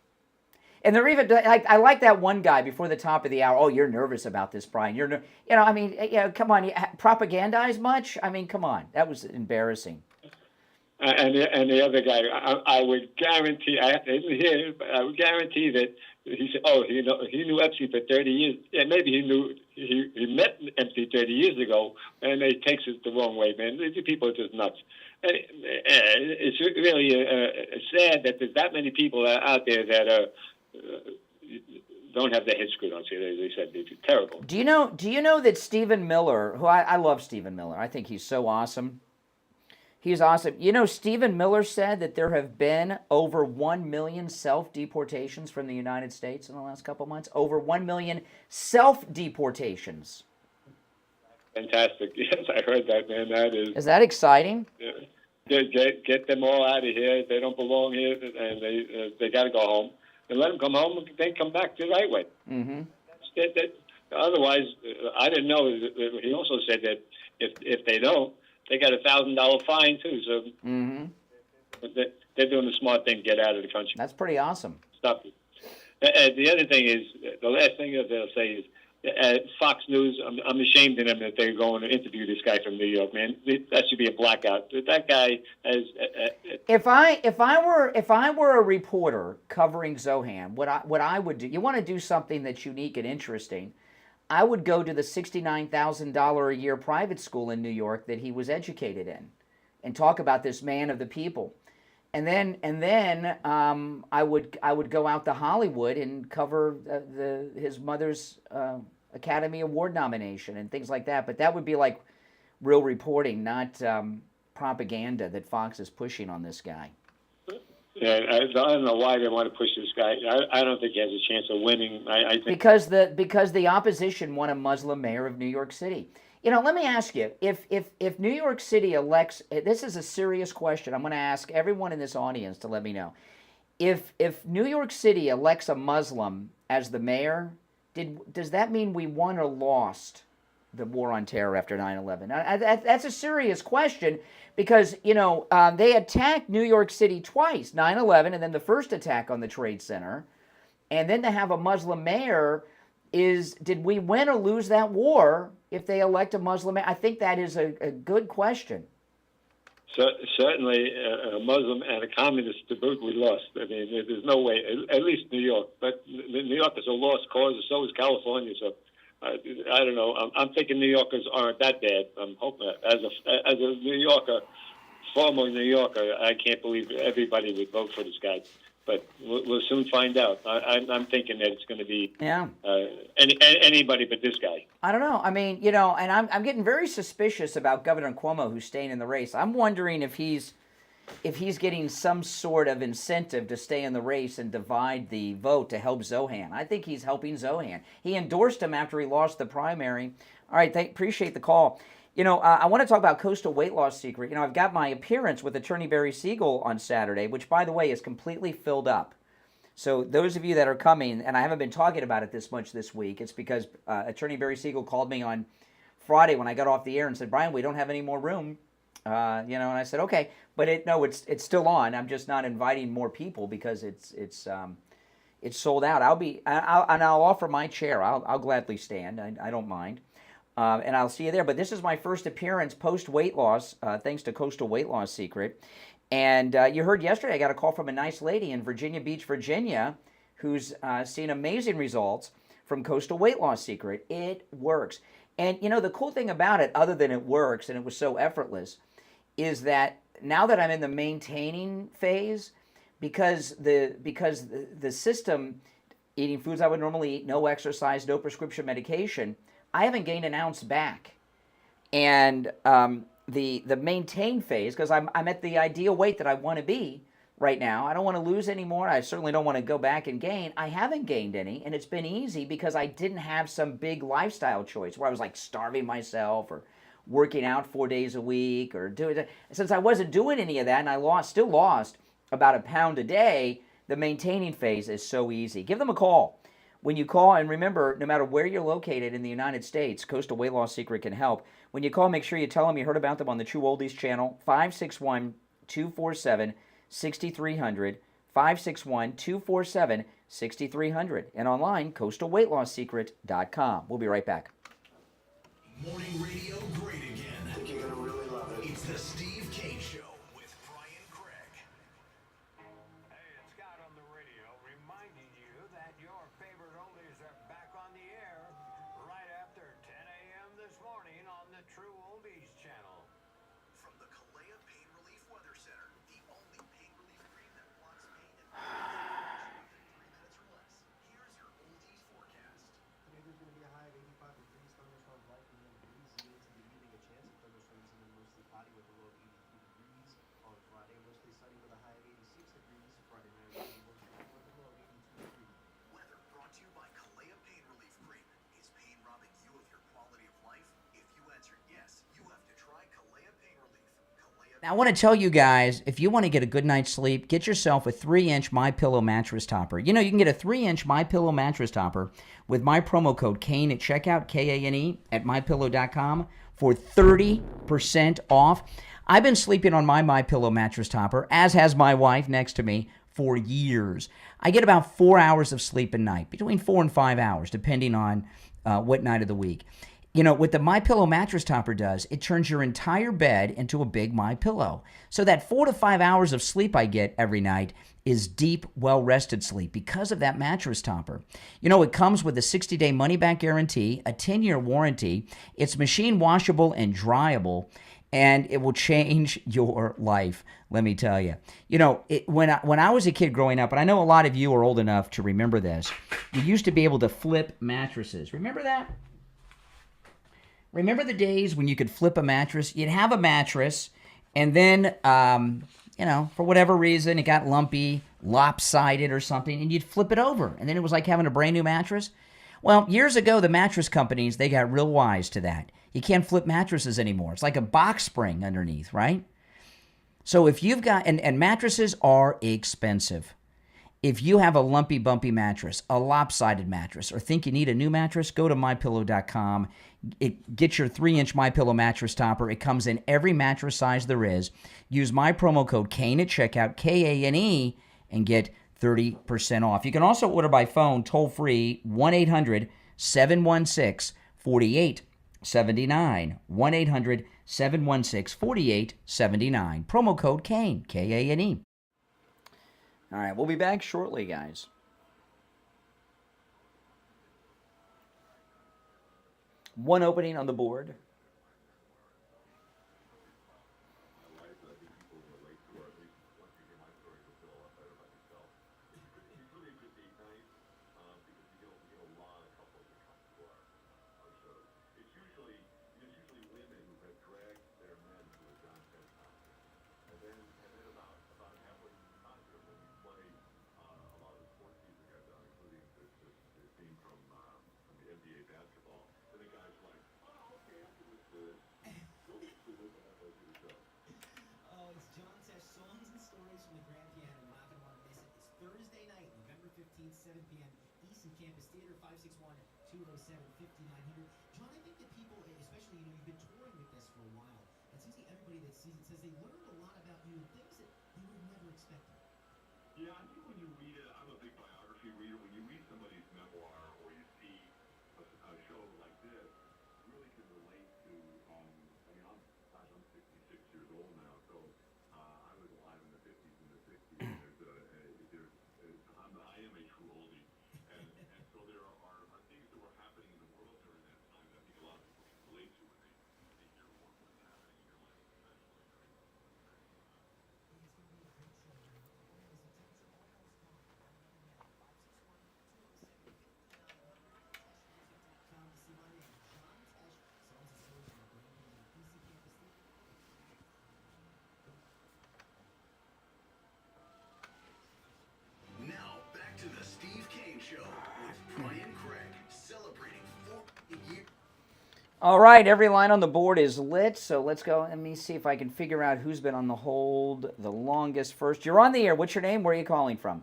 Speaker 2: And they're even, I like that one guy before the top of the hour. Oh, you're nervous about this, Brian. Come on, propagandize much? I mean, come on. That was embarrassing.
Speaker 7: And the other guy, I would guarantee, I didn't hear him, but I would guarantee that he said, he knew Epstein for 30 years. Yeah, maybe he met Epstein 30 years ago, and he takes it the wrong way, man. These people are just nuts. And it's really sad that there's that many people out there that don't have their heads screwed on. So they said it's terrible.
Speaker 2: Do you know that Stephen Miller, who I love Stephen Miller. I think he's so awesome. He's awesome. Stephen Miller said that there have been over 1 million self-deportations from the United States in the last couple of months. Over 1 million self-deportations.
Speaker 7: Fantastic. Yes, I heard that, man. That is.
Speaker 2: Is that exciting?
Speaker 7: Yeah. Get them all out of here. They don't belong here, and they got to go home. And let them come home, and they come back the right way.
Speaker 2: Mm-hmm.
Speaker 7: Otherwise, I didn't know. He also said that if they don't, they got a $1,000 fine too. So they're doing the smart thing: get out of the country.
Speaker 2: That's pretty awesome.
Speaker 7: Stop it. The other thing is, the last thing that they'll say is, Fox News. I'm ashamed of them that they're going to interview this guy from New York, man. That should be a blackout. That guy has.
Speaker 2: If I were a reporter covering Zohan, what I would do? You want to do something that's unique and interesting. I would go to the $69,000 a year private school in New York that he was educated in, and talk about this man of the people, and then I would go out to Hollywood and cover his mother's Academy Award nomination and things like that. But that would be like real reporting, not propaganda that Fox is pushing on this guy.
Speaker 7: Yeah, I don't know why they want to push this guy. I don't think he has a chance of winning. I think
Speaker 2: because the opposition won a Muslim mayor of New York City. Let me ask you, if New York City elects, this is a serious question. I'm going to ask everyone in this audience to let me know. If New York City elects a Muslim as the mayor, does that mean we won or lost the war on terror after 9/11? That's a serious question. Because, they attacked New York City twice, 9/11 and then the first attack on the Trade Center. And then to have a Muslim mayor did we win or lose that war if they elect a Muslim mayor? I think that is a good question.
Speaker 7: Certainly a Muslim and a communist to boot, we lost. I mean, there's no way, at least New York. But New York is a lost cause, and so is California. So I don't know. I'm thinking New Yorkers aren't that bad. I'm hoping, as a New Yorker, former New Yorker, I can't believe everybody would vote for this guy. But we'll soon find out. I'm thinking that it's going to be anybody but this guy.
Speaker 2: I don't know. I mean, and I'm getting very suspicious about Governor Cuomo, who's staying in the race. I'm wondering if he's getting some sort of incentive to stay in the race and divide the vote to help Zohan. I think he's helping Zohan. He endorsed him after he lost the primary. All right, appreciate the call. I want to talk about Coastal Weight Loss Secret. I've got my appearance with Attorney Barry Siegel on Saturday, which, by the way, is completely filled up. So those of you that are coming, and I haven't been talking about it this much this week, it's because Attorney Barry Siegel called me on Friday when I got off the air and said, Brian, we don't have any more room. And I said, okay, but it's still on. I'm just not inviting more people because it's sold out. I'll offer my chair. I'll gladly stand. I don't mind. And I'll see you there. But this is my first appearance post-weight loss, thanks to Coastal Weight Loss Secret. And you heard yesterday I got a call from a nice lady in Virginia Beach, Virginia, who's seen amazing results from Coastal Weight Loss Secret. It works. And, you know, the cool thing about it, other than it works and it was so effortless, is that now that I'm in the maintaining phase, because the system, eating foods I would normally eat, no exercise, no prescription medication, I haven't gained an ounce back. And the maintain phase, because I'm at the ideal weight that I want to be right now. I don't want to lose any more. I certainly don't want to go back and gain. I haven't gained any, and it's been easy because I didn't have some big lifestyle choice where I was like starving myself or working out 4 days a week or doing it. Since I wasn't doing any of that and I still lost about a pound a day, the maintaining phase is so easy. Give them a call. When you call, and remember, no matter where you're located in the United States, Coastal Weight Loss Secret can help. When you call, make sure you tell them you heard about them on the True Oldies channel, 561-247-6300, 561-247-6300, and online, coastalweightlossSecret.com. We'll be right back.
Speaker 1: Morning radio great again. I think you're going to really love it. It's the Steve Kane Show with Brian Craig.
Speaker 10: Hey, it's Scott on the radio reminding you that your favorite oldies are back on the air right after 10 a.m. this morning on the True Oldies channel.
Speaker 1: From the Kalea Pain Relief Weather Center, the only pain relief cream that blocks pain and within 3 minutes or less. Here's your oldies forecast.
Speaker 11: Today there's going to be a high of 85 degrees, thunderstorms likely and breezy into the evening, a chance of thunderstorms and then mostly cloudy with a low of 83 degrees. On Friday, mostly sunny with a high of 86 degrees. Friday night, mostly sunny with a low of 82 degrees.
Speaker 1: Weather brought to you by Kalea Pain Relief Cream. Is pain robbing you of your quality of life? If you answered yes, you have to try Kalea Pain Relief.
Speaker 2: Now, I want to tell you guys, if you want to get a good night's sleep, get yourself a 3-inch MyPillow mattress topper. You know, you can get a 3-inch MyPillow mattress topper with my promo code Kane at checkout, Kane, at mypillow.com for 30% off. I've been sleeping on my MyPillow mattress topper, as has my wife next to me, for years. I get about 4 hours of sleep a night, between 4 and 5 hours, depending on what night of the week. You know, what the MyPillow mattress topper does, it turns your entire bed into a big MyPillow. So that 4 to 5 hours of sleep I get every night is deep, well-rested sleep because of that mattress topper. You know, it comes with a 60-day money-back guarantee, a 10-year warranty. It's machine washable and dryable, and it will change your life, let me tell you. You know, when I was a kid growing up, and I know a lot of you are old enough to remember this, you used to be able to flip mattresses. Remember that? Remember the days when you could flip a mattress? You'd have a mattress, and then, you know, for whatever reason, it got lumpy, lopsided or something, and you'd flip it over, and then it was like having a brand new mattress. Well, years ago, the mattress companies, they got real wise to that. You can't flip mattresses anymore. It's like a box spring underneath, right? So if you've got, and mattresses are expensive. If you have a lumpy, bumpy mattress, a lopsided mattress, or think you need a new mattress, go to MyPillow.com. Get your 3-inch MyPillow mattress topper. It comes in every mattress size there is. Use my promo code Kane at checkout, Kane, and get 30% off. You can also order by phone, toll-free, 1-800-716-4879. 1-800-716-4879. Promo code Kane, Kane. All right, we'll be back shortly, guys. One opening on the board.
Speaker 5: Thursday night, November 15th, 7 p.m., Easton Campus Theater, 561-207-5900. John, I think that people, especially, you know, you've been touring with this for a while. It seems like everybody that sees it says they learned a lot about you and things that they would have never expected.
Speaker 19: Yeah, I think when you read it, I'm a big biography reader. When you read somebody's memoir or you see a show like this, you really can
Speaker 2: All right, every line on the board is lit, so let's go. Let me see if I can figure out who's been on the hold the longest first. You're on the air. What's your name? Where are you calling from?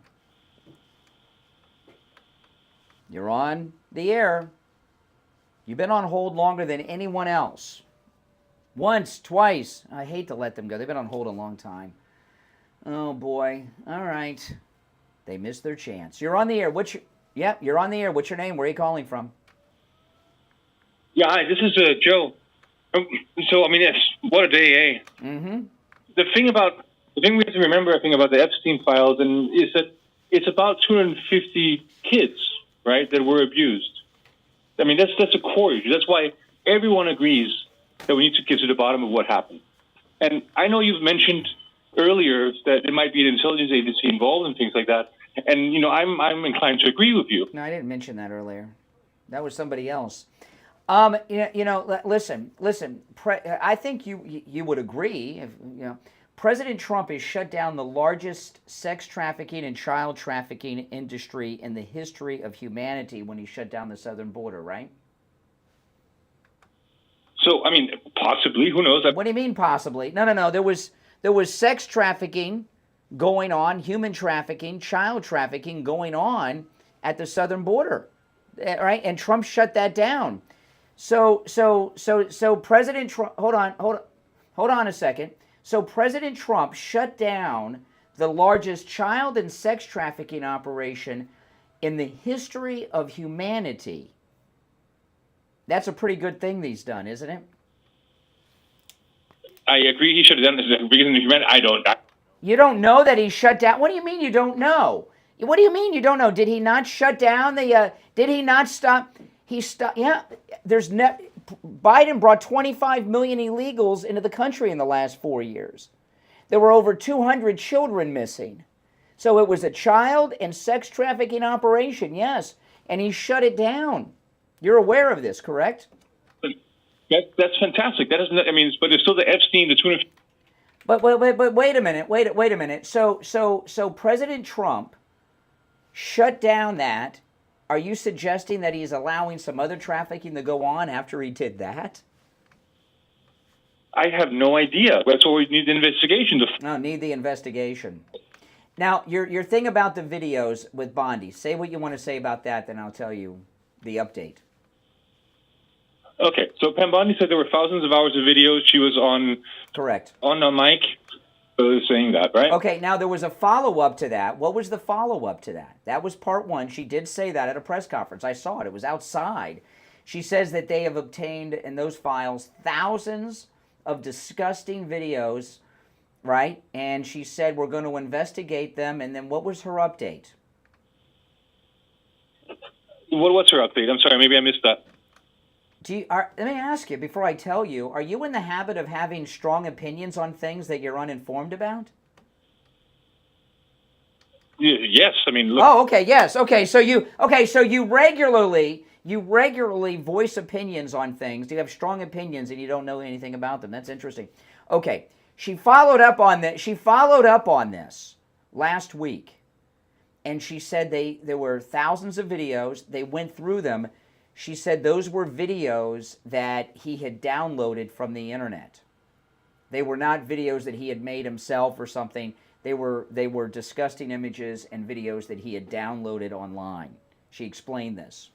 Speaker 2: You're on the air. You've been on hold longer than anyone else. Once, twice. I hate to let them go. They've been on hold a long time. Oh, boy. All right. They missed their chance. You're on the air. You're on the air. What's your name? Where are you calling from?
Speaker 12: Yeah, hi, this is Joe. So, I mean, what a day, eh?
Speaker 2: Mm-hmm.
Speaker 12: The thing we have to remember, I think, about the Epstein files is that it's about 250 kids, right, that were abused. I mean, that's a core issue. That's why everyone agrees that we need to get to the bottom of what happened. And I know you've mentioned earlier that it might be an intelligence agency involved and things like that. And, you know, I'm inclined to agree with you.
Speaker 2: No, I didn't mention that earlier. That was somebody else. Listen. I think you would agree. President Trump has shut down the largest sex trafficking and child trafficking industry in the history of humanity when he shut down the southern border, right?
Speaker 12: So, I mean, possibly. Who knows?
Speaker 2: What do you mean possibly? No. There was sex trafficking going on, human trafficking, child trafficking going on at the southern border, right? And Trump shut that down. So President Trump, hold on a second. So President Trump shut down the largest child and sex trafficking operation in the history of humanity. That's a pretty good thing he's done, isn't it?
Speaker 12: I agree he should have done this at the beginning of humanity.
Speaker 2: You don't know that he shut down? What do you mean you don't know? What do you mean you don't know? Did he not shut down the, did he not stop? He stopped, yeah, Biden brought 25 million illegals into the country in the last 4 years. There were over 200 children missing. So it was a child and sex trafficking operation, yes, and he shut it down. You're aware of this, correct?
Speaker 12: That's fantastic. That doesn't, I mean, but it's still the Epstein, the 250.
Speaker 2: But wait a minute, wait a minute. So President Trump shut down that. Are you suggesting that he's allowing some other trafficking to go on after he did that?
Speaker 12: I have no idea. That's why we need the investigation.
Speaker 2: No, need the investigation. Now, your thing about the videos with Bondi, say what you want to say about that, then I'll tell you the update.
Speaker 12: Okay, so Pam Bondi said there were thousands of hours of videos. She was on...
Speaker 2: Correct.
Speaker 12: On the mic. Saying that, right?
Speaker 2: Okay, now there was a follow-up to that. What was the follow-up to that? That was part one. She did say that at a press conference. I saw it. It was outside. She says that they have obtained in those files thousands of disgusting videos, right? And she said we're going to investigate them. And then what was her update?
Speaker 12: What's her update? I'm sorry, maybe I missed that.
Speaker 2: Let me ask you, before I tell you, are you in the habit of having strong opinions on things that you're uninformed about?
Speaker 12: Yes, I mean, look.
Speaker 2: Oh, okay, yes. So you regularly voice opinions on things. You have strong opinions and you don't know anything about them. That's interesting. Okay. She followed up on this last week. And she said there were thousands of videos. They went through them. She said those were videos that he had downloaded from the internet. They were not videos that he had made himself or something. They were disgusting images and videos that he had downloaded online. She explained this.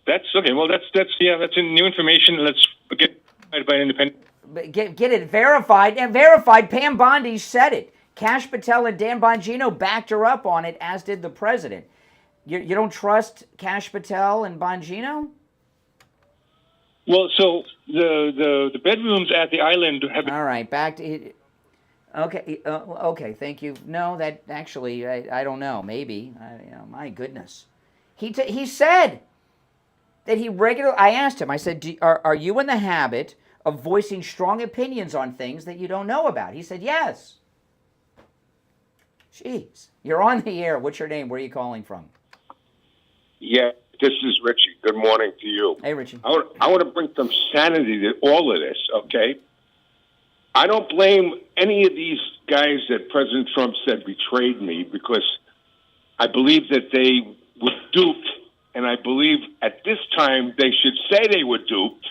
Speaker 12: That's okay. Well, that's new information. Let's get it by an independent.
Speaker 2: Get it verified and verified. Pam Bondi said it. Kash Patel and Dan Bongino backed her up on it, as did the president. You don't trust Kash Patel and Bongino?
Speaker 12: Well, so the bedrooms at the island have been...
Speaker 2: All right, back to... Okay, thank you. No, that actually, I don't know. Maybe. My goodness. He said that he regularly... I asked him, I said, are you in the habit of voicing strong opinions on things that you don't know about? He said, yes. Jeez. You're on the air. What's your name? Where are you calling from?
Speaker 19: Yeah, this is Richie. Good morning to you.
Speaker 2: Hey, Richie.
Speaker 19: I want to bring some sanity to all of this, okay? I don't blame any of these guys that President Trump said betrayed me, because I believe that they were duped
Speaker 14: and I believe at this time they should say they were duped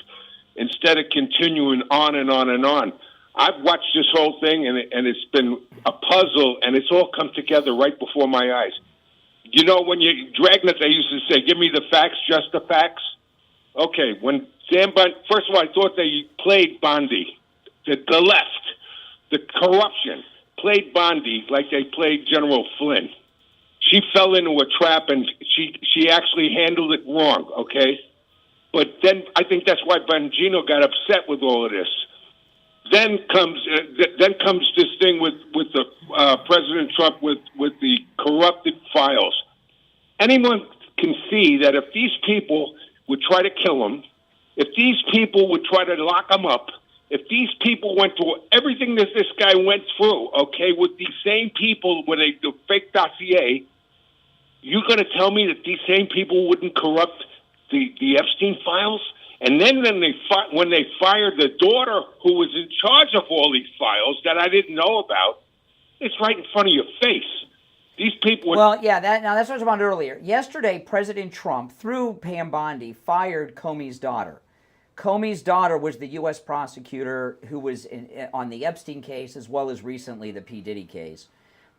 Speaker 14: instead of continuing on and on and on. I've watched this whole thing, and it's been a puzzle, and it's all come together right before my eyes. You know, when you Dragnet, they used to say, "Give me the facts, just the facts." Okay, when Sam Bundy, first of all, I thought they played Bondi, the left, the corruption, played Bondi like they played General Flynn. She fell into a trap, and she actually handled it wrong, okay? But then I think that's why Bongino got upset with all of this. Then comes this thing with the President Trump with the corrupted files. Anyone can see that if these people would try to kill him, if these people would try to lock him up, if these people went through everything that this guy went through, okay, with these same people with a fake dossier, you're going to tell me that these same people wouldn't corrupt the Epstein files? And then when they fired the daughter who was in charge of all these files that I didn't know about, it's right in front of your face. These people.
Speaker 2: Well, yeah, that's what I was about earlier. Yesterday, President Trump, through Pam Bondi, fired Comey's daughter. Comey's daughter was the U.S. prosecutor who was on the Epstein case as well as recently the P. Diddy case.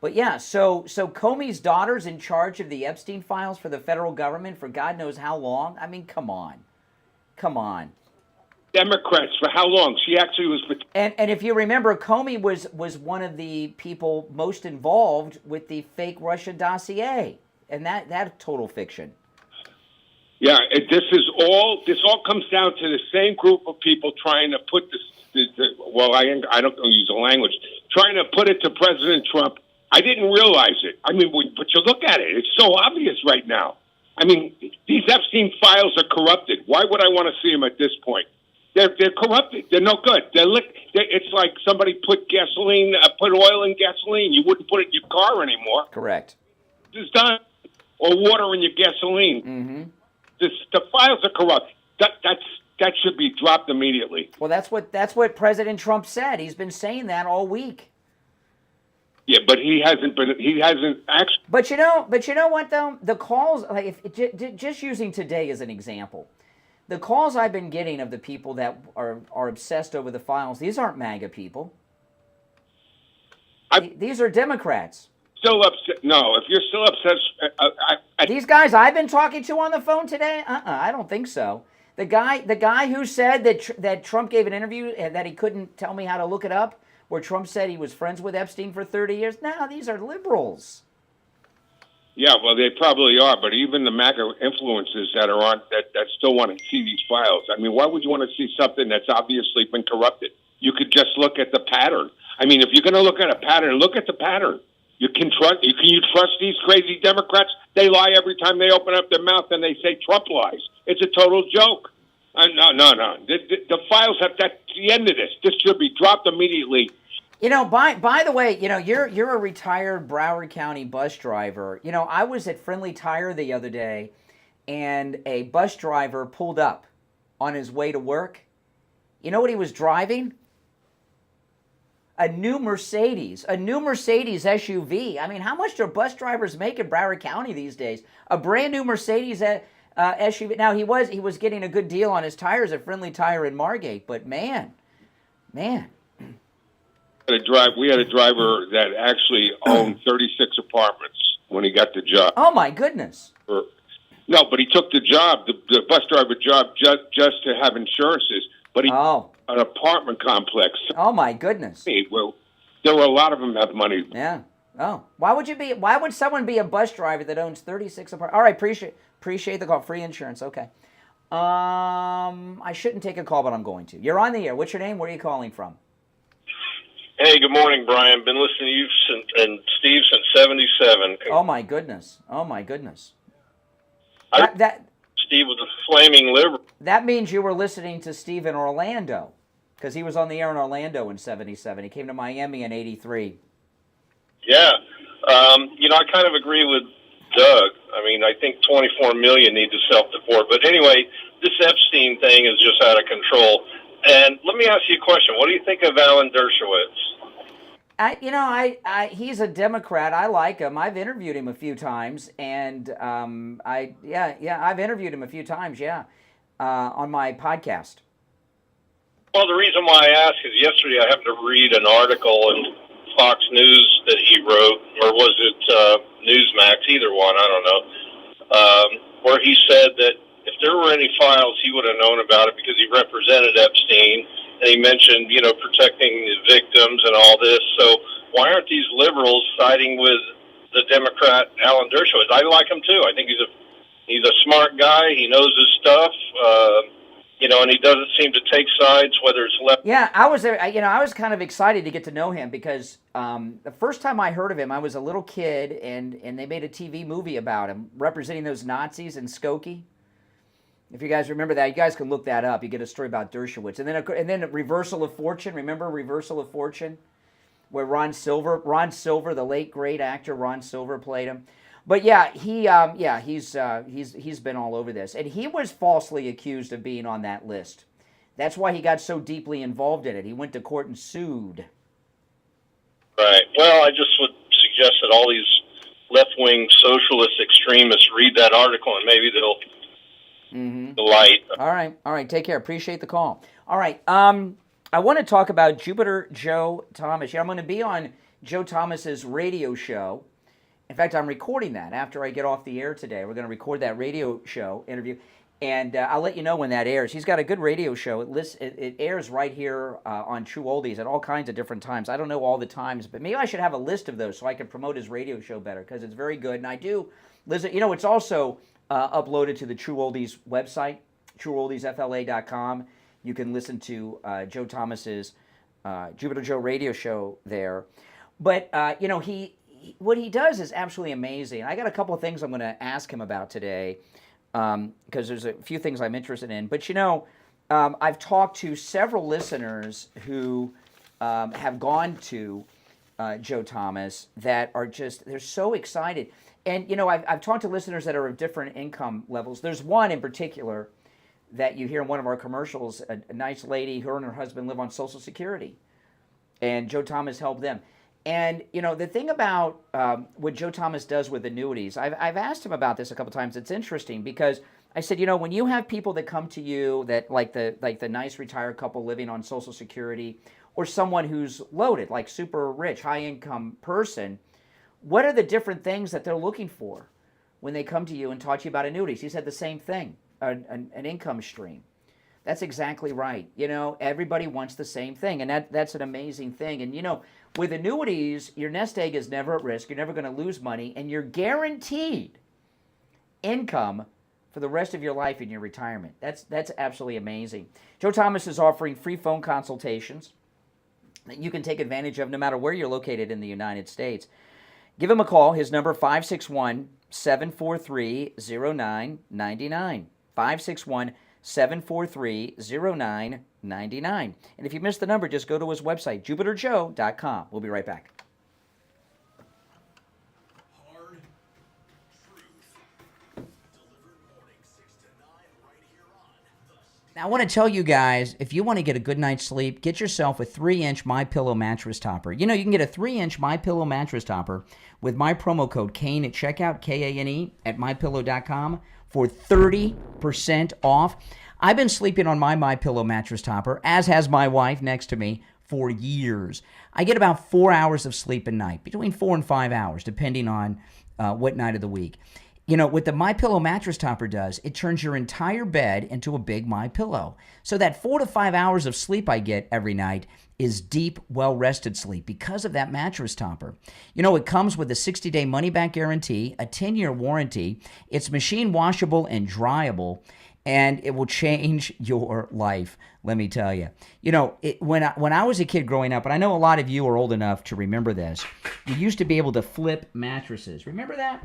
Speaker 2: But yeah, so Comey's daughter's in charge of the Epstein files for the federal government for God knows how long. I mean, come on. Come on.
Speaker 14: Democrats, for how long? She actually was...
Speaker 2: And if you remember, Comey was one of the people most involved with the fake Russia dossier. And that total fiction.
Speaker 14: Yeah, this all comes down to the same group of people trying to put I don't use the language, trying to put it to President Trump. I didn't realize it. I mean, but you look at it, it's so obvious right now. I mean, these Epstein files are corrupted. Why would I want to see them at this point? They're corrupted. They're no good. It's like somebody put oil in gasoline. You wouldn't put it in your car anymore.
Speaker 2: Correct.
Speaker 14: It's done. Or water in your gasoline.
Speaker 2: Mm-hmm.
Speaker 14: The files are corrupt. That should be dropped immediately.
Speaker 2: Well, that's what President Trump said. He's been saying that all week.
Speaker 14: Yeah, but he hasn't actually.
Speaker 2: But you know what though? The calls, like just using today as an example, the calls I've been getting of the people that are obsessed over the files, these aren't MAGA people. These are Democrats.
Speaker 14: Still upset? No, if you're still upset,
Speaker 2: these guys I've been talking to on the phone today, I don't think so. The guy who said that Trump gave an interview and that he couldn't tell me how to look it up, where Trump said he was friends with Epstein for 30 years. No, these are liberals.
Speaker 14: Yeah, well, they probably are, but even the MAGA influencers that are on that still want to see these files. I mean, why would you want to see something that's obviously been corrupted? You could just look at the pattern. I mean, if you're going to look at a pattern, look at the pattern. You trust these crazy Democrats? They lie every time they open up their mouth and they say Trump lies. It's a total joke. No. The files that's the end of this. This should be dropped immediately.
Speaker 2: You know, by the way, you know, you're a retired Broward County bus driver. You know, I was at Friendly Tire the other day, and a bus driver pulled up on his way to work. You know what he was driving? A new Mercedes SUV. I mean, how much do bus drivers make in Broward County these days? A brand new Mercedes SUV. Now he was getting a good deal on his tires at Friendly Tire in Margate, but man.
Speaker 14: We had a driver that actually owned 36 apartments when he got the job.
Speaker 2: Oh my goodness!
Speaker 14: No, but he took the job, the bus driver job, just to have insurances. But he an apartment complex.
Speaker 2: Oh my goodness!
Speaker 14: Well, there were a lot of them have money.
Speaker 2: Yeah. Oh, why would someone be a bus driver that owns 36 apartments? All right, appreciate the call. Free insurance. Okay. I shouldn't take a call, but I'm going to. You're on the air. What's your name? Where are you calling from?
Speaker 13: Hey, good morning, Brian. Been listening to you and Steve since '77.
Speaker 2: Oh my goodness!
Speaker 13: Steve was a flaming liberal.
Speaker 2: That means you were listening to Steve in Orlando, because he was on the air in Orlando in '77. He came to Miami in '83.
Speaker 13: Yeah, I kind of agree with Doug. I mean, I think 24 million need to self-deport. But anyway, this Epstein thing is just out of control. And let me ask you a question. What do you think of Alan Dershowitz?
Speaker 2: He's a Democrat. I like him. I've interviewed him a few times, and I've interviewed him a few times, on my podcast.
Speaker 13: Well, the reason why I ask is yesterday I happened to read an article in Fox News that he wrote, or was it Newsmax, either one, I don't know, where he said that if there were any files, he would have known about it because he represented Epstein, and he mentioned, protecting the victims and all this. So why aren't these liberals siding with the Democrat Alan Dershowitz? I like him too. I think he's a smart guy. He knows his stuff. And he doesn't seem to take sides, whether it's left.
Speaker 2: Yeah, I was there. I was kind of excited to get to know him because the first time I heard of him, I was a little kid, and they made a TV movie about him, representing those Nazis in Skokie. If you guys remember that, you guys can look that up. You get a story about Dershowitz. And then Reversal of Fortune. Remember Reversal of Fortune? Where Ron Silver, the late great actor Ron Silver, played him. But he's been all over this, and he was falsely accused of being on that list. That's why he got so deeply involved in it. He went to court and sued.
Speaker 13: Right. Well, I just would suggest that all these left-wing socialist extremists read that article, and maybe they'll delight.
Speaker 2: All right. Take care. Appreciate the call. All right. I want to talk about Jupiter Joe Thomas. I'm going to be on Joe Thomas's radio show. In fact, I'm recording that after I get off the air today. We're going to record that radio show interview, and I'll let you know when that airs. He's got a good radio show. It airs right here on True Oldies at all kinds of different times. I don't know all the times, but maybe I should have a list of those so I can promote his radio show better, because it's very good. And I do listen. It's also uploaded to the True Oldies website, trueoldiesfla.com. You can listen to Joe Thomas's Jupiter Joe radio show there. But, what he does is absolutely amazing. I got a couple of things I'm going to ask him about today because there's a few things I'm interested in. But, I've talked to several listeners who have gone to Joe Thomas that are they're so excited. And, I've talked to listeners that are of different income levels. There's one in particular that you hear in one of our commercials, a nice lady, her and her husband live on Social Security. And Joe Thomas helped them. And, the thing about what Joe Thomas does with annuities, I've asked him about this a couple times. It's interesting because I said, when you have people that come to you that like the nice retired couple living on Social Security, or someone who's loaded, like super rich, high income person, what are the different things that they're looking for when they come to you and talk to you about annuities? He said the same thing, an income stream. That's exactly right. Everybody wants the same thing, and that's an amazing thing. And, with annuities, your nest egg is never at risk. You're never going to lose money, and you're guaranteed income for the rest of your life in your retirement. That's absolutely amazing. Joe Thomas is offering free phone consultations that you can take advantage of no matter where you're located in the United States. Give him a call. His number, 561-743-0999. 561-743-0999. And if you missed the number, just go to his website, jupiterjoe.com. We'll be right back. Now, I want to tell you guys, if you want to get a good night's sleep, get yourself a 3-inch MyPillow mattress topper. You can get a 3-inch MyPillow mattress topper with my promo code Kane at checkout, Kane, at mypillow.com for 30% off. I've been sleeping on my MyPillow mattress topper, as has my wife next to me, for years. I get about 4 hours of sleep a night, between 4 and 5 hours, depending on what night of the week. What the MyPillow mattress topper does, it turns your entire bed into a big MyPillow. So that 4 to 5 hours of sleep I get every night is deep, well-rested sleep because of that mattress topper. It comes with a 60-day money-back guarantee, a 10-year warranty. It's machine washable and dryable, and it will change your life, let me tell you. When I was a kid growing up, and I know a lot of you are old enough to remember this, you used to be able to flip mattresses. Remember that?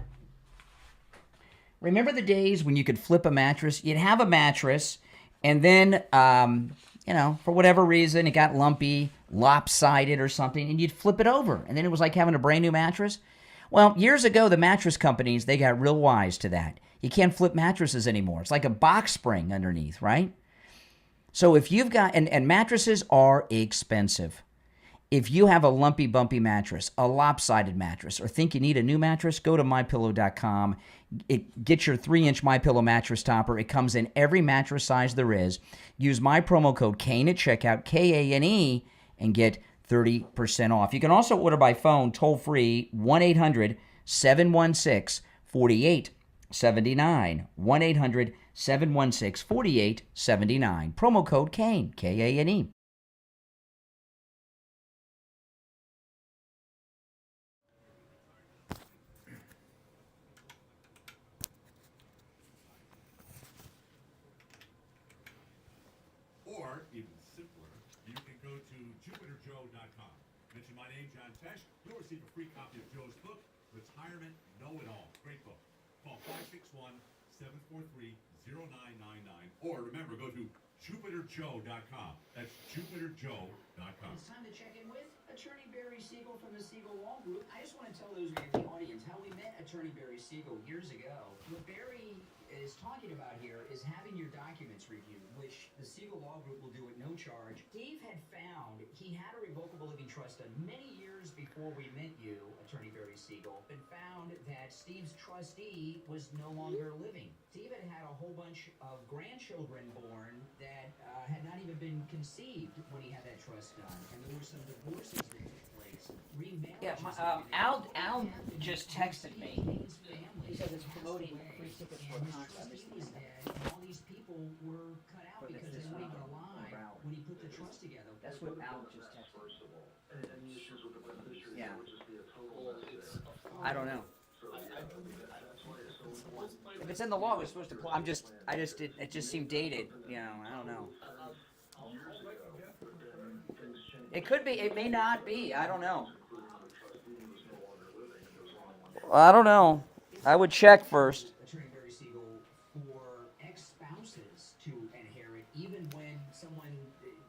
Speaker 2: Remember the days when you could flip a mattress? You'd have a mattress, and then, for whatever reason, it got lumpy, lopsided or something, and you'd flip it over, and then it was like having a brand new mattress. Well, years ago, the mattress companies, they got real wise to that. You can't flip mattresses anymore. It's like a box spring underneath, right? So if you've got, and mattresses are expensive. If you have a lumpy, bumpy mattress, a lopsided mattress, or think you need a new mattress, go to MyPillow.com. Get your 3-inch MyPillow mattress topper. It comes in every mattress size there is. Use my promo code KANE at checkout, KANE, and get 30% off. You can also order by phone, toll-free, 1-800-716-4879. 1-800-716-4879. Promo code KANE, KANE.
Speaker 15: Or, even simpler, you can go to JupiterJoe.com. Mention my name, John Tesh. You'll receive a free copy of Joe's book, Retirement Know-It-All. Great book. Call 561-743-0999. Or remember, go to JupiterJoe.com. That's JupiterJoe.com.
Speaker 5: It's time to check in with Attorney Barry Siegel from the Siegel Law Group. I just want to tell those of you in the audience how we met Attorney Barry Siegel years ago. What Barry is talking about here is having your documents reviewed, which the Siegel Law Group will do at no charge. Steve had found he had a revocable living trust done many years before we met you, Attorney Barry Siegel, and found that Steve's trustee was no longer living. Steve had a whole bunch of grandchildren born that had not even been conceived when he had that trust done, and there were some divorces that took place.
Speaker 2: Yeah, Al just texted me. He says it's promoting free tickets for a concert.
Speaker 5: All these people were cut out because they wouldn't even lie when he put the trust together.
Speaker 2: That's what Al just texted me. Yeah. I don't know. If it's in the law, we're supposed to. It just seemed dated. You know, I don't know. It could be. It may not be. I don't know. I don't know. I would check first.
Speaker 5: Attorney Barry Siegel, for ex-spouses to inherit, even when someone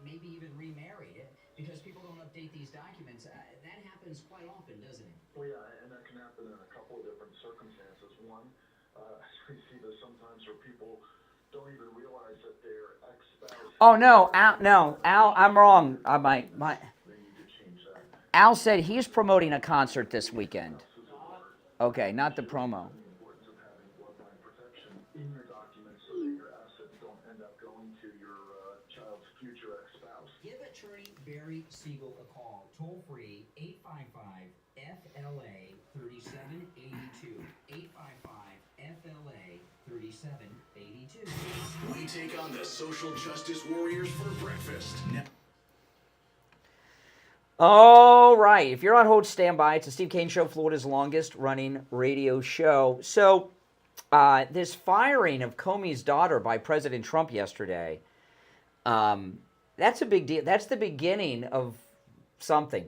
Speaker 5: maybe even remarried, because people don't update these documents. That happens quite often, doesn't it?
Speaker 16: Well, yeah, and that can happen in a couple of different circumstances. One, we see this sometimes where people don't even realize that their ex-spouse.
Speaker 2: Oh no, Al, I'm wrong. Al said he's promoting a concert this weekend. Okay, not the promo.
Speaker 16: In your documents so that your assets don't end up going to your child's future ex-spouse.
Speaker 5: Give Attorney Barry Siegel a call, toll free, 855-FLA-3782. 855-FLA-3782.
Speaker 1: We take on the social justice warriors for breakfast.
Speaker 2: All right. If you're on hold, stand by. It's the Steve Kane Show, Florida's longest running radio show. So, this firing of Comey's daughter by President Trump yesterday, that's a big deal. That's the beginning of something.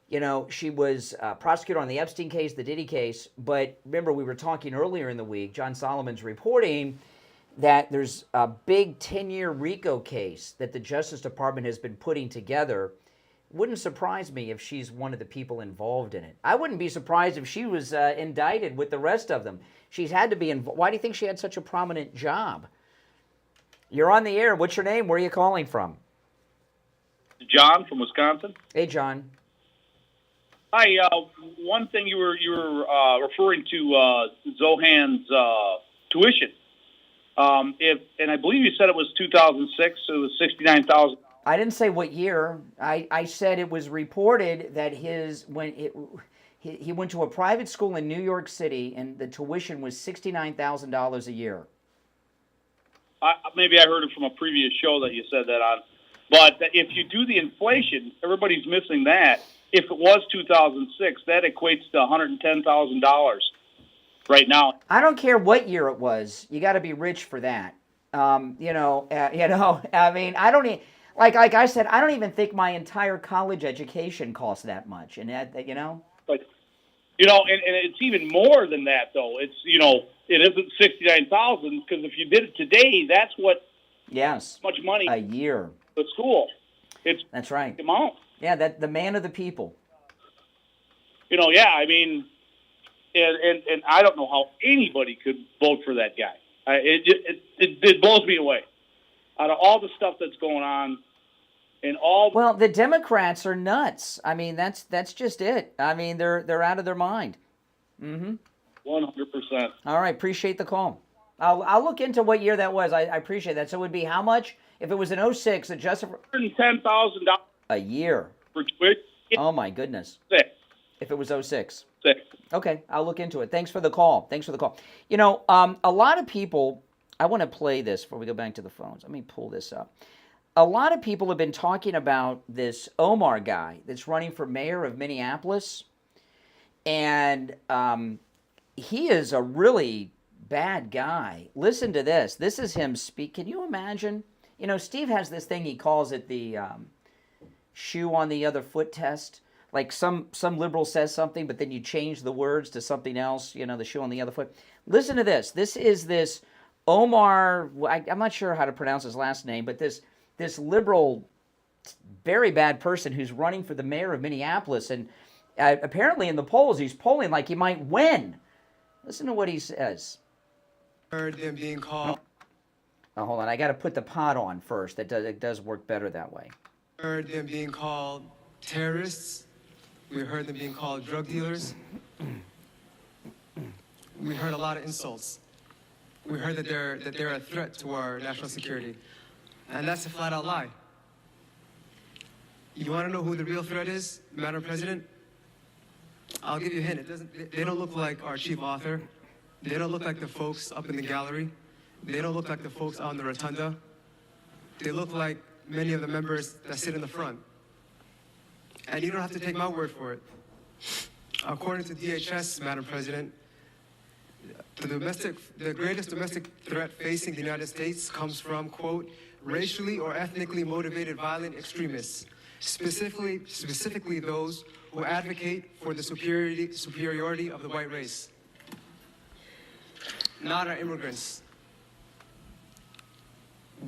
Speaker 2: You know, she was prosecuted on the Epstein case, the Diddy case, but remember we were talking earlier in the week, John Solomon's reporting that there's a big 10-year RICO case that the Justice Department has been putting together. Wouldn't surprise me if she's one of the people involved in it. I wouldn't be surprised if she was indicted with the rest of them. She's had to be involved. Why do you think she had such a prominent job? You're on the air. What's your name? Where are you calling from?
Speaker 18: John from Wisconsin.
Speaker 2: Hey, John.
Speaker 18: Hi. One thing you were referring to Zohan's tuition. And I believe you said it was 2006. So it was $69,000.
Speaker 2: I didn't say what year. I said it was reported that he went to a private school in New York City and the tuition was $69,000 a year.
Speaker 18: Maybe I heard it from a previous show that you said that on. But if you do the inflation, everybody's missing that. If it was 2006, that equates to $110,000 right now.
Speaker 2: I don't care what year it was. You got to be rich for that. I mean, I don't. Like I said, I don't even think my entire college education cost that much, and
Speaker 18: But and it's even more than that, though. It's it isn't $69,000 because if you did it today, that's what.
Speaker 2: Yes.
Speaker 18: Much money
Speaker 2: a year.
Speaker 18: The school.
Speaker 2: That's right.
Speaker 18: The amount.
Speaker 2: Yeah, that the man of the people.
Speaker 18: Yeah. I mean, and I don't know how anybody could vote for that guy. It blows me away. Out of all the stuff that's going on, And all
Speaker 2: well, the Democrats are nuts. I mean, that's just it. I mean, they're out of their mind.
Speaker 18: 100%.
Speaker 2: All right, appreciate the call. I'll look into what year that was. I appreciate that. So it would be how much if it was in 06? Adjusted for
Speaker 18: $110,000
Speaker 2: a year
Speaker 18: for Twitch.
Speaker 2: Oh my goodness.
Speaker 18: 6.
Speaker 2: If it was 06.
Speaker 18: 6.
Speaker 2: Okay, I'll look into it. Thanks for the call. You know, a lot of people. I want to play this before we go back to the phones. Let me pull this up. A lot of people have been talking about this Omar guy that's running for mayor of Minneapolis. And he is a really bad guy. Listen to this. This is him speak. Can you imagine? You know, Steve has this thing, he calls it the shoe on the other foot test. Like some liberal says something, but then you change the words to something else, you know, the shoe on the other foot. Listen to this. This is this Omar, I'm not sure how to pronounce his last name, but this liberal, very bad person who's running for the mayor of Minneapolis. And apparently in the polls, he's polling like he might win. Listen to what he says.
Speaker 4: Heard them being called.
Speaker 2: Oh, hold on. I got to put the pod on first. It does work better that way.
Speaker 4: Heard them being called terrorists. We heard them being called drug dealers. We heard a lot of insults. We heard that they're a threat to our national security. And that's a flat-out lie. You want to know who the real threat is, Madam President? I'll give you a hint. They don't look like our chief author. They don't look like the folks up in the gallery. They don't look like the folks on the rotunda. They look like many of the members that sit in the front. And you don't have to take my word for it. According to DHS, Madam President, the greatest domestic threat facing the United States comes from, quote, racially or ethnically motivated violent extremists, specifically those who advocate for the superiority of the white race, not our immigrants.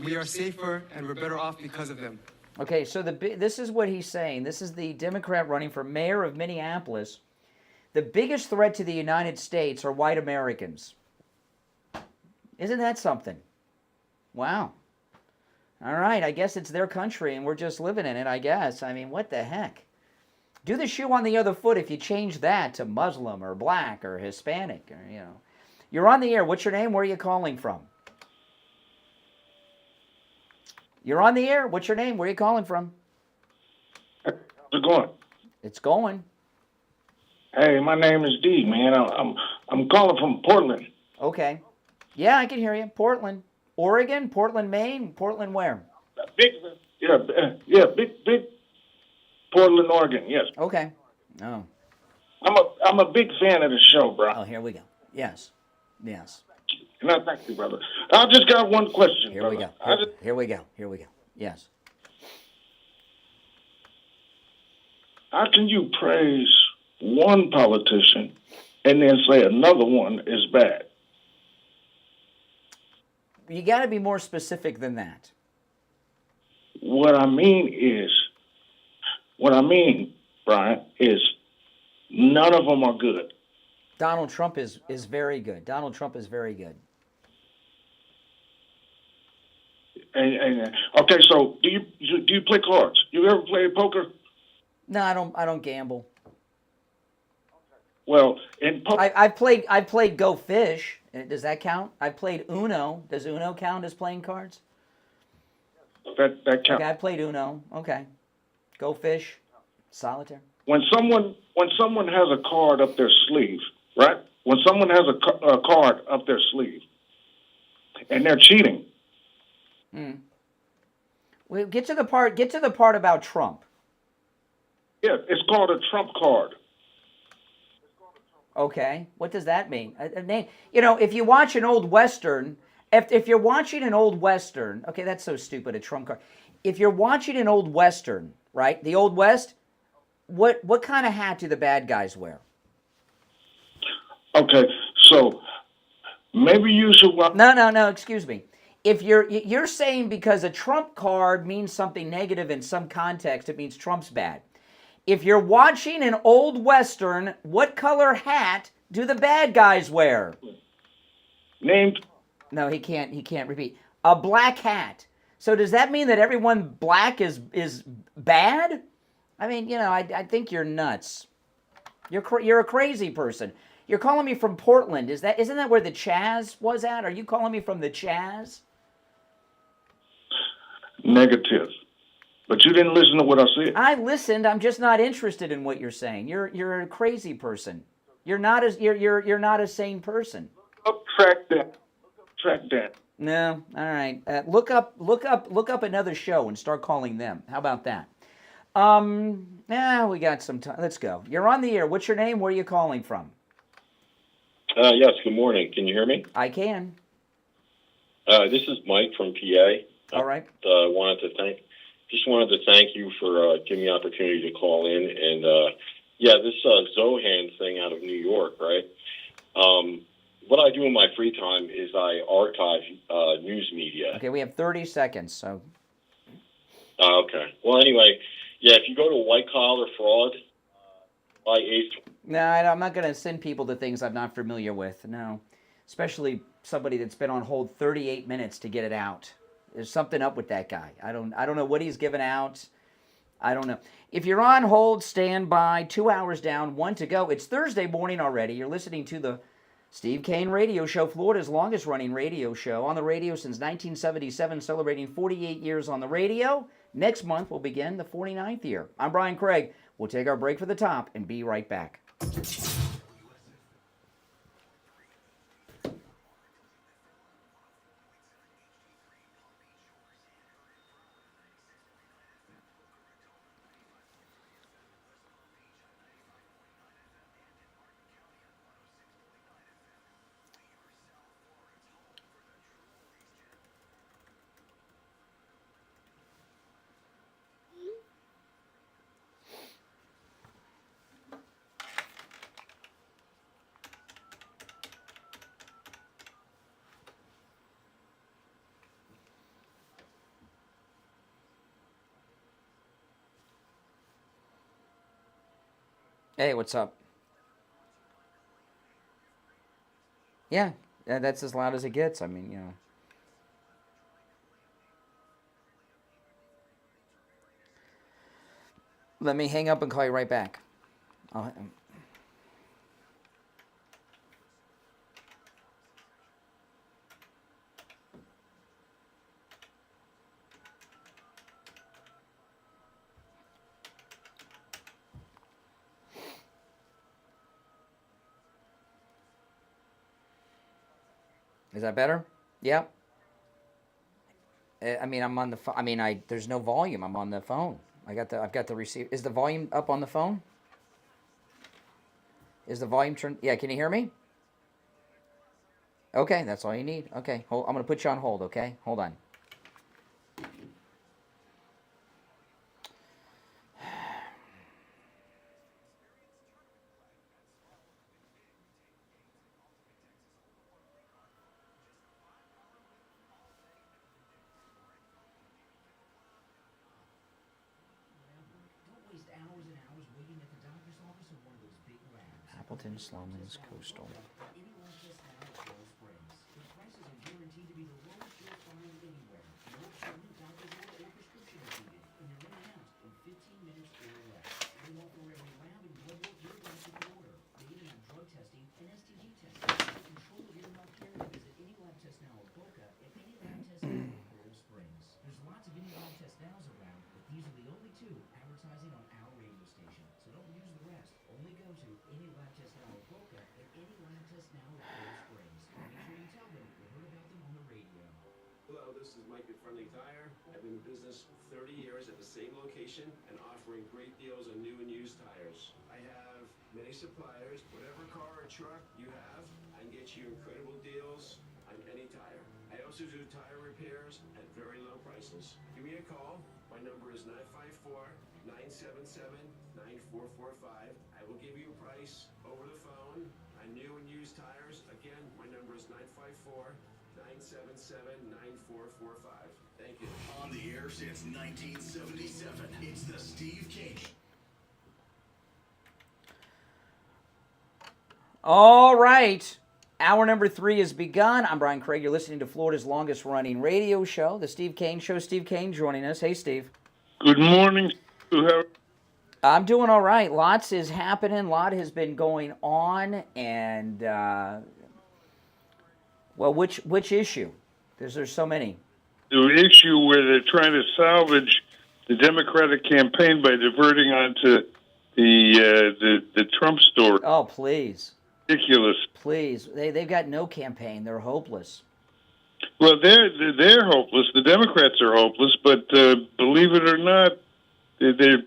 Speaker 4: We are safer and we're better off because of them.
Speaker 2: Okay, so this is what he's saying. This is the Democrat running for mayor of Minneapolis. The biggest threat to the United States are white Americans. Isn't that something? Wow. All right, I guess it's their country and we're just living in it, I guess. I mean, what the heck? Do the shoe on the other foot if you change that to Muslim or black or Hispanic, or, you know. You're on the air. What's your name? Where are you calling from? You're on the air. What's your name? Where are you calling from?
Speaker 14: How's it going?
Speaker 2: It's going.
Speaker 14: Hey, my name is D, man. I'm calling from Portland.
Speaker 2: Okay. Yeah, I can hear you. Portland, Oregon, Portland, Maine, Portland where?
Speaker 14: Big Portland, Oregon. Yes.
Speaker 2: Okay. Oh.
Speaker 14: I'm a big fan of the show, bro.
Speaker 2: Oh, here we go. Yes.
Speaker 14: No, thank you, brother. I just got one question.
Speaker 2: Here we go. Here we go. Yes.
Speaker 14: How can you praise one politician and then say another one is bad?
Speaker 2: You got to be more specific than that.
Speaker 14: What I mean, Brian, is none of them are good.
Speaker 2: Donald Trump is very good. Donald Trump is very good.
Speaker 14: And okay, so do you play cards? You ever play poker?
Speaker 2: No, I don't gamble.
Speaker 14: Well, in poker,
Speaker 2: I've played Go Fish. Does that count? I played Uno. Does Uno count as playing cards?
Speaker 14: That counts.
Speaker 2: Okay, I played Uno. Okay, Go Fish, Solitaire.
Speaker 14: When someone has a card up their sleeve, right? When someone has a card up their sleeve, and they're cheating.
Speaker 2: Well, get to the part about Trump.
Speaker 14: Yeah, it's called a Trump card.
Speaker 2: Okay, what does that mean? You know, if you watch an old Western, if you're watching an old Western, okay, that's so stupid, a Trump card. If you're watching an old Western, right, the Old West, what kind of hat do the bad guys wear?
Speaker 14: Okay, so maybe you should watch.
Speaker 2: No, excuse me. If you're saying because a Trump card means something negative in some context, it means Trump's bad. If you're watching an old Western, what color hat do the bad guys wear?
Speaker 14: Named?
Speaker 2: No, he can't repeat. A black hat. So does that mean that everyone black is bad? I mean, I think you're nuts. You're a crazy person. You're calling me from Portland. Isn't that where the Chaz was at? Are you calling me from the Chaz?
Speaker 14: Negative. But you didn't listen to what I said.
Speaker 2: I listened. I'm just not interested in what you're saying. You're a crazy person. You're not a sane person.
Speaker 14: Track that.
Speaker 2: No. All right. Look up another show and start calling them. How about that? We got some time. Let's go. You're on the air. What's your name? Where are you calling from?
Speaker 17: Yes, good morning. Can you hear me?
Speaker 2: I can.
Speaker 17: This is Mike from PA.
Speaker 2: All right.
Speaker 17: Wanted to thank you for giving me the opportunity to call in. And, this Zohan thing out of New York, right? What I do in my free time is I archive news media.
Speaker 2: Okay, we have 30 seconds, so.
Speaker 17: Okay. Well, anyway, if you go to White Collar Fraud,
Speaker 2: No, I'm not going to send people to things I'm not familiar with, no. Especially somebody that's been on hold 38 minutes to get it out. There's something up with that guy. I don't know what he's given out. I don't know. If you're on hold, stand by. 2 hours down, 1 to go. It's Thursday morning already. You're listening to the Steve Kane Radio Show, Florida's longest running radio show. On the radio since 1977, celebrating 48 years on the radio. Next month will begin the 49th year. I'm Brian Craig. We'll take our break for the top and be right back. Hey, what's up? Yeah, that's as loud as it gets. I mean, Let me hang up and call you right back. Is that better? Yep. I mean, I'm on the phone. I mean, there's no volume. I'm on the phone. I've got the receiver. Is the volume up on the phone? Is the volume turned? Yeah, can you hear me? Okay, that's all you need. Okay, I'm going to put you on hold, okay? Hold on. Appleton, Sloman's, Coastal.
Speaker 3: This is Mike at Friendly Tire. I've been in business 30 years at the same location and offering great deals on new and used tires. I have many suppliers. Whatever car or truck you have, I can get you incredible deals on any tire. I also do tire repairs at very low prices. Give me a call. My number is 954-977-9445. I will give you a price over the phone on new and used tires. Again, my number is 954-977-9445. Thank you.
Speaker 1: On the air since 1977, it's the Steve Kane Show.
Speaker 2: All right. Hour number 3 has begun. I'm Brian Craig. You're listening to Florida's longest-running radio show, The Steve Kane Show. Steve Kane joining us. Hey, Steve.
Speaker 14: Good morning.
Speaker 2: I'm doing all right. Lots is happening. A lot has been going on. And, well, which issue? Because there's so many.
Speaker 14: The issue where they're trying to salvage the Democratic campaign by diverting onto the Trump story.
Speaker 2: Oh, please.
Speaker 14: Ridiculous.
Speaker 2: Please. They've got no campaign. They're hopeless.
Speaker 14: Well, they're hopeless. The Democrats are hopeless, but believe it or not, they're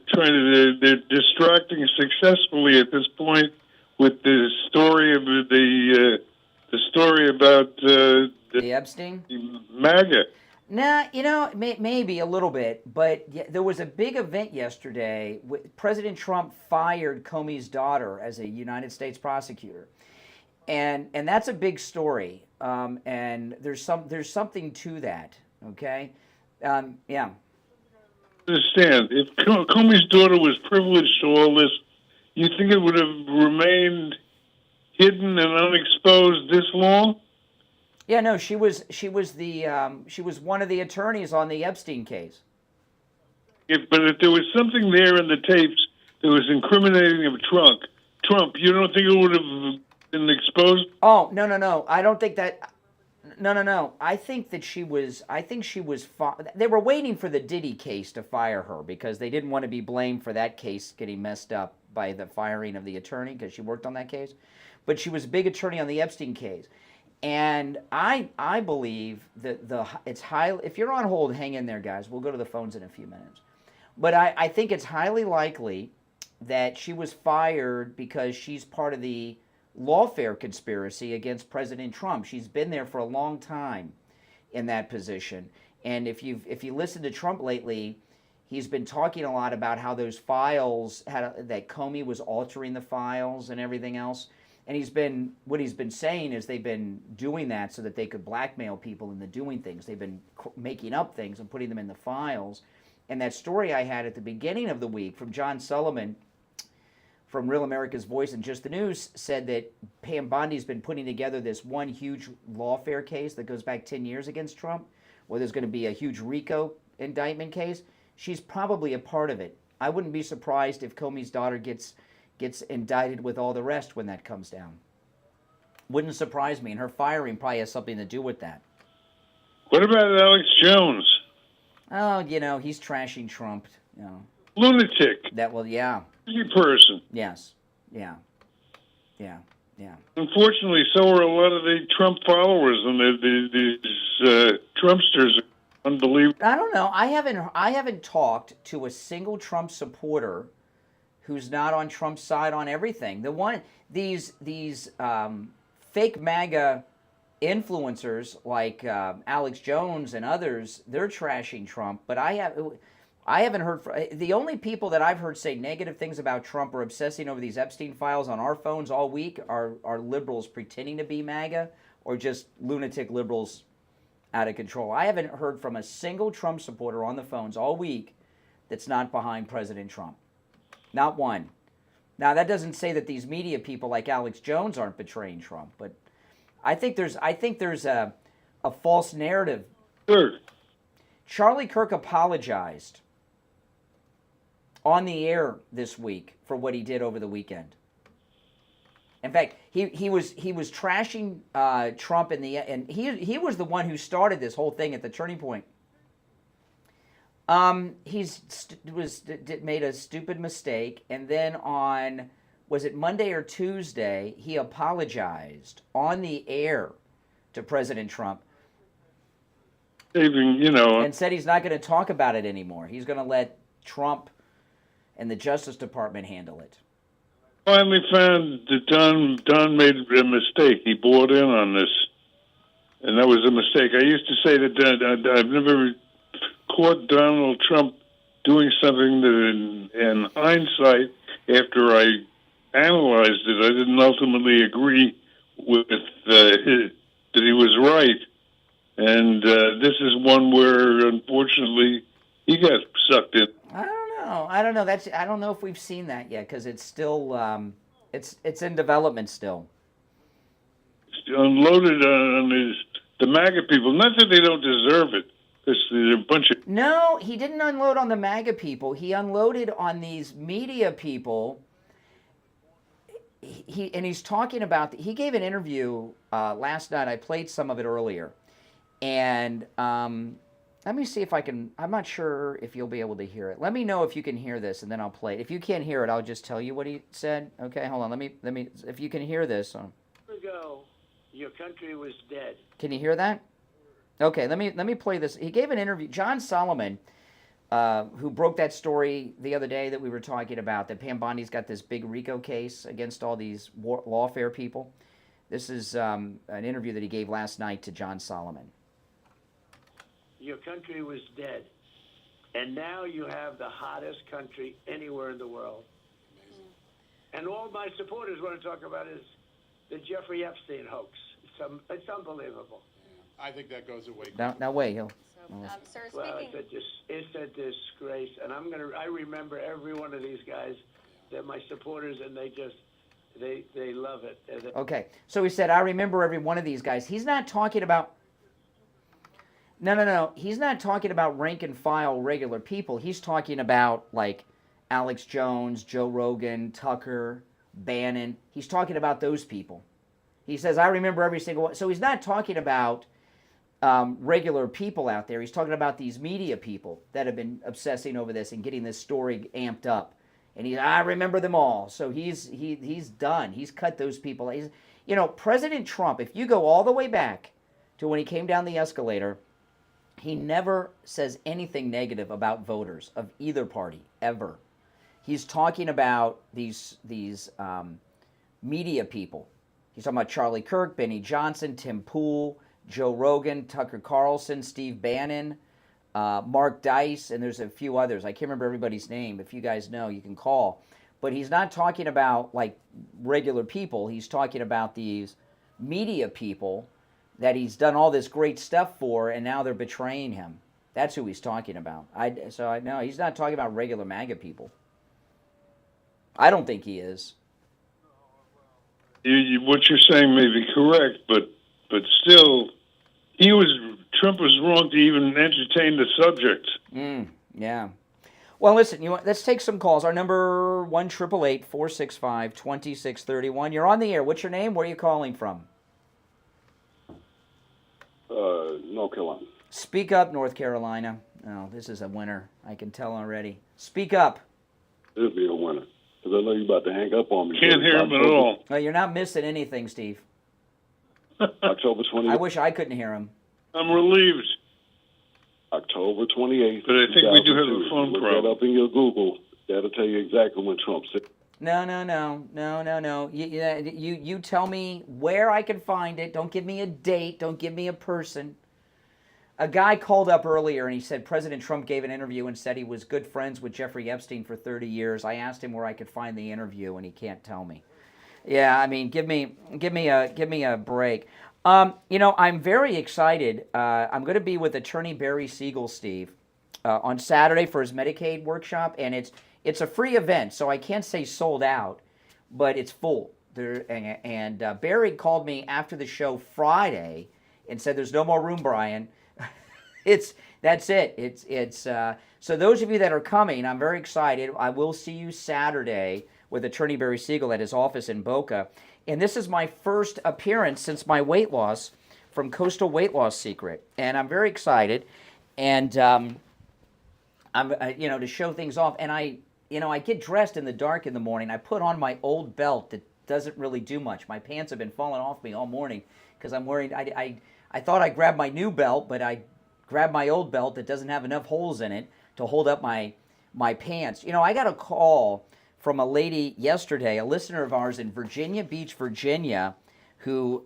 Speaker 14: distracting successfully at this point with the story of the story about
Speaker 2: the Epstein
Speaker 14: MAGA.
Speaker 2: Nah, maybe a little bit, but there was a big event yesterday. President Trump fired Comey's daughter as a United States prosecutor, and that's a big story. And there's something to that. Okay, yeah.
Speaker 14: Understand, if Comey's daughter was privileged to all this, you think it would have remained hidden and unexposed this long?
Speaker 2: Yeah, no, she was one of the attorneys on the Epstein case.
Speaker 14: But if there was something there in the tapes that was incriminating of Trump, you don't think it would have been exposed?
Speaker 2: Oh, no. I don't think that. No. I think she was. They were waiting for the Diddy case to fire her because they didn't want to be blamed for that case getting messed up by the firing of the attorney because she worked on that case. But she was a big attorney on the Epstein case. And I believe that it's high. If you're on hold, hang in there, guys. We'll go to the phones in a few minutes. But I think it's highly likely that she was fired because she's part of the lawfare conspiracy against President Trump. She's been there for a long time in that position. And if you listen to Trump lately, he's been talking a lot about how those files that Comey was altering the files and everything else. And what he's been saying is they've been doing that so that they could blackmail people into doing things. They've been making up things and putting them in the files. And that story I had at the beginning of the week from John Sullivan from Real America's Voice and Just the News said that Pam Bondi's been putting together this one huge lawfare case that goes back 10 years against Trump, where there's going to be a huge RICO indictment case. She's probably a part of it. I wouldn't be surprised if Comey's daughter gets indicted with all the rest when that comes down. Wouldn't surprise me, and her firing probably has something to do with that.
Speaker 14: What about Alex Jones?
Speaker 2: Oh, he's trashing Trump.
Speaker 14: Lunatic.
Speaker 2: Yeah.
Speaker 14: Crazy person.
Speaker 2: Yes. Yeah.
Speaker 14: Unfortunately, so are a lot of the Trump followers, and these Trumpsters are unbelievable.
Speaker 2: I don't know. I haven't talked to a single Trump supporter who's not on Trump's side on everything. These fake MAGA influencers like Alex Jones and others, they're trashing Trump. But I haven't heard. The only people that I've heard say negative things about Trump or obsessing over these Epstein files on our phones all week are liberals pretending to be MAGA or just lunatic liberals out of control. I haven't heard from a single Trump supporter on the phones all week that's not behind President Trump. Not one. Now, that doesn't say that these media people like Alex Jones aren't betraying Trump, but I think there's a false narrative.
Speaker 14: Sure.
Speaker 2: Charlie Kirk apologized on the air this week for what he did over the weekend. In fact, he was trashing Trump and he was the one who started this whole thing at the turning point. Made a stupid mistake, and then was it Monday or Tuesday, he apologized on the air to President Trump. And said he's not going to talk about it anymore. He's going to let Trump and the Justice Department handle it.
Speaker 14: Finally found that Don made a mistake. He bought in on this, and that was a mistake. I used to say that I've never caught Donald Trump doing something that in hindsight, after I analyzed it, I didn't ultimately agree with that he was right. And this is one where, unfortunately, he got sucked in.
Speaker 2: I don't know. I don't know if we've seen that yet because it's still it's in development still.
Speaker 14: unloaded on the MAGA people. Not that they don't deserve it, because they're a bunch of...
Speaker 2: No, he didn't unload on the MAGA people. He unloaded on these media people. He's talking about... He gave an interview last night. I played some of it earlier. And let me see if I can... I'm not sure if you'll be able to hear it. Let me know if you can hear this, and then I'll play it. If you can't hear it, I'll just tell you what he said. Okay, hold on. Let me. If you can hear this...
Speaker 20: ago, your country was dead.
Speaker 2: Can you hear that? Okay, let me play this. He gave an interview. John Solomon, who broke that story the other day that we were talking about, that Pam Bondi's got this big RICO case against all these lawfare people. This is an interview that he gave last night to John Solomon.
Speaker 20: Your country was dead. And now you have the hottest country anywhere in the world. And all my supporters want to talk about is the Jeffrey Epstein hoax. It's unbelievable.
Speaker 21: I think that goes away.
Speaker 2: Now wait, he'll...
Speaker 9: Sir,
Speaker 20: Well,
Speaker 9: speaking...
Speaker 20: it's a disgrace, and I remember every one of these guys. They're my supporters, and they love it.
Speaker 2: Okay, so he said, I remember every one of these guys. He's not talking about... No. He's not talking about rank and file regular people. He's talking about, like, Alex Jones, Joe Rogan, Tucker, Bannon. He's talking about those people. He says, I remember every single one. So he's not talking about regular people out there. He's talking about these media people that have been obsessing over this and getting this story amped up. And I remember them all. So he's done. He's cut those people. President Trump, if you go all the way back to when he came down the escalator, he never says anything negative about voters of either party, ever. He's talking about these media people. He's talking about Charlie Kirk, Benny Johnson, Tim Pool, Joe Rogan, Tucker Carlson, Steve Bannon, Mark Dice, and there's a few others. I can't remember everybody's name. If you guys know, you can call. But he's not talking about, like, regular people. He's talking about these media people that he's done all this great stuff for, and now they're betraying him. That's who he's talking about. So I know he's not talking about regular MAGA people. I don't think he is.
Speaker 14: What you're saying may be correct, but still, Trump was wrong to even entertain the subject.
Speaker 2: Yeah. Well, listen, let's take some calls. Our number 1-888-465-2631. You're on the air. What's your name? Where are you calling from?
Speaker 23: North Carolina.
Speaker 2: Speak up, North Carolina. Oh, this is a winner. I can tell already. Speak up.
Speaker 23: This will be a winner. Because I know you're about to hang up on me.
Speaker 14: Can't hear him at all.
Speaker 2: No, you're not missing anything, Steve.
Speaker 23: October 28th.
Speaker 2: I wish I couldn't hear him.
Speaker 14: I'm relieved.
Speaker 23: October 28th.
Speaker 14: But I think we do have a phone
Speaker 23: Look
Speaker 14: problem.
Speaker 23: that up in your Google. That'll tell you exactly when Trump said.
Speaker 2: No. You tell me where I can find it. Don't give me a date. Don't give me a person. A guy called up earlier and he said President Trump gave an interview and said he was good friends with Jeffrey Epstein for 30 years. I asked him where I could find the interview and he can't tell me. Yeah, I mean, give me a break. I'm very excited. I'm going to be with Attorney Barry Siegel, Steve, on Saturday for his Medicaid workshop, and it's a free event, so I can't say sold out, but it's full. Barry called me after the show Friday and said, "There's no more room, Brian." That's it. So those of you that are coming, I'm very excited. I will see you Saturday with Attorney Barry Siegel at his office in Boca. And this is my first appearance since my weight loss from Coastal Weight Loss Secret. And I'm very excited. And, to show things off. And I get dressed in the dark in the morning. I put on my old belt that doesn't really do much. My pants have been falling off me all morning because I'm wearing, I thought I grabbed my new belt, but I grabbed my old belt that doesn't have enough holes in it to hold up my pants. I got a call from a lady yesterday, a listener of ours in Virginia Beach, Virginia, who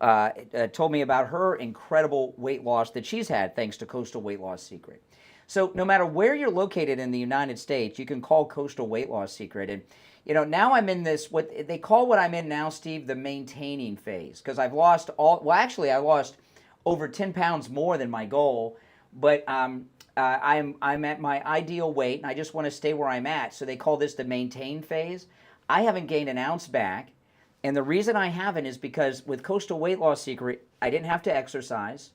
Speaker 2: told me about her incredible weight loss that she's had thanks to Coastal Weight Loss Secret. So no matter where you're located in the United States, you can call Coastal Weight Loss Secret. And, now I'm in this, what they call what I'm in now, Steve, the maintaining phase. Because I lost over 10 pounds more than my goal. But I'm at my ideal weight, and I just want to stay where I'm at. So they call this the maintain phase. I haven't gained an ounce back, And the reason I haven't is because with Coastal Weight Loss Secret, I didn't have to exercise.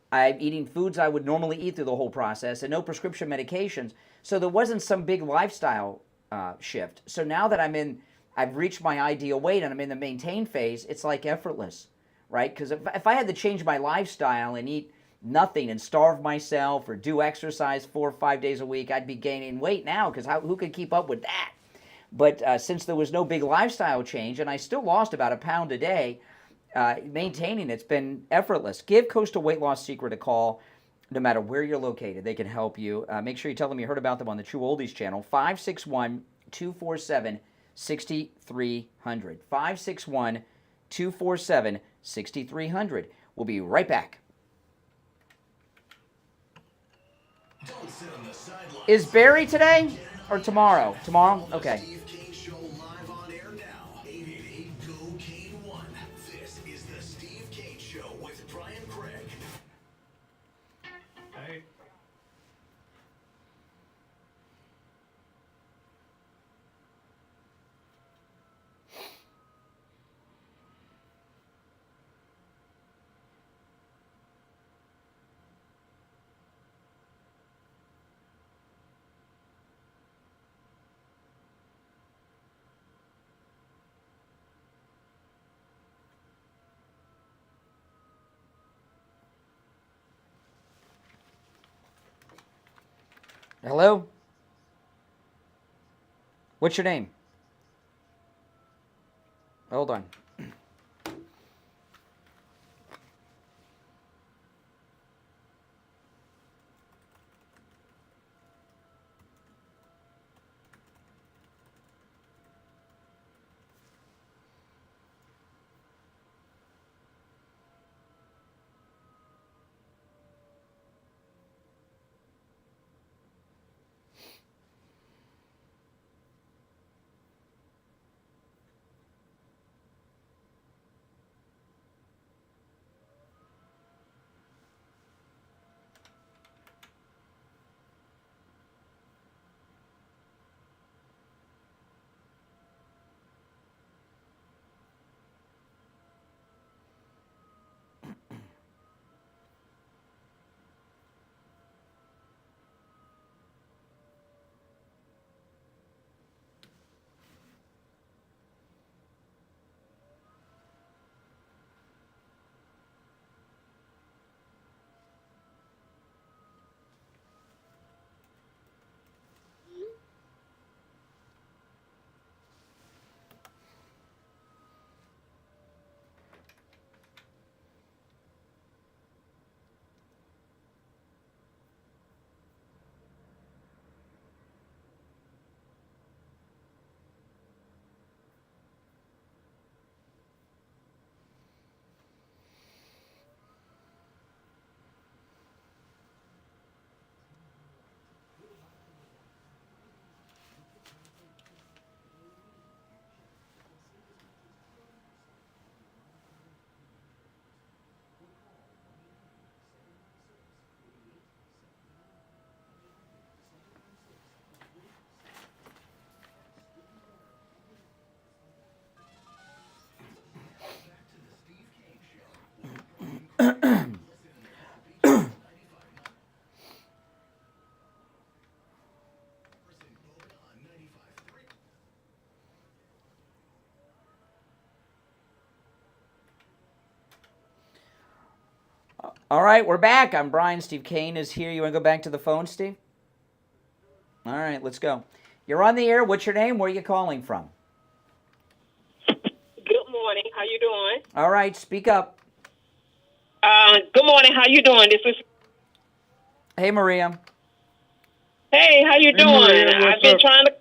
Speaker 2: I'm eating foods I would normally eat through the whole process and no prescription medications. So there wasn't some big lifestyle shift. So now that I've reached my ideal weight and I'm in the maintain phase, it's like effortless, right? Because if I had to change my lifestyle and eat nothing and starve myself or do exercise 4 or 5 days a week, I'd be gaining weight now because who could keep up with that? But since there was no big lifestyle change, and I still lost about 1 pound a day, maintaining it's been effortless. Give Coastal Weight Loss Secret a call. No matter where you're located, they can help you. Make sure you tell them you heard about them on the True Oldies channel. 561-247-6300. 561-247-6300. We'll be right back. Is Barry today or tomorrow? Tomorrow? Okay.
Speaker 1: Steve Kane Show live on air now. 888-GO-KANE-1. This is the Steve Kane Show with Brian Craig.
Speaker 15: Hey.
Speaker 2: Hello? What's your name? Hold on. All right, we're back. I'm Brian. Steve Kane is here. You want to go back to the phone, Steve? All right, let's go. You're on the air. What's your name? Where are you calling from?
Speaker 6: Good morning. How you doing?
Speaker 2: All right, speak up.
Speaker 6: Good morning. How you doing? This is.
Speaker 2: Hey, Maria.
Speaker 6: Hey, how you doing?
Speaker 12: Maria,
Speaker 6: I've been trying to.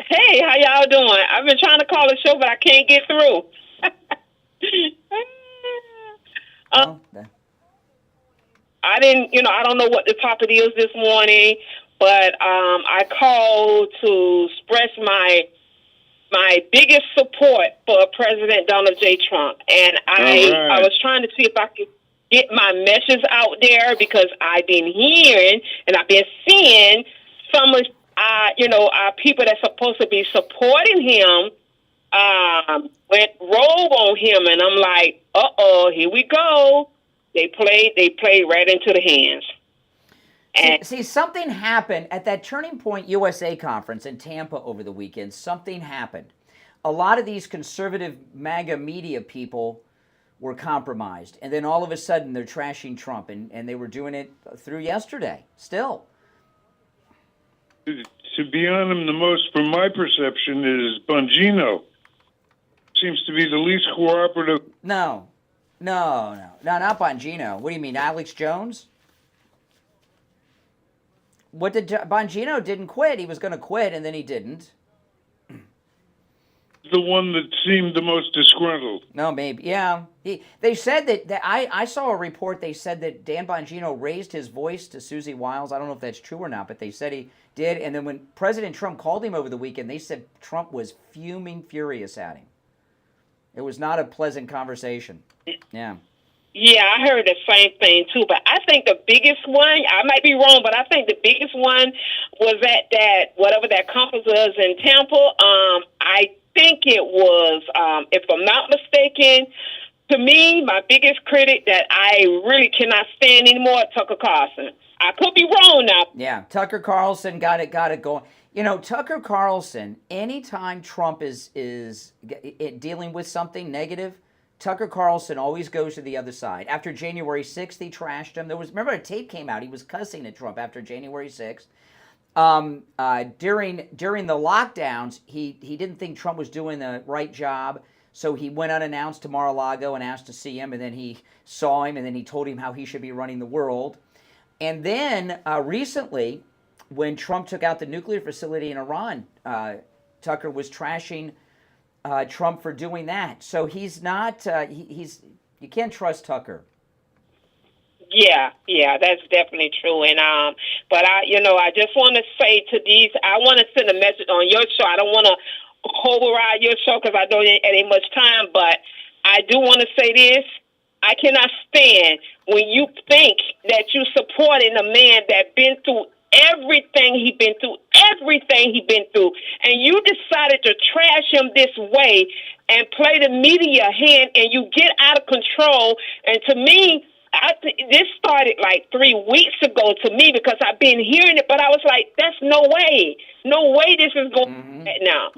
Speaker 6: Hey, how y'all doing? I've been trying to call the show, but I can't get through. I don't know what the topic is this morning, but I called to express my biggest support for President Donald J. Trump. And I was trying to see if I could get my message out there because I've been hearing and I've been seeing some of our people that's supposed to be supporting him went rogue on him, and I'm like, here we go. They played right into the hands. And
Speaker 2: See, something happened at that Turning Point USA conference in Tampa over the weekend. Something happened. A lot of these conservative MAGA media people were compromised. And then all of a sudden, they're trashing Trump. And they were doing it through yesterday, still.
Speaker 14: To be on him the most, from my perception, is Bongino. Seems to be the least cooperative.
Speaker 2: No, not Bongino. What do you mean, Alex Jones? What did Bongino didn't quit? He was going to quit, and then he didn't.
Speaker 14: The one that seemed the most disgruntled.
Speaker 2: No, maybe, yeah. They said that I saw a report. They said that Dan Bongino raised his voice to Susie Wiles. I don't know if that's true or not, but they said he did. And then when President Trump called him over the weekend, they said Trump was furious at him. It was not a pleasant conversation. Yeah.
Speaker 6: yeah, I heard the same thing too. But I think the biggest one, I might be wrong, but I think the biggest one was at that whatever that conference was in Tampa. I think it was, if I'm not mistaken, to me, my biggest critic that I really cannot stand anymore, Tucker Carlson. I could be wrong now.
Speaker 2: Yeah, Tucker Carlson got it going. You know, Tucker Carlson, anytime Trump is dealing with something negative, Tucker Carlson always goes to the other side. After January 6th, he trashed him. Remember a tape came out, he was cussing at Trump after January 6th. During the lockdowns, he didn't think Trump was doing the right job, so he went unannounced to Mar-a-Lago and asked to see him, and then he saw him, and then he told him how he should be running the world. And then recently, when Trump took out the nuclear facility in Iran, Tucker was trashing Trump for doing that. So he's not, you can't trust Tucker.
Speaker 6: Yeah, that's definitely true. And but I just want to say to these, I want to send a message on your show. I don't want to override your show because I don't have much time, but I do want to say this. I cannot stand when you think that you're supporting a man that been through everything he's been through, and you decided to trash him this way and play the media hand, and you get out of control. And to me, this started like 3 weeks ago to me because I've been hearing it, but I was like, that's no way this is going now.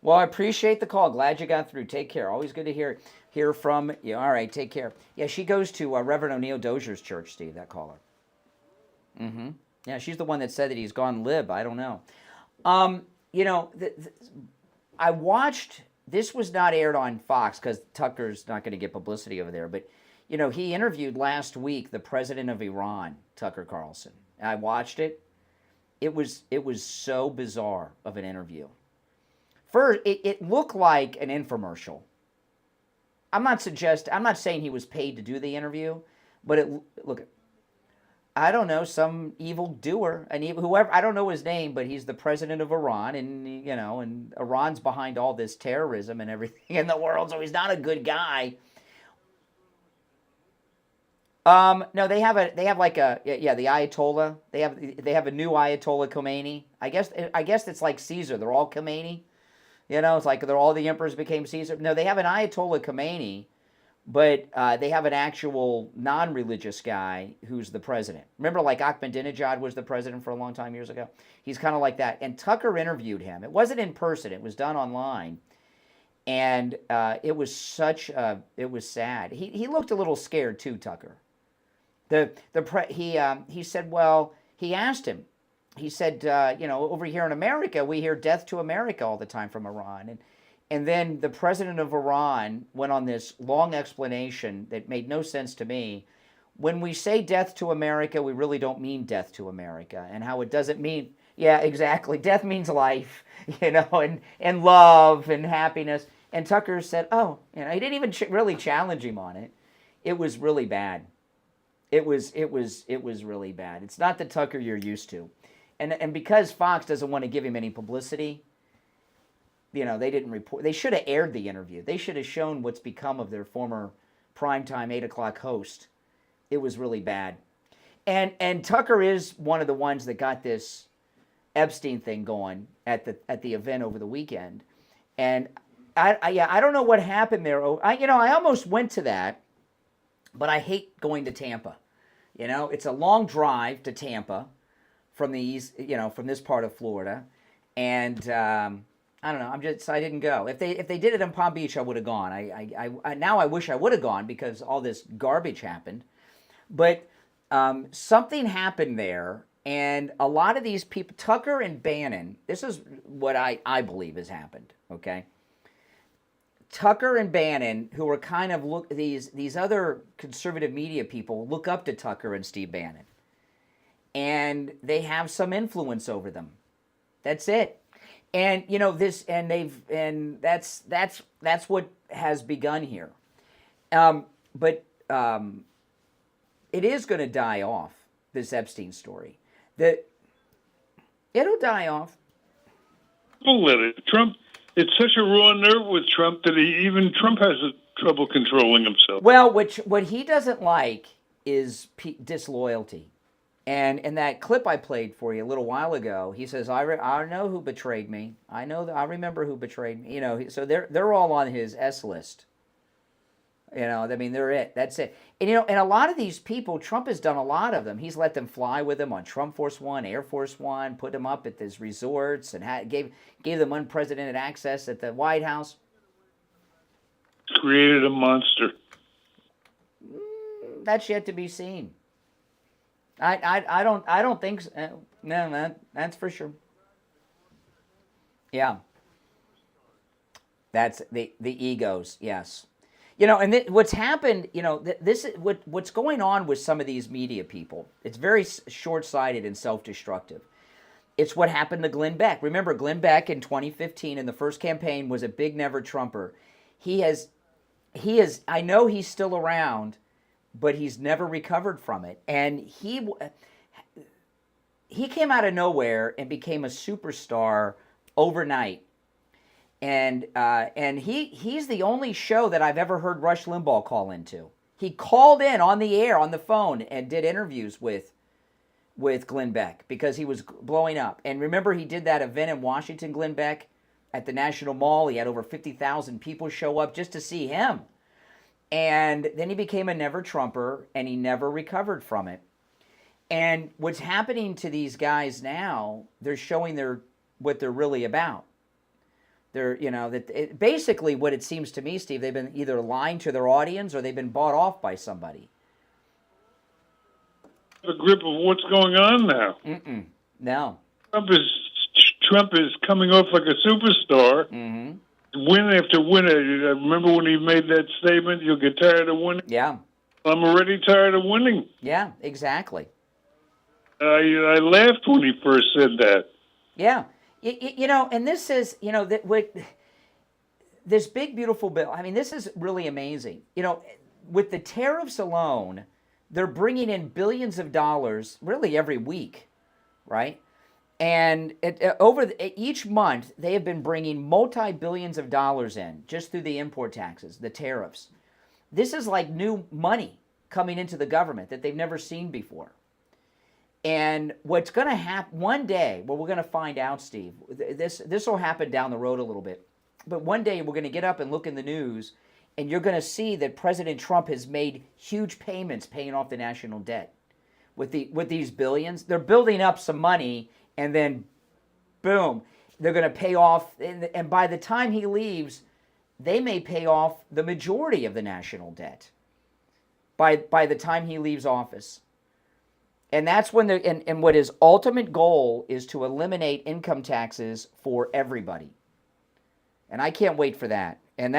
Speaker 2: Well, I appreciate the call. Glad you got through. Take care. Always good to hear from you. All right, take care. Yeah, she goes to Reverend O'Neill Dozier's church, Steve, that caller. Yeah, she's the one that said that he's gone lib. I don't know. I watched, this was not aired on Fox because Tucker's not going to get publicity over there, but, he interviewed last week the president of Iran, Tucker Carlson. I watched it. It was so bizarre of an interview. First, it looked like an infomercial. I'm not saying he was paid to do the interview, but I don't know, some evil doer, whoever, I don't know his name, but he's the president of Iran, and and Iran's behind all this terrorism and everything in the world, so he's not a good guy. No, they have the Ayatollah. They have a new Ayatollah Khomeini. I guess it's like Caesar. They're all Khomeini. It's like all the emperors became Caesar. No, they have an Ayatollah Khomeini, but they have an actual non-religious guy who's the president. Remember, like Ahmadinejad was the president for a long time years ago? He's kind of like that. And Tucker interviewed him. It wasn't in person. It was done online. And it was sad. He looked a little scared too, Tucker. He said, well, he asked him. He said, over here in America, we hear death to America all the time from Iran. And then the president of Iran went on this long explanation that made no sense to me. When we say death to America, we really don't mean death to America, and how it doesn't mean, yeah, exactly. Death means life, and love and happiness. And Tucker said, he didn't even really challenge him on it. It was really bad. It was really bad. It's not the Tucker you're used to. And because Fox doesn't want to give him any publicity, they didn't report. They should have aired the interview. They should have shown what's become of their former primetime 8 o'clock host. It was really bad. And Tucker is one of the ones that got this Epstein thing going at the event over the weekend. And I don't know what happened there. I almost went to that, but I hate going to Tampa. It's a long drive to Tampa from the east, from this part of Florida, and I don't know. I didn't go. If they did it in Palm Beach, I would have gone. Now I wish I would have gone because all this garbage happened, but something happened there, and a lot of these people, Tucker and Bannon. This is what I believe has happened. Okay. Tucker and Bannon, who are kind of these other conservative media people, look up to Tucker and Steve Bannon, and they have some influence over them. That's it. And that's what has begun here. But it is going to die off, this Epstein story. It'll die off.
Speaker 12: Don't let it. Trump. It's such a raw nerve with Trump that even Trump has trouble controlling himself.
Speaker 2: Well, what he doesn't like is disloyalty. And in that clip I played for you a little while ago, he says, I know who betrayed me. I remember who betrayed me. So they're all on his S list. They're it. That's it. And and a lot of these people, Trump has done a lot of them. He's let them fly with him on Trump Force One, Air Force One, put them up at his resorts, and gave them unprecedented access at the White House.
Speaker 12: Created a monster.
Speaker 2: That's yet to be seen. I don't think so. No, that's for sure. Yeah. That's the egos. Yes. And what's happened, this is what's going on with some of these media people. It's very short-sighted and self-destructive. It's what happened to Glenn Beck. Remember, Glenn Beck in 2015 in the first campaign was a big never Trumper. He is. I know he's still around, but he's never recovered from it. And he came out of nowhere and became a superstar overnight. And he's the only show that I've ever heard Rush Limbaugh call into. He called in on the air, on the phone, and did interviews with Glenn Beck because he was blowing up. And remember, he did that event in Washington, Glenn Beck, at the National Mall. He had over 50,000 people show up just to see him. And then he became a never Trumper, and he never recovered from it. And what's happening to these guys now, they're showing what they're really about. They're, basically what it seems to me, Steve, they've been either lying to their audience or they've been bought off by somebody.
Speaker 12: The grip of what's going on now.
Speaker 2: No.
Speaker 12: Trump is coming off like a superstar. Win after win. I remember when he made that statement, "You'll get tired of winning."
Speaker 2: Yeah.
Speaker 12: I'm already tired of winning.
Speaker 2: Yeah, exactly.
Speaker 12: I laughed when he first said that.
Speaker 2: Yeah. And this is, this big, beautiful bill. I mean, this is really amazing. With the tariffs alone, they're bringing in billions of dollars really every week, right? And each month, they have been bringing multi-billions of dollars in just through the import taxes, the tariffs. This is like new money coming into the government that they've never seen before. And what's going to happen one day, well, we're going to find out, Steve, this will happen down the road a little bit. But one day we're going to get up and look in the news, and you're going to see that President Trump has made huge payments paying off the national debt. With these billions, they're building up some money, and then, boom, they're going to pay off. And by the time he leaves, they may pay off the majority of the national debt by the time he leaves office. And that's when and what his ultimate goal is to eliminate income taxes for everybody. And I can't wait for that. And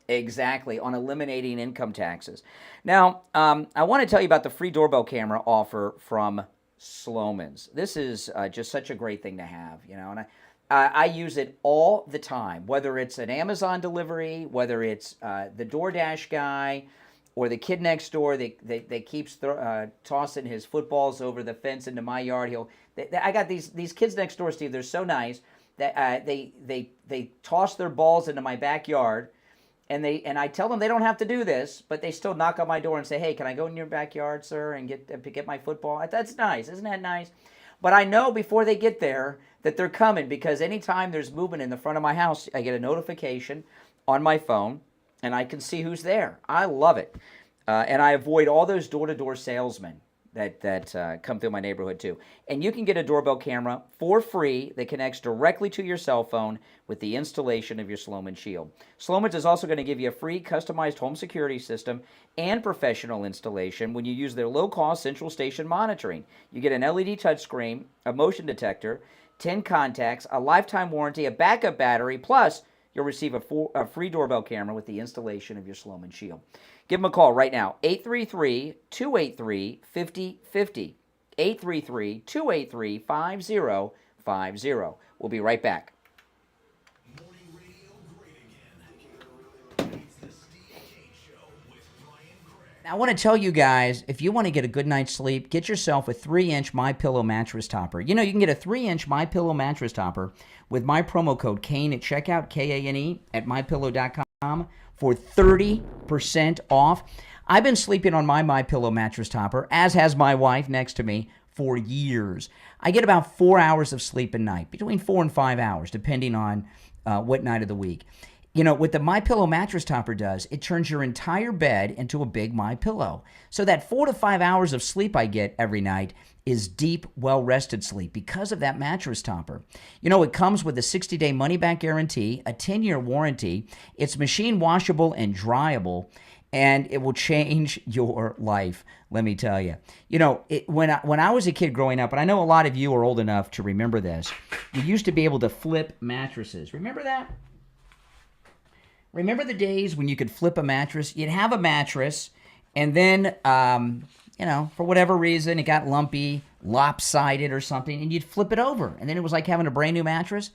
Speaker 2: exactly, on eliminating income taxes. Now, I want to tell you about the free doorbell camera offer from Sloman's. This is just such a great thing to have, and I use it all the time, whether it's an Amazon delivery, whether it's the DoorDash guy, or the kid next door that keeps tossing his footballs over the fence into my yard. I got these kids next door, Steve. They're so nice that they toss their balls into my backyard, and I tell them they don't have to do this, but they still knock on my door and say, "Hey, can I go in your backyard, sir, and get my football?" That's nice, isn't that nice? But I know before they get there that they're coming, because anytime there's movement in the front of my house, I get a notification on my phone, and I can see who's there. I love it. And I avoid all those door-to-door salesmen that come through my neighborhood too. And you can get a doorbell camera for free that connects directly to your cell phone with the installation of your Sloman Shield. Sloman is also going to give you a free customized home security system and professional installation when you use their low-cost central station monitoring. You get an LED touchscreen, a motion detector, 10 contacts, a lifetime warranty, a backup battery, plus you'll receive a free doorbell camera with the installation of your Sloman Shield. Give them a call right now, 833-283-5050, 833-283-5050. We'll be right back. Now, I want to tell you guys, if you want to get a good night's sleep, get yourself a 3-inch MyPillow mattress topper. You know, you can get a 3-inch MyPillow mattress topper with my promo code Kane at checkout, Kane, at mypillow.com for 30% off. I've been sleeping on my MyPillow mattress topper, as has my wife next to me, for years. I get about 4 hours of sleep a night, between 4 and 5 hours, depending on what night of the week. You know, what the MyPillow mattress topper does, it turns your entire bed into a big MyPillow. So that 4 to 5 hours of sleep I get every night is deep, well-rested sleep because of that mattress topper. You know, it comes with a 60-day money-back guarantee, a 10-year warranty. It's machine washable and dryable, and it will change your life, let me tell you. You know, when I was a kid growing up, and I know a lot of you are old enough to remember this, you used to be able to flip mattresses. Remember that? Remember the days when you could flip a mattress? You'd have a mattress, and then, you know, for whatever reason, it got lumpy, lopsided or something, and you'd flip it over, and then it was like having a brand new mattress.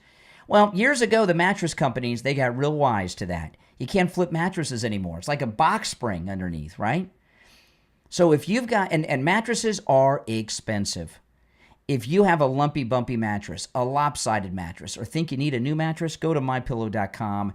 Speaker 2: Well, years ago, the mattress companies, they got real wise to that. You can't flip mattresses anymore. It's like a box spring underneath, right? So if you've got, and mattresses are expensive. If you have a lumpy, bumpy mattress, a lopsided mattress, or think you need a new mattress, go to mypillow.com.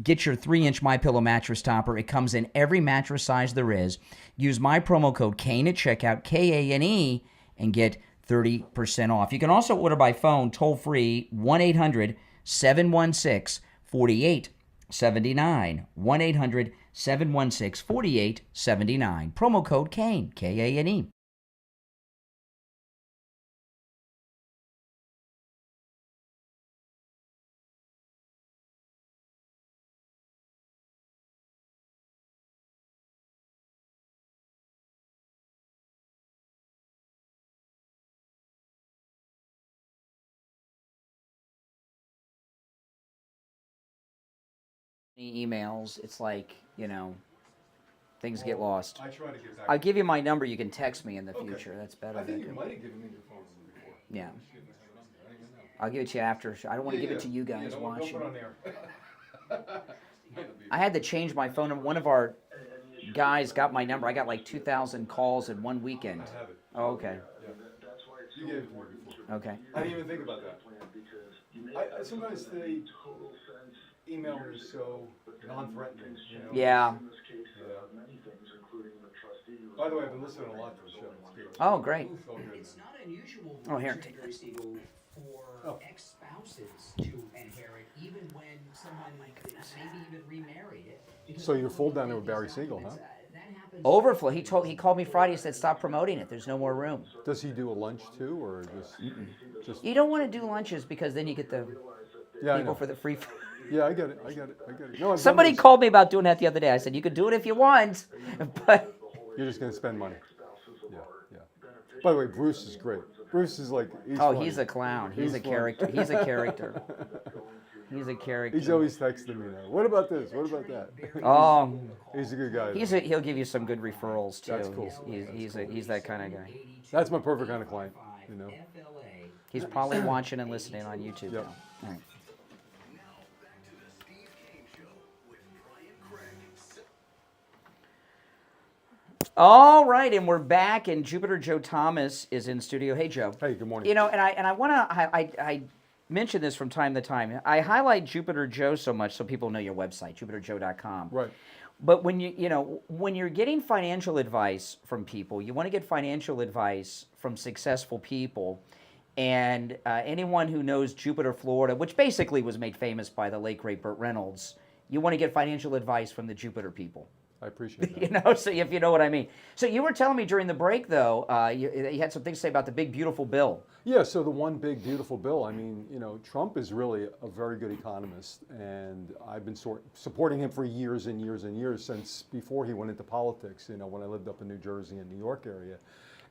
Speaker 2: Get your 3-inch MyPillow mattress topper. It comes in every mattress size there is. Use my promo code Kane at checkout, Kane, and get 30% off. You can also order by phone, toll-free, 1-800-716-4879. 1-800-716-4879. Promo code Kane, Kane. Emails, it's like, you know, things get lost.
Speaker 7: I try to get back.
Speaker 2: I'll give you my number. You can text me in the future.
Speaker 7: Okay.
Speaker 2: That's better.
Speaker 7: I think you might have given me your phone number before.
Speaker 2: Yeah. I'll give it to you after. I don't want to give it to you guys watching.
Speaker 7: Don't put on there.
Speaker 2: I had to change my phone number. One of our guys got my number. I got like 2,000 calls in one weekend.
Speaker 7: I have it.
Speaker 2: Oh, okay.
Speaker 7: Yeah. You gave it to me before.
Speaker 2: Okay.
Speaker 7: I didn't even think about that. I sometimes the email is so non-threatening. You know?
Speaker 2: Yeah.
Speaker 7: By the way, I've been listening a lot to the show. It's good.
Speaker 2: Oh, great.
Speaker 5: It's not unusual
Speaker 2: Oh, here.
Speaker 5: for ex-spouses to inherit, even when someone maybe even remarried it.
Speaker 7: So you're full down there with Barry Siegel, huh?
Speaker 2: Overflow. He called me Friday. He said, "Stop promoting it. There's no more room."
Speaker 7: Does he do a lunch too, or just?
Speaker 2: You don't want to do lunches because then you get the people for the free.
Speaker 7: Yeah, I get it. No,
Speaker 2: somebody called me about doing that the other day. I said, "You could do it if you want, but
Speaker 7: you're just gonna spend money." Yeah. By the way, Bruce is great. Bruce is like
Speaker 2: he's a clown. He's a character. He's a character. He's a character.
Speaker 7: He's always texting me now. What about this? What about that?
Speaker 2: Oh,
Speaker 7: he's a good guy.
Speaker 2: He'll give you some good referrals too.
Speaker 7: That's cool.
Speaker 2: He's that kind of guy.
Speaker 7: That's my perfect kind of client. You know.
Speaker 2: He's probably watching and listening on YouTube.
Speaker 7: Yep.
Speaker 2: Now. All right. All right, and we're back, and Jupiter Joe Thomas is in studio. Hey, Joe.
Speaker 7: Hey, good morning.
Speaker 2: You know, and I want to I mention this from time to time. I highlight Jupiter Joe so much so people know your website, jupiterjoe.com.
Speaker 7: Right.
Speaker 2: But when when you're getting financial advice from people, you want to get financial advice from successful people. And anyone who knows Jupiter, Florida, which basically was made famous by the late great Burt Reynolds, you want to get financial advice from the Jupiter people.
Speaker 7: I appreciate that.
Speaker 2: You know, so if you know what I mean. So you were telling me during the break, though, you had some things to say about the big, beautiful bill.
Speaker 7: Yeah, so the one big, beautiful bill, I mean, you know, Trump is really a very good economist, and I've been supporting him for years and years and years, since before he went into politics, you know, when I lived up in New Jersey and New York area.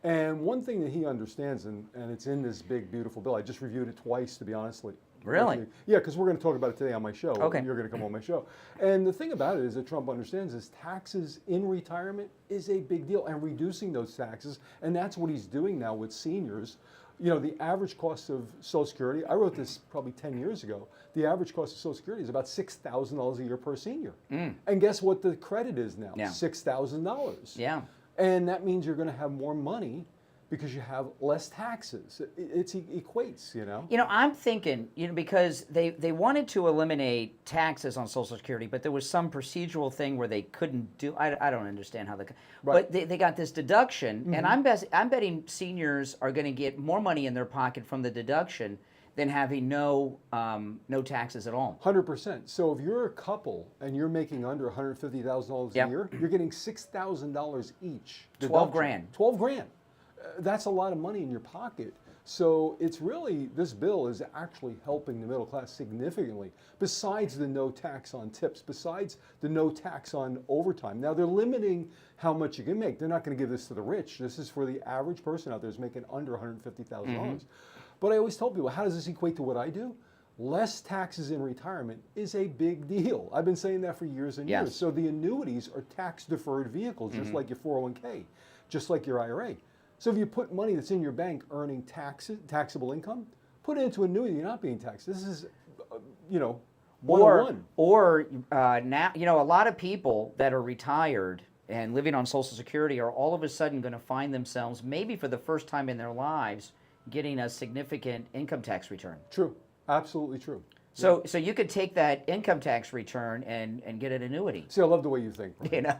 Speaker 7: And one thing that he understands, and it's in this big, beautiful bill, I just reviewed it twice, to be honest with you.
Speaker 2: Really?
Speaker 7: Yeah, because we're going to talk about it today on my show.
Speaker 2: Okay.
Speaker 7: You're going to come on my show. And the thing about it is that Trump understands is taxes in retirement is a big deal, and reducing those taxes, and that's what he's doing now with seniors. You know, the average cost of Social Security, I wrote this probably 10 years ago, the average cost of Social Security is about $6,000 a year per senior. And guess what the credit is now?
Speaker 2: Yeah.
Speaker 7: $6,000.
Speaker 2: Yeah.
Speaker 7: And that means you're going to have more money because you have less taxes. It equates, you know?
Speaker 2: You know, I'm thinking, you know, because they wanted to eliminate taxes on Social Security, but there was some procedural thing where they couldn't do, I don't understand how but they got this deduction, and I'm betting seniors are going to get more money in their pocket from the deduction than having no taxes at all.
Speaker 7: 100%. So if you're a couple and you're making under $150,000 a year, you're getting $6,000 each.
Speaker 2: 12 grand.
Speaker 7: 12 grand. That's a lot of money in your pocket. So it's really, this bill is actually helping the middle class significantly, besides the no tax on tips, besides the no tax on overtime. Now they're limiting how much you can make. They're not going to give this to the rich. This is for the average person out there who's making under $150,000. But I always tell people, how does this equate to what I do? Less taxes in retirement is a big deal. I've been saying that for years and years. So the annuities are tax-deferred vehicles, just like your 401k, just like your IRA. So if you put money that's in your bank earning taxable income, put it into annuity, you're not being taxed. This is, you know, 101.
Speaker 2: Or now, you know, a lot of people that are retired and living on Social Security are all of a sudden going to find themselves, maybe for the first time in their lives, getting a significant income tax return.
Speaker 7: True. Absolutely true.
Speaker 2: So you could take that income tax return and get an annuity.
Speaker 7: See, I love the way you think.
Speaker 2: You know?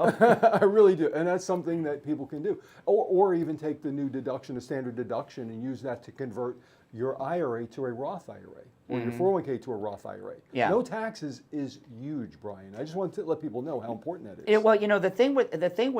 Speaker 7: I really do. And that's something that people can do. Or even take the new deduction, the standard deduction, and use that to convert your IRA to a Roth IRA, or your 401k to a Roth IRA.
Speaker 2: Yeah.
Speaker 7: No taxes is huge, Brian. I just want to let people know how important that is.
Speaker 2: Well, you know, the thing with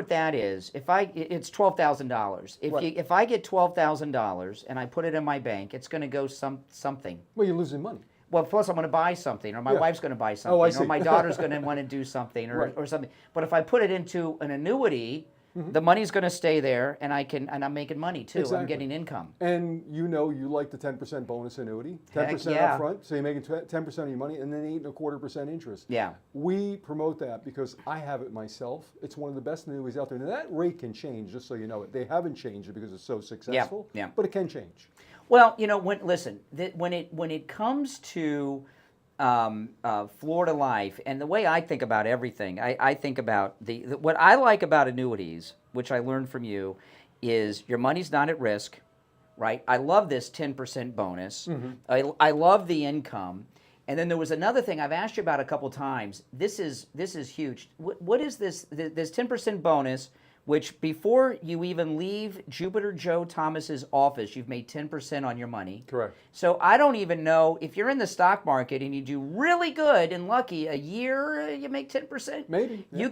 Speaker 2: that is, it's $12,000. If I get $12,000 and I put it in my bank, it's going to go something.
Speaker 7: Well, you're losing money.
Speaker 2: Well, plus I'm going to buy something, or my wife's going to buy something, or my daughter's going to want to do something, or something. But if I put it into an annuity, the money's going to stay there, and I'm making money too.
Speaker 7: Exactly.
Speaker 2: I'm getting income.
Speaker 7: And you know, you like the 10% bonus annuity, 10% up front, so you're making 10% of your money, and then 8.25% interest.
Speaker 2: Yeah.
Speaker 7: We promote that because I have it myself. It's one of the best annuities out there. Now that rate can change, just so you know it. They haven't changed it because it's so successful.
Speaker 2: Yeah.
Speaker 7: But it can change.
Speaker 2: Well, you know, when it comes to Florida life, and the way I think about everything, I think about what I like about annuities, which I learned from you, is your money's not at risk, right? I love this 10% bonus. I love the income. And then there was another thing I've asked you about a couple times. This is huge. What is this 10% bonus? Which before you even leave Jupiter Joe Thomas's office, you've made 10% on your money.
Speaker 7: Correct.
Speaker 2: So I don't even know if you're in the stock market and you do really good and lucky, a year you make 10%.
Speaker 7: Maybe. Yeah.
Speaker 2: You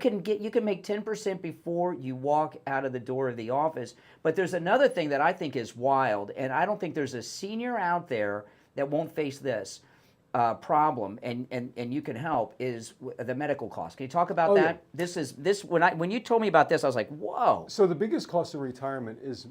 Speaker 2: can make 10% before you walk out of the door of the office. But there's another thing that I think is wild, and I don't think there's a senior out there that won't face this problem, and you can help, is the medical cost. Can you talk about that? Yeah. When you told me about this, I was like, whoa.
Speaker 7: So the biggest cost of retirement is,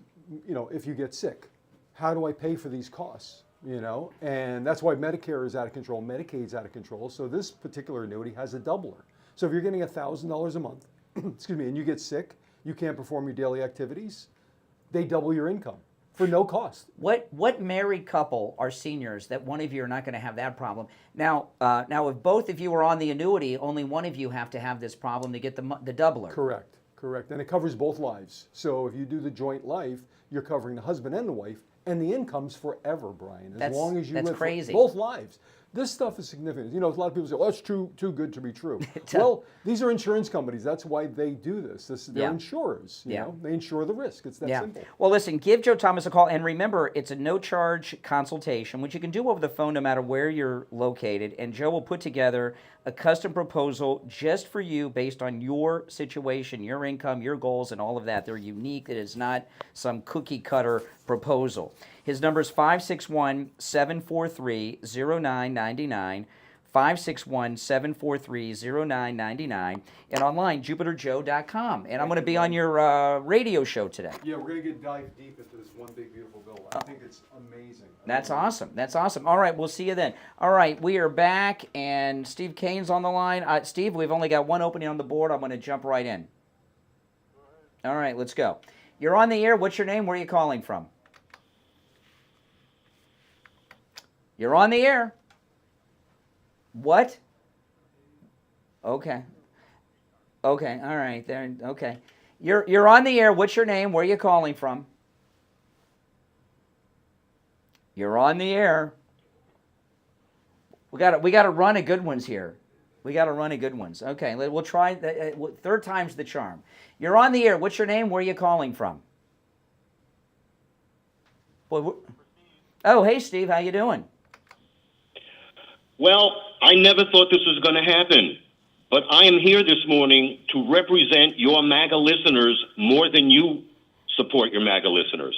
Speaker 7: you know, if you get sick, how do I pay for these costs? You know, and that's why Medicare is out of control, Medicaid's out of control. So this particular annuity has a doubler. So if you're getting $1,000 a month, excuse me, and you get sick, you can't perform your daily activities, they double your income. For no cost.
Speaker 2: What married couple are seniors that one of you are not going to have that problem? Now, if both of you are on the annuity, only one of you have to have this problem to get the doubler.
Speaker 7: Correct. And it covers both lives. So if you do the joint life, you're covering the husband and the wife, and the income's forever, Brian. As long as you live
Speaker 2: crazy.
Speaker 7: both lives. This stuff is significant. You know, a lot of people say, "Oh, it's too good to be true." Well, these are insurance companies. That's why they do this. They're insurers. You know, they insure the risk. It's that simple.
Speaker 2: Well, listen, give Joe Thomas a call, and remember, it's a no-charge consultation, which you can do over the phone no matter where you're located, and Joe will put together a custom proposal just for you based on your situation, your income, your goals, and all of that. They're unique. It is not some cookie-cutter proposal. His number is 561-743-0999, 561-743-0999, and online, JupiterJoe.com. And I'm going to be on your radio show today.
Speaker 7: Yeah, we're going to dive deep into this one big, beautiful bill. I think it's amazing.
Speaker 2: That's awesome. That's awesome. All right, we'll see you then. All right, we are back, and Steve Kane's on the line. Steve, we've only got one opening on the board. I'm going to jump right in. All right, let's go. You're on the air. What's your name? Where are you calling from? You're on the air. What? Okay. Okay, all right. There. Okay. You're on the air. What's your name? Where are you calling from? You're on the air. We got to run a good ones here. We got to run a good ones. Okay, we'll try. Third time's the charm. You're on the air. What's your name? Where are you calling from? Boy, oh, hey, Steve. How you doing?
Speaker 8: Well, I never thought this was going to happen, but I am here this morning to represent your MAGA listeners more than you support your MAGA listeners.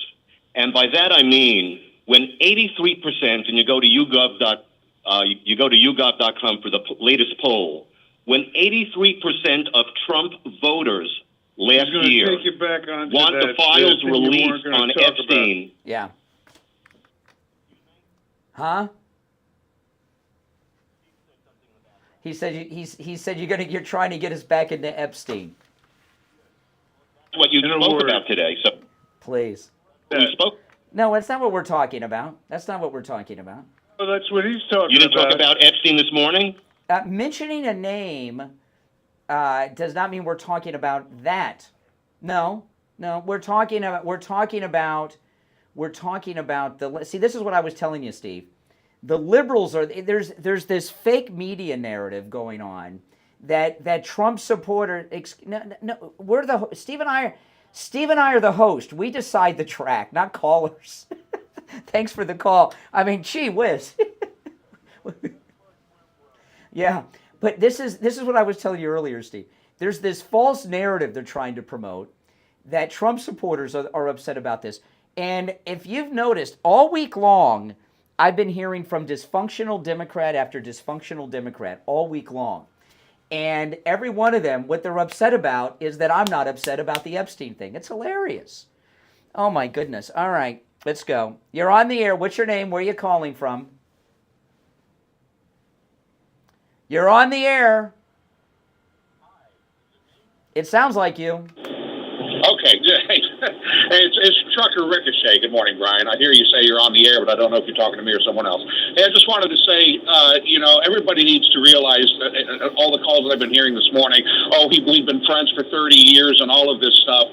Speaker 8: And by that I mean when 83%, and you go to YouGov.com for the latest poll, when 83% of Trump voters last year
Speaker 14: take you back onto
Speaker 8: want the
Speaker 14: that
Speaker 8: files
Speaker 14: thing you weren't
Speaker 8: released
Speaker 14: gonna
Speaker 8: on
Speaker 14: talk
Speaker 8: Epstein.
Speaker 14: about.
Speaker 2: Yeah. Huh? He said you're trying to get us back into Epstein.
Speaker 8: What you spoke about today. So
Speaker 2: please.
Speaker 8: We spoke.
Speaker 2: No, that's not what we're talking about. That's not what we're talking about.
Speaker 14: Well, that's what he's talking about.
Speaker 8: You didn't talk about Epstein this morning?
Speaker 2: Mentioning a name does not mean we're talking about that. No, we're talking about the. See, this is what I was telling you, Steve. The liberals are there's this fake media narrative going on that Trump supporter. No, we're the Steve and I are the host. We decide the track, not callers. Thanks for the call. I mean, gee whiz. Yeah, but this is what I was telling you earlier, Steve. There's this false narrative they're trying to promote that Trump supporters are upset about this. And if you've noticed, all week long, I've been hearing from dysfunctional Democrat after dysfunctional Democrat all week long. And every one of them, what they're upset about is that I'm not upset about the Epstein thing. It's hilarious. Oh, my goodness. All right, let's go. You're on the air. What's your name? Where are you calling from? You're on the air. It sounds like you.
Speaker 8: Okay, it's Trucker Ricochet. Good morning, Brian. I hear you say you're on the air, but I don't know if you're talking to me or someone else. Hey, I just wanted to say, everybody needs to realize that all the calls that I've been hearing this morning, we've been friends for 30 years and all of this stuff.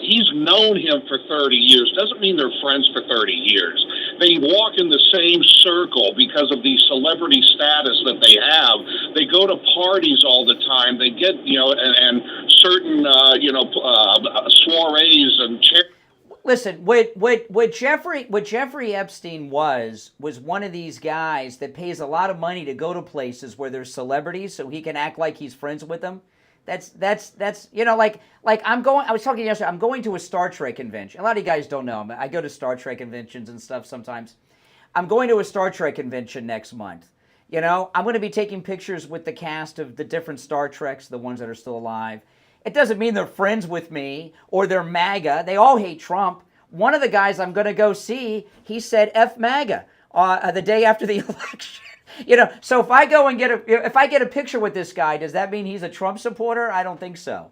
Speaker 8: He's known him for 30 years. Doesn't mean they're friends for 30 years. They walk in the same circle because of the celebrity status that they have. They go to parties all the time. They get, and certain, soirees and
Speaker 2: listen, what Jeffrey Epstein was one of these guys that pays a lot of money to go to places where there's celebrities so he can act like he's friends with them. That's like I was talking yesterday, I'm going to a Star Trek convention. A lot of you guys don't know. I go to Star Trek conventions and stuff sometimes. I'm going to a Star Trek convention next month. I'm going to be taking pictures with the cast of the different Star Treks, the ones that are still alive. It doesn't mean they're friends with me or they're MAGA. They all hate Trump. One of the guys I'm going to go see, he said F MAGA the day after the election. So if I go and get a picture with this guy, does that mean he's a Trump supporter? I don't think so.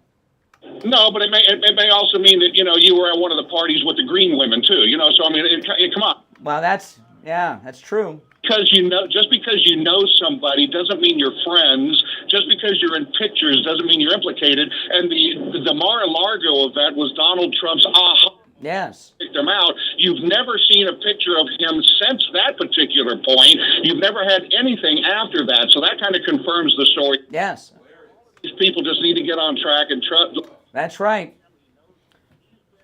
Speaker 8: No, but it may also mean that you were at one of the parties with the green women too. So I mean, come on.
Speaker 2: Well, that's true.
Speaker 8: Just because you know somebody doesn't mean you're friends. Just because you're in pictures doesn't mean you're implicated. And the Mar-a-Lago event was Donald Trump's aha.
Speaker 2: Yes.
Speaker 8: Picked him out. You've never seen a picture of him since that particular point. You've never had anything after that. So that kind of confirms the story.
Speaker 2: Yes.
Speaker 8: These people just need to get on track and trust.
Speaker 2: That's right.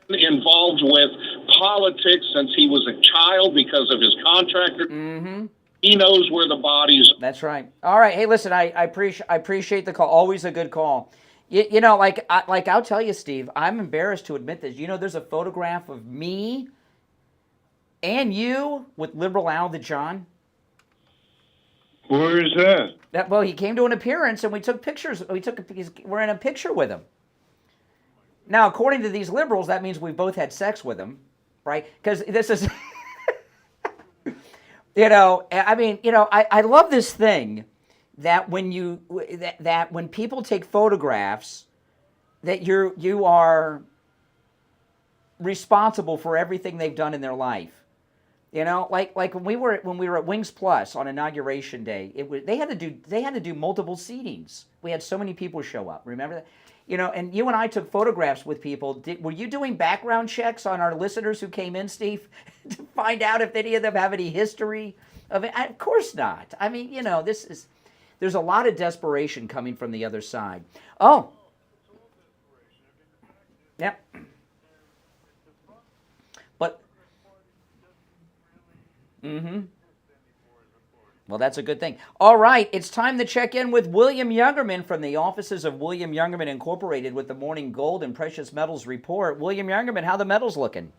Speaker 8: Involved with politics since he was a child because of his contractor.
Speaker 2: Mm-hmm.
Speaker 8: He knows where the bodies.
Speaker 2: That's right. All right. Hey, listen, I appreciate the call. Always a good call. You know, like I'll tell you, Steve, I'm embarrassed to admit this. You know, there's a photograph of me and you with Liberal Al the John.
Speaker 14: Where is that?
Speaker 2: Well, he came to an appearance and we took pictures. We're in a picture with him. Now, according to these liberals, that means we both had sex with him, right? Because this is, you know, I mean, you know, I love this thing that when when people take photographs, that you are responsible for everything they've done in their life. You know, like when we were at Wings Plus on Inauguration Day, they had to do multiple seatings. We had so many people show up. Remember that? You know, and you and I took photographs with people. Were you doing background checks on our listeners who came in, Steve, to find out if any of them have any history of it? Of course not. I mean, you know, there's a lot of desperation coming from the other side. Oh. Yep. But. Mm-hmm. Well, that's a good thing. All right, it's time to check in with William Youngerman from the offices of William Youngerman Incorporated with the Morning Gold and Precious Metals Report. William Youngerman, how the metals looking?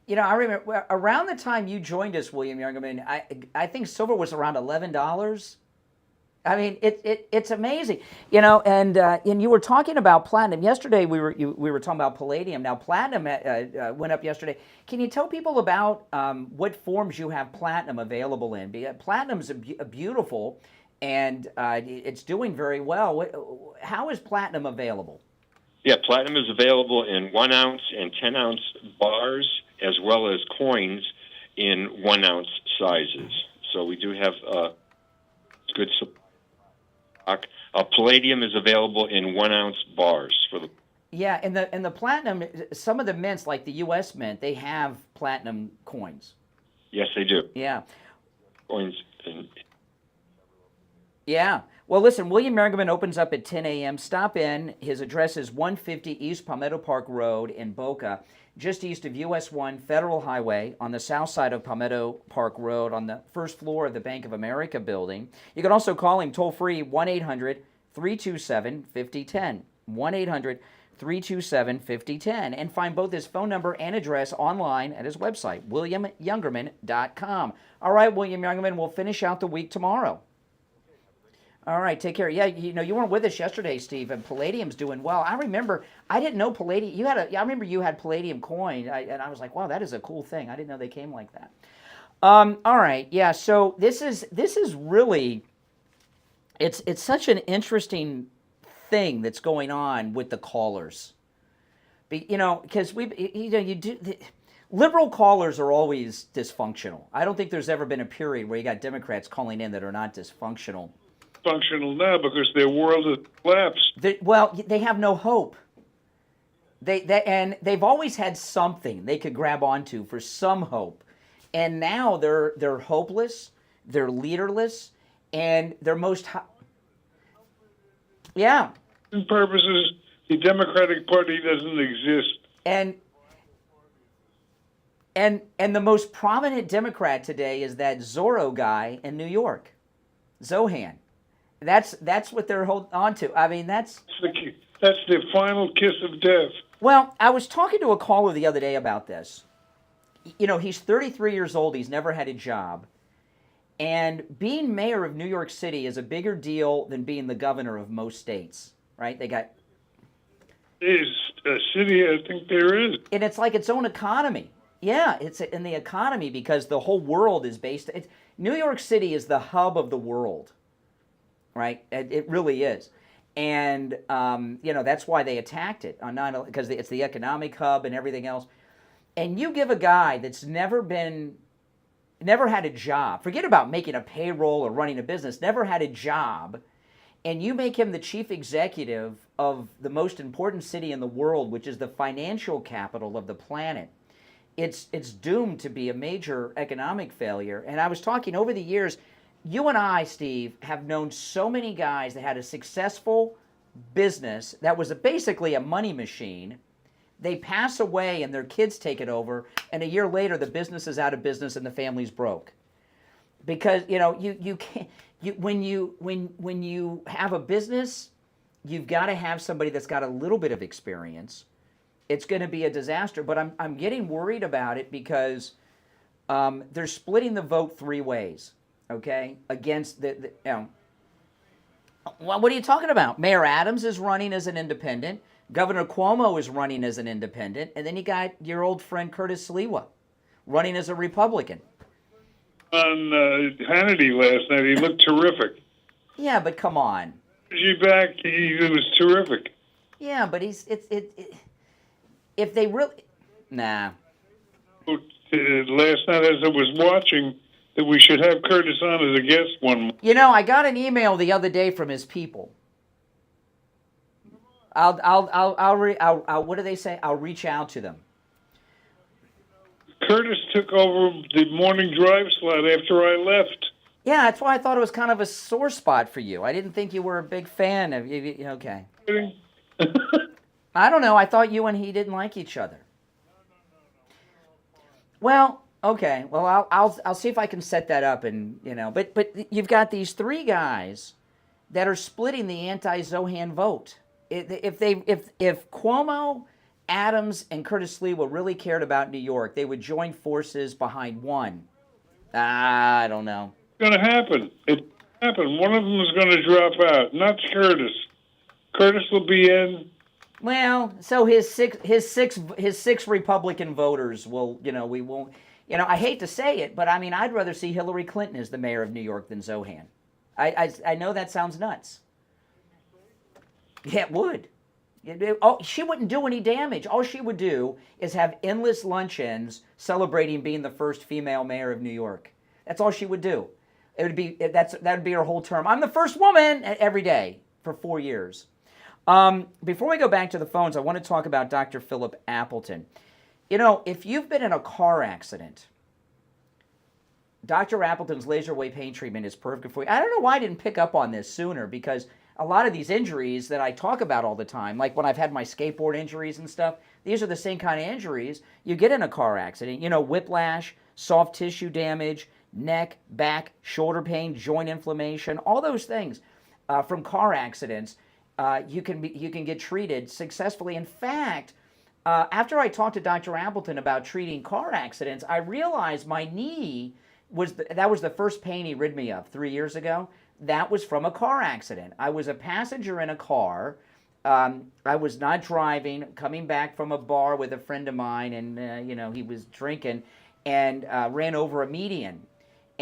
Speaker 2: You know, I remember around the time you joined us, William Youngerman, I think silver was around $11. I mean, it's amazing, you know. And you were talking about platinum yesterday. We were talking about palladium. Now, platinum went up yesterday. Can you tell people about what forms you have platinum available in? Because platinum's a beautiful, and it's doing very well. How is platinum available?
Speaker 10: Yeah, platinum is available in 1 ounce and 10 ounce bars, as well as coins in 1 ounce sizes. So we do have good supply. Palladium is available in 1 ounce bars for the.
Speaker 2: Yeah, and the platinum, some of the mints, like the U.S. Mint, they have platinum coins.
Speaker 10: Yes, they do.
Speaker 2: Yeah.
Speaker 10: Coins. And...
Speaker 2: Yeah. Well, listen, William Youngerman opens up at 10 a.m. Stop in. His address is 150 East Palmetto Park Road in Boca, just east of US 1 Federal Highway on the south side of Palmetto Park Road on the first floor of the Bank of America building. You can also call him toll-free 1-800-327-5010, 1-800-327-5010, and find both his phone number and address online at his website, williamyoungerman.com. All right, William Youngerman, we'll finish out the week tomorrow. All right, take care. Yeah, you know, you weren't with us yesterday, Steve, and palladium's doing well. I remember, I didn't know palladium. I remember you had palladium coin, and I was like, wow, that is a cool thing. I didn't know they came like that. All right, yeah. So this is really, it's such an interesting thing that's going on with the callers. Because liberal callers are always dysfunctional. I don't think there's ever been a period where you got Democrats calling in that are not dysfunctional.
Speaker 21: Functional now because their world has collapsed.
Speaker 2: They have no hope. And they've always had something they could grab onto for some hope, and now they're hopeless, they're leaderless, and they're yeah.
Speaker 21: In purposes, the Democratic Party doesn't exist.
Speaker 2: And the most prominent Democrat today is that Zorro guy in New York, Zohan. That's what they're holding on to. I mean, that's
Speaker 21: the final kiss of death.
Speaker 2: Well, I was talking to a caller the other day about this. He's 33 years old. He's never had a job. And being mayor of New York City is a bigger deal than being the governor of most states, right?
Speaker 21: There's a city, I think there is.
Speaker 2: And it's like its own economy. Yeah, it's in the economy because the whole world is based. New York City is the hub of the world, right? It really is. And, that's why they attacked it on 9/11, because it's the economic hub and everything else. And you give a guy that's never had a job, forget about making a payroll or running a business, never had a job, and you make him the chief executive of the most important city in the world, which is the financial capital of the planet. It's doomed to be a major economic failure. And I was talking over the years, you and I, Steve, have known so many guys that had a successful business that was basically a money machine. They pass away and their kids take it over, and a year later the business is out of business and the family's broke. Because you can't. When you have a business, you've got to have somebody that's got a little bit of experience. It's going to be a disaster. But I'm getting worried about it because they're splitting the vote three ways. Okay, against well, what are you talking about? Mayor Adams is running as an independent. Governor Cuomo is running as an independent. And then you got your old friend Curtis Sliwa running as a Republican.
Speaker 21: On Hannity last night, he looked terrific.
Speaker 2: Yeah, but come on.
Speaker 21: He back, he was terrific.
Speaker 2: Yeah, but if they really... Nah.
Speaker 21: Last night as I was watching, that we should have Curtis on as a guest one.
Speaker 2: I got an email the other day from his people. What do they say? I'll reach out to them.
Speaker 21: Curtis took over the morning drive slot after I left.
Speaker 2: Yeah, that's why I thought it was kind of a sore spot for you. I didn't think you were a big fan of you. Okay. I don't know. I thought you and he didn't like each other. Well, okay. Well, I'll see if I can set that up, and but you've got these three guys that are splitting the anti-Zohan vote. If Cuomo, Adams, and Curtis Sliwa really cared about New York, they would join forces behind one. I don't know.
Speaker 21: It's going to happen. It happened. One of them is going to drop out. Not Curtis. Curtis will be in.
Speaker 2: Well, so his six Republican voters will. We won't. I hate to say it, but I mean, I'd rather see Hillary Clinton as the mayor of New York than Zohan. I know that sounds nuts. Yeah, it would. She wouldn't do any damage. All she would do is have endless luncheons celebrating being the first female mayor of New York. That's all she would do. That would be her whole term. I'm the first woman every day for 4 years. Before we go back to the phones, I want to talk about Dr. Philip Appleton. If you've been in a car accident, Dr. Appleton's laser wave pain treatment is perfect for you. I don't know why I didn't pick up on this sooner, because a lot of these injuries that I talk about all the time, like when I've had my skateboard injuries and stuff, these are the same kind of injuries you get in a car accident. Whiplash, soft tissue damage, neck, back, shoulder pain, joint inflammation, all those things from car accidents. You can get treated successfully. In fact, after I talked to Dr. Appleton about treating car accidents, I realized my knee was the first pain he rid me of 3 years ago. That was from a car accident. I was a passenger in a car. I was not driving, coming back from a bar with a friend of mine, and he was drinking, and ran over a median.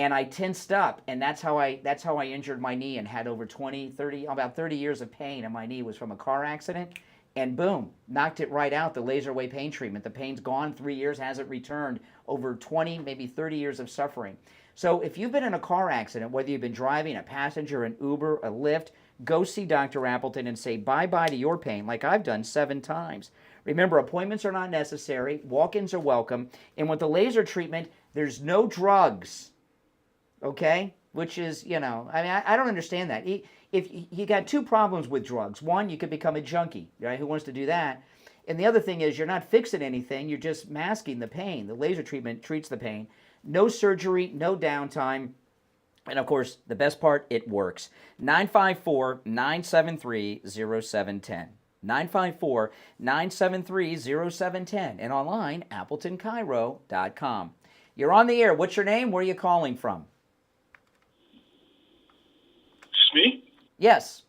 Speaker 2: and I tensed up, and that's how I injured my knee and had over about 30 years of pain in my knee was from a car accident, and boom, knocked it right out, the laser wave pain treatment. The pain's gone, 3 years, hasn't returned, over 20, maybe 30 years of suffering. So if you've been in a car accident, whether you've been driving, a passenger, an Uber, a Lyft, go see Dr. Appleton and say bye-bye to your pain, like I've done 7 times. Remember, appointments are not necessary, walk-ins are welcome, and with the laser treatment, there's no drugs, okay? Which is, I mean, I don't understand that. If you got 2 problems with drugs. One, you could become a junkie, right? Who wants to do that? And the other thing is you're not fixing anything, you're just masking the pain. The laser treatment treats the pain. No surgery, no downtime. And of course, the best part, it works. 954-973-0710. 954-973-0710. And online, AppletonCairo.com. You're on the air. What's your name? Where are you calling from?
Speaker 11: Just me?
Speaker 2: Yes.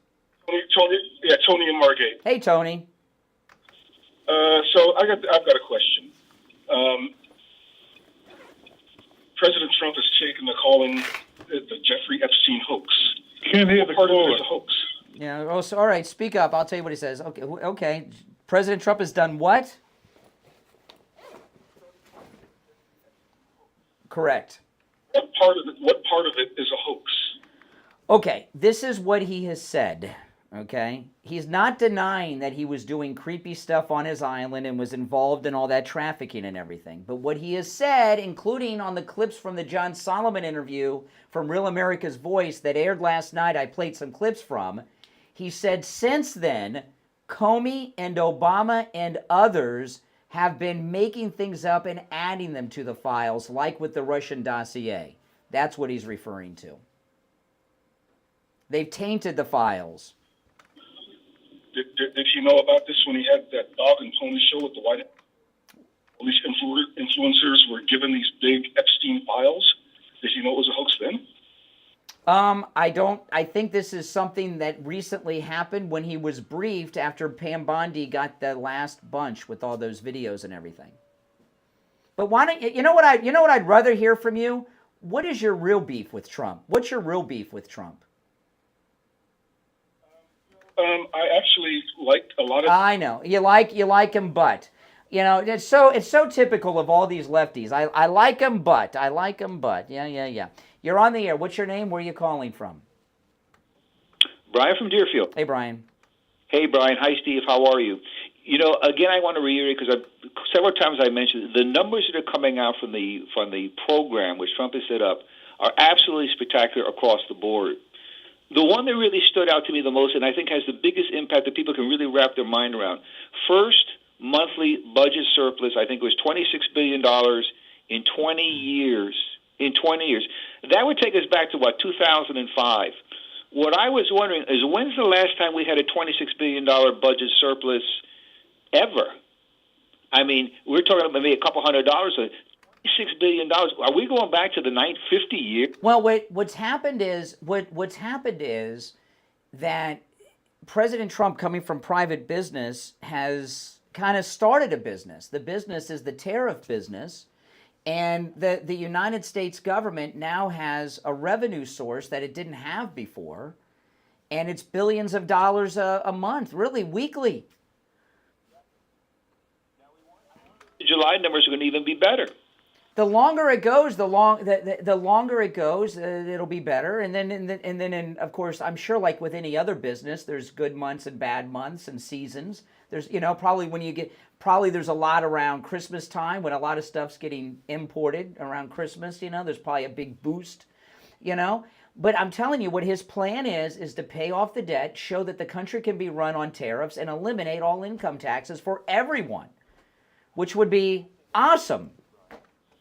Speaker 11: Tony and Margate.
Speaker 2: Hey, Tony.
Speaker 11: So I've got a question. President Trump has taken the calling the Jeffrey Epstein hoax.
Speaker 21: Can't hear the
Speaker 11: part of it
Speaker 21: caller.
Speaker 11: is a hoax.
Speaker 2: Yeah. Oh, so, all right. Speak up. I'll tell you what he says. Okay. Okay. President Trump has done what? Correct.
Speaker 11: What part of it is a hoax?
Speaker 2: Okay. This is what he has said. Okay. He's not denying that he was doing creepy stuff on his island and was involved in all that trafficking and everything. But what he has said, including on the clips from the John Solomon interview from Real America's Voice that aired last night, I played some clips from, he said since then, Comey and Obama and others have been making things up and adding them to the files, like with the Russian dossier. That's what he's referring to. They've tainted the files.
Speaker 11: Did he know about this when he had that dog and pony show at the White House? All these influencers were given these big Epstein files. Did he know it was a hoax then?
Speaker 2: I think this is something that recently happened when he was briefed after Pam Bondi got the last bunch with all those videos and everything. But why don't you know what I'd rather hear from you? What is your real beef with Trump? What's your real beef with Trump?
Speaker 11: I actually like a lot of.
Speaker 2: I know you like him, but it's so typical of all these lefties. I like him, but yeah. You're on the air. What's your name? Where are you calling from?
Speaker 19: Brian from Deerfield.
Speaker 2: Hey, Brian.
Speaker 19: Hey, Brian. Hi, Steve. How are you? Again, I want to reiterate because several times I mentioned the numbers that are coming out from the program which Trump has set up are absolutely spectacular across the board. The one that really stood out to me the most, and I think has the biggest impact that people can really wrap their mind around, first monthly budget surplus, I think it was $26 billion in 20 years. In 20 years. That would take us back to, 2005. What I was wondering is when's the last time we had a $26 billion budget surplus ever? I mean, we're talking about maybe a couple $100. $6 billion. Are we going back to the 950 year?
Speaker 2: Well, what's happened is that President Trump, coming from private business, has kind of started a business. The business is the tariff business, and the United States government now has a revenue source that it didn't have before, and it's billions of dollars a month, really weekly.
Speaker 19: The July numbers are going to even be better.
Speaker 2: The longer it goes, the longer it goes, it'll be better. And then, of course, I'm sure, like with any other business, there's good months and bad months and seasons. There's, probably there's a lot around Christmas time when a lot of stuff's getting imported around Christmas. There's probably a big boost. But I'm telling you, what his plan is to pay off the debt, show that the country can be run on tariffs, and eliminate all income taxes for everyone, which would be awesome.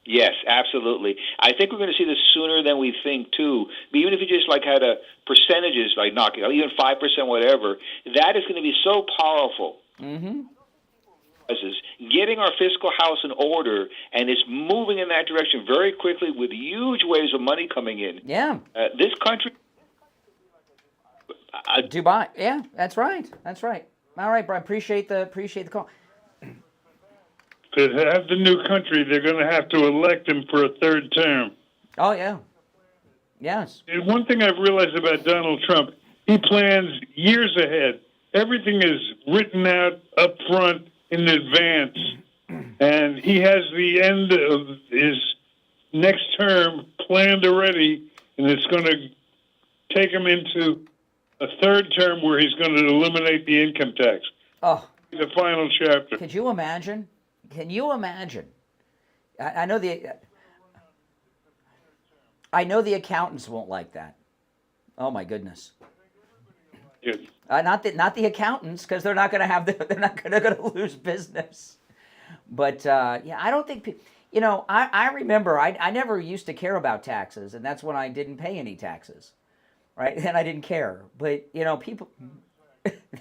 Speaker 19: Yes, absolutely. I think we're going to see this sooner than we think, too. But even if you just had a percentages, knocking out, even 5%, whatever, that is going to be so powerful.
Speaker 2: Mm-hmm.
Speaker 19: Getting our fiscal house in order, and it's moving in that direction very quickly with huge waves of money coming in.
Speaker 2: Yeah.
Speaker 19: This country.
Speaker 2: Dubai. Yeah, that's right. That's right. All right, Brian. Appreciate the call.
Speaker 21: To have the new country, they're going to have to elect him for a third term.
Speaker 2: Oh, yeah. Yes.
Speaker 21: And one thing I've realized about Donald Trump, he plans years ahead. Everything is written out up front in advance. And he has the end of his next term planned already, and it's going to take him into a third term where he's going to eliminate the income tax.
Speaker 2: Oh.
Speaker 21: The final chapter.
Speaker 2: Could you imagine? Can you imagine? I know the accountants won't like that. Oh my goodness.
Speaker 21: Yes.
Speaker 2: Not the accountants, because they're not going to have they're going to lose business. But yeah, I don't think I remember I never used to care about taxes, and that's when I didn't pay any taxes, right? And I didn't care. But people,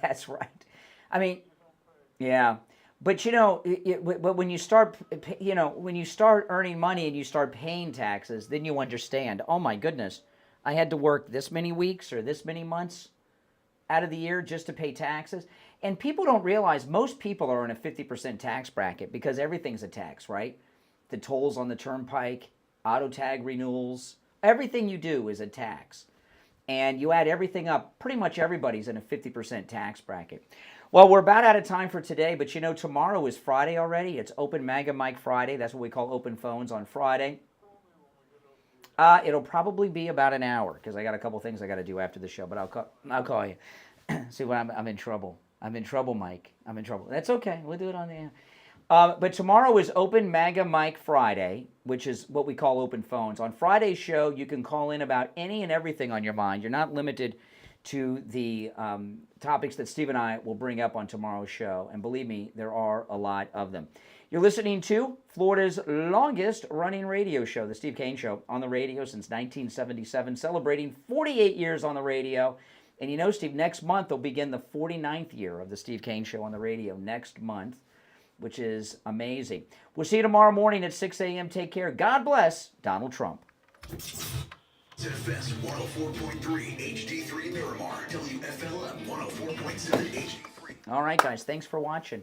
Speaker 2: that's right. I mean, yeah. But but when you start earning money and you start paying taxes, then you understand. Oh my goodness, I had to work this many weeks or this many months out of the year just to pay taxes. And people don't realize most people are in a 50% tax bracket because everything's a tax, right? The tolls on the turnpike, auto tag renewals, everything you do is a tax. And you add everything up, pretty much everybody's in a 50% tax bracket. Well, we're about out of time for today, but tomorrow is Friday already. It's Open MAGA Mike Friday. That's what we call open phones on Friday. It'll probably be about an hour because I got a couple things I got to do after the show, but I'll call you. See, when I'm in trouble. I'm in trouble, Mike. I'm in trouble. That's okay. We'll do it on the air. But tomorrow is Open MAGA Mike Friday, which is what we call open phones. On Friday's show, you can call in about any and everything on your mind. You're not limited to the topics that Steve and I will bring up on tomorrow's show. And believe me, there are a lot of them. You're listening to Florida's longest running radio show, The Steve Kane Show, on the radio since 1977, celebrating 48 years on the radio. And Steve, next month will begin the 49th year of The Steve Kane Show on the radio next month, which is amazing. We'll see you tomorrow morning at 6 a.m. Take care. God bless Donald Trump.
Speaker 1: ZFS 104.3 HD3 Miramar, WFLM 104.7 HD3.
Speaker 2: All right, guys. Thanks for watching.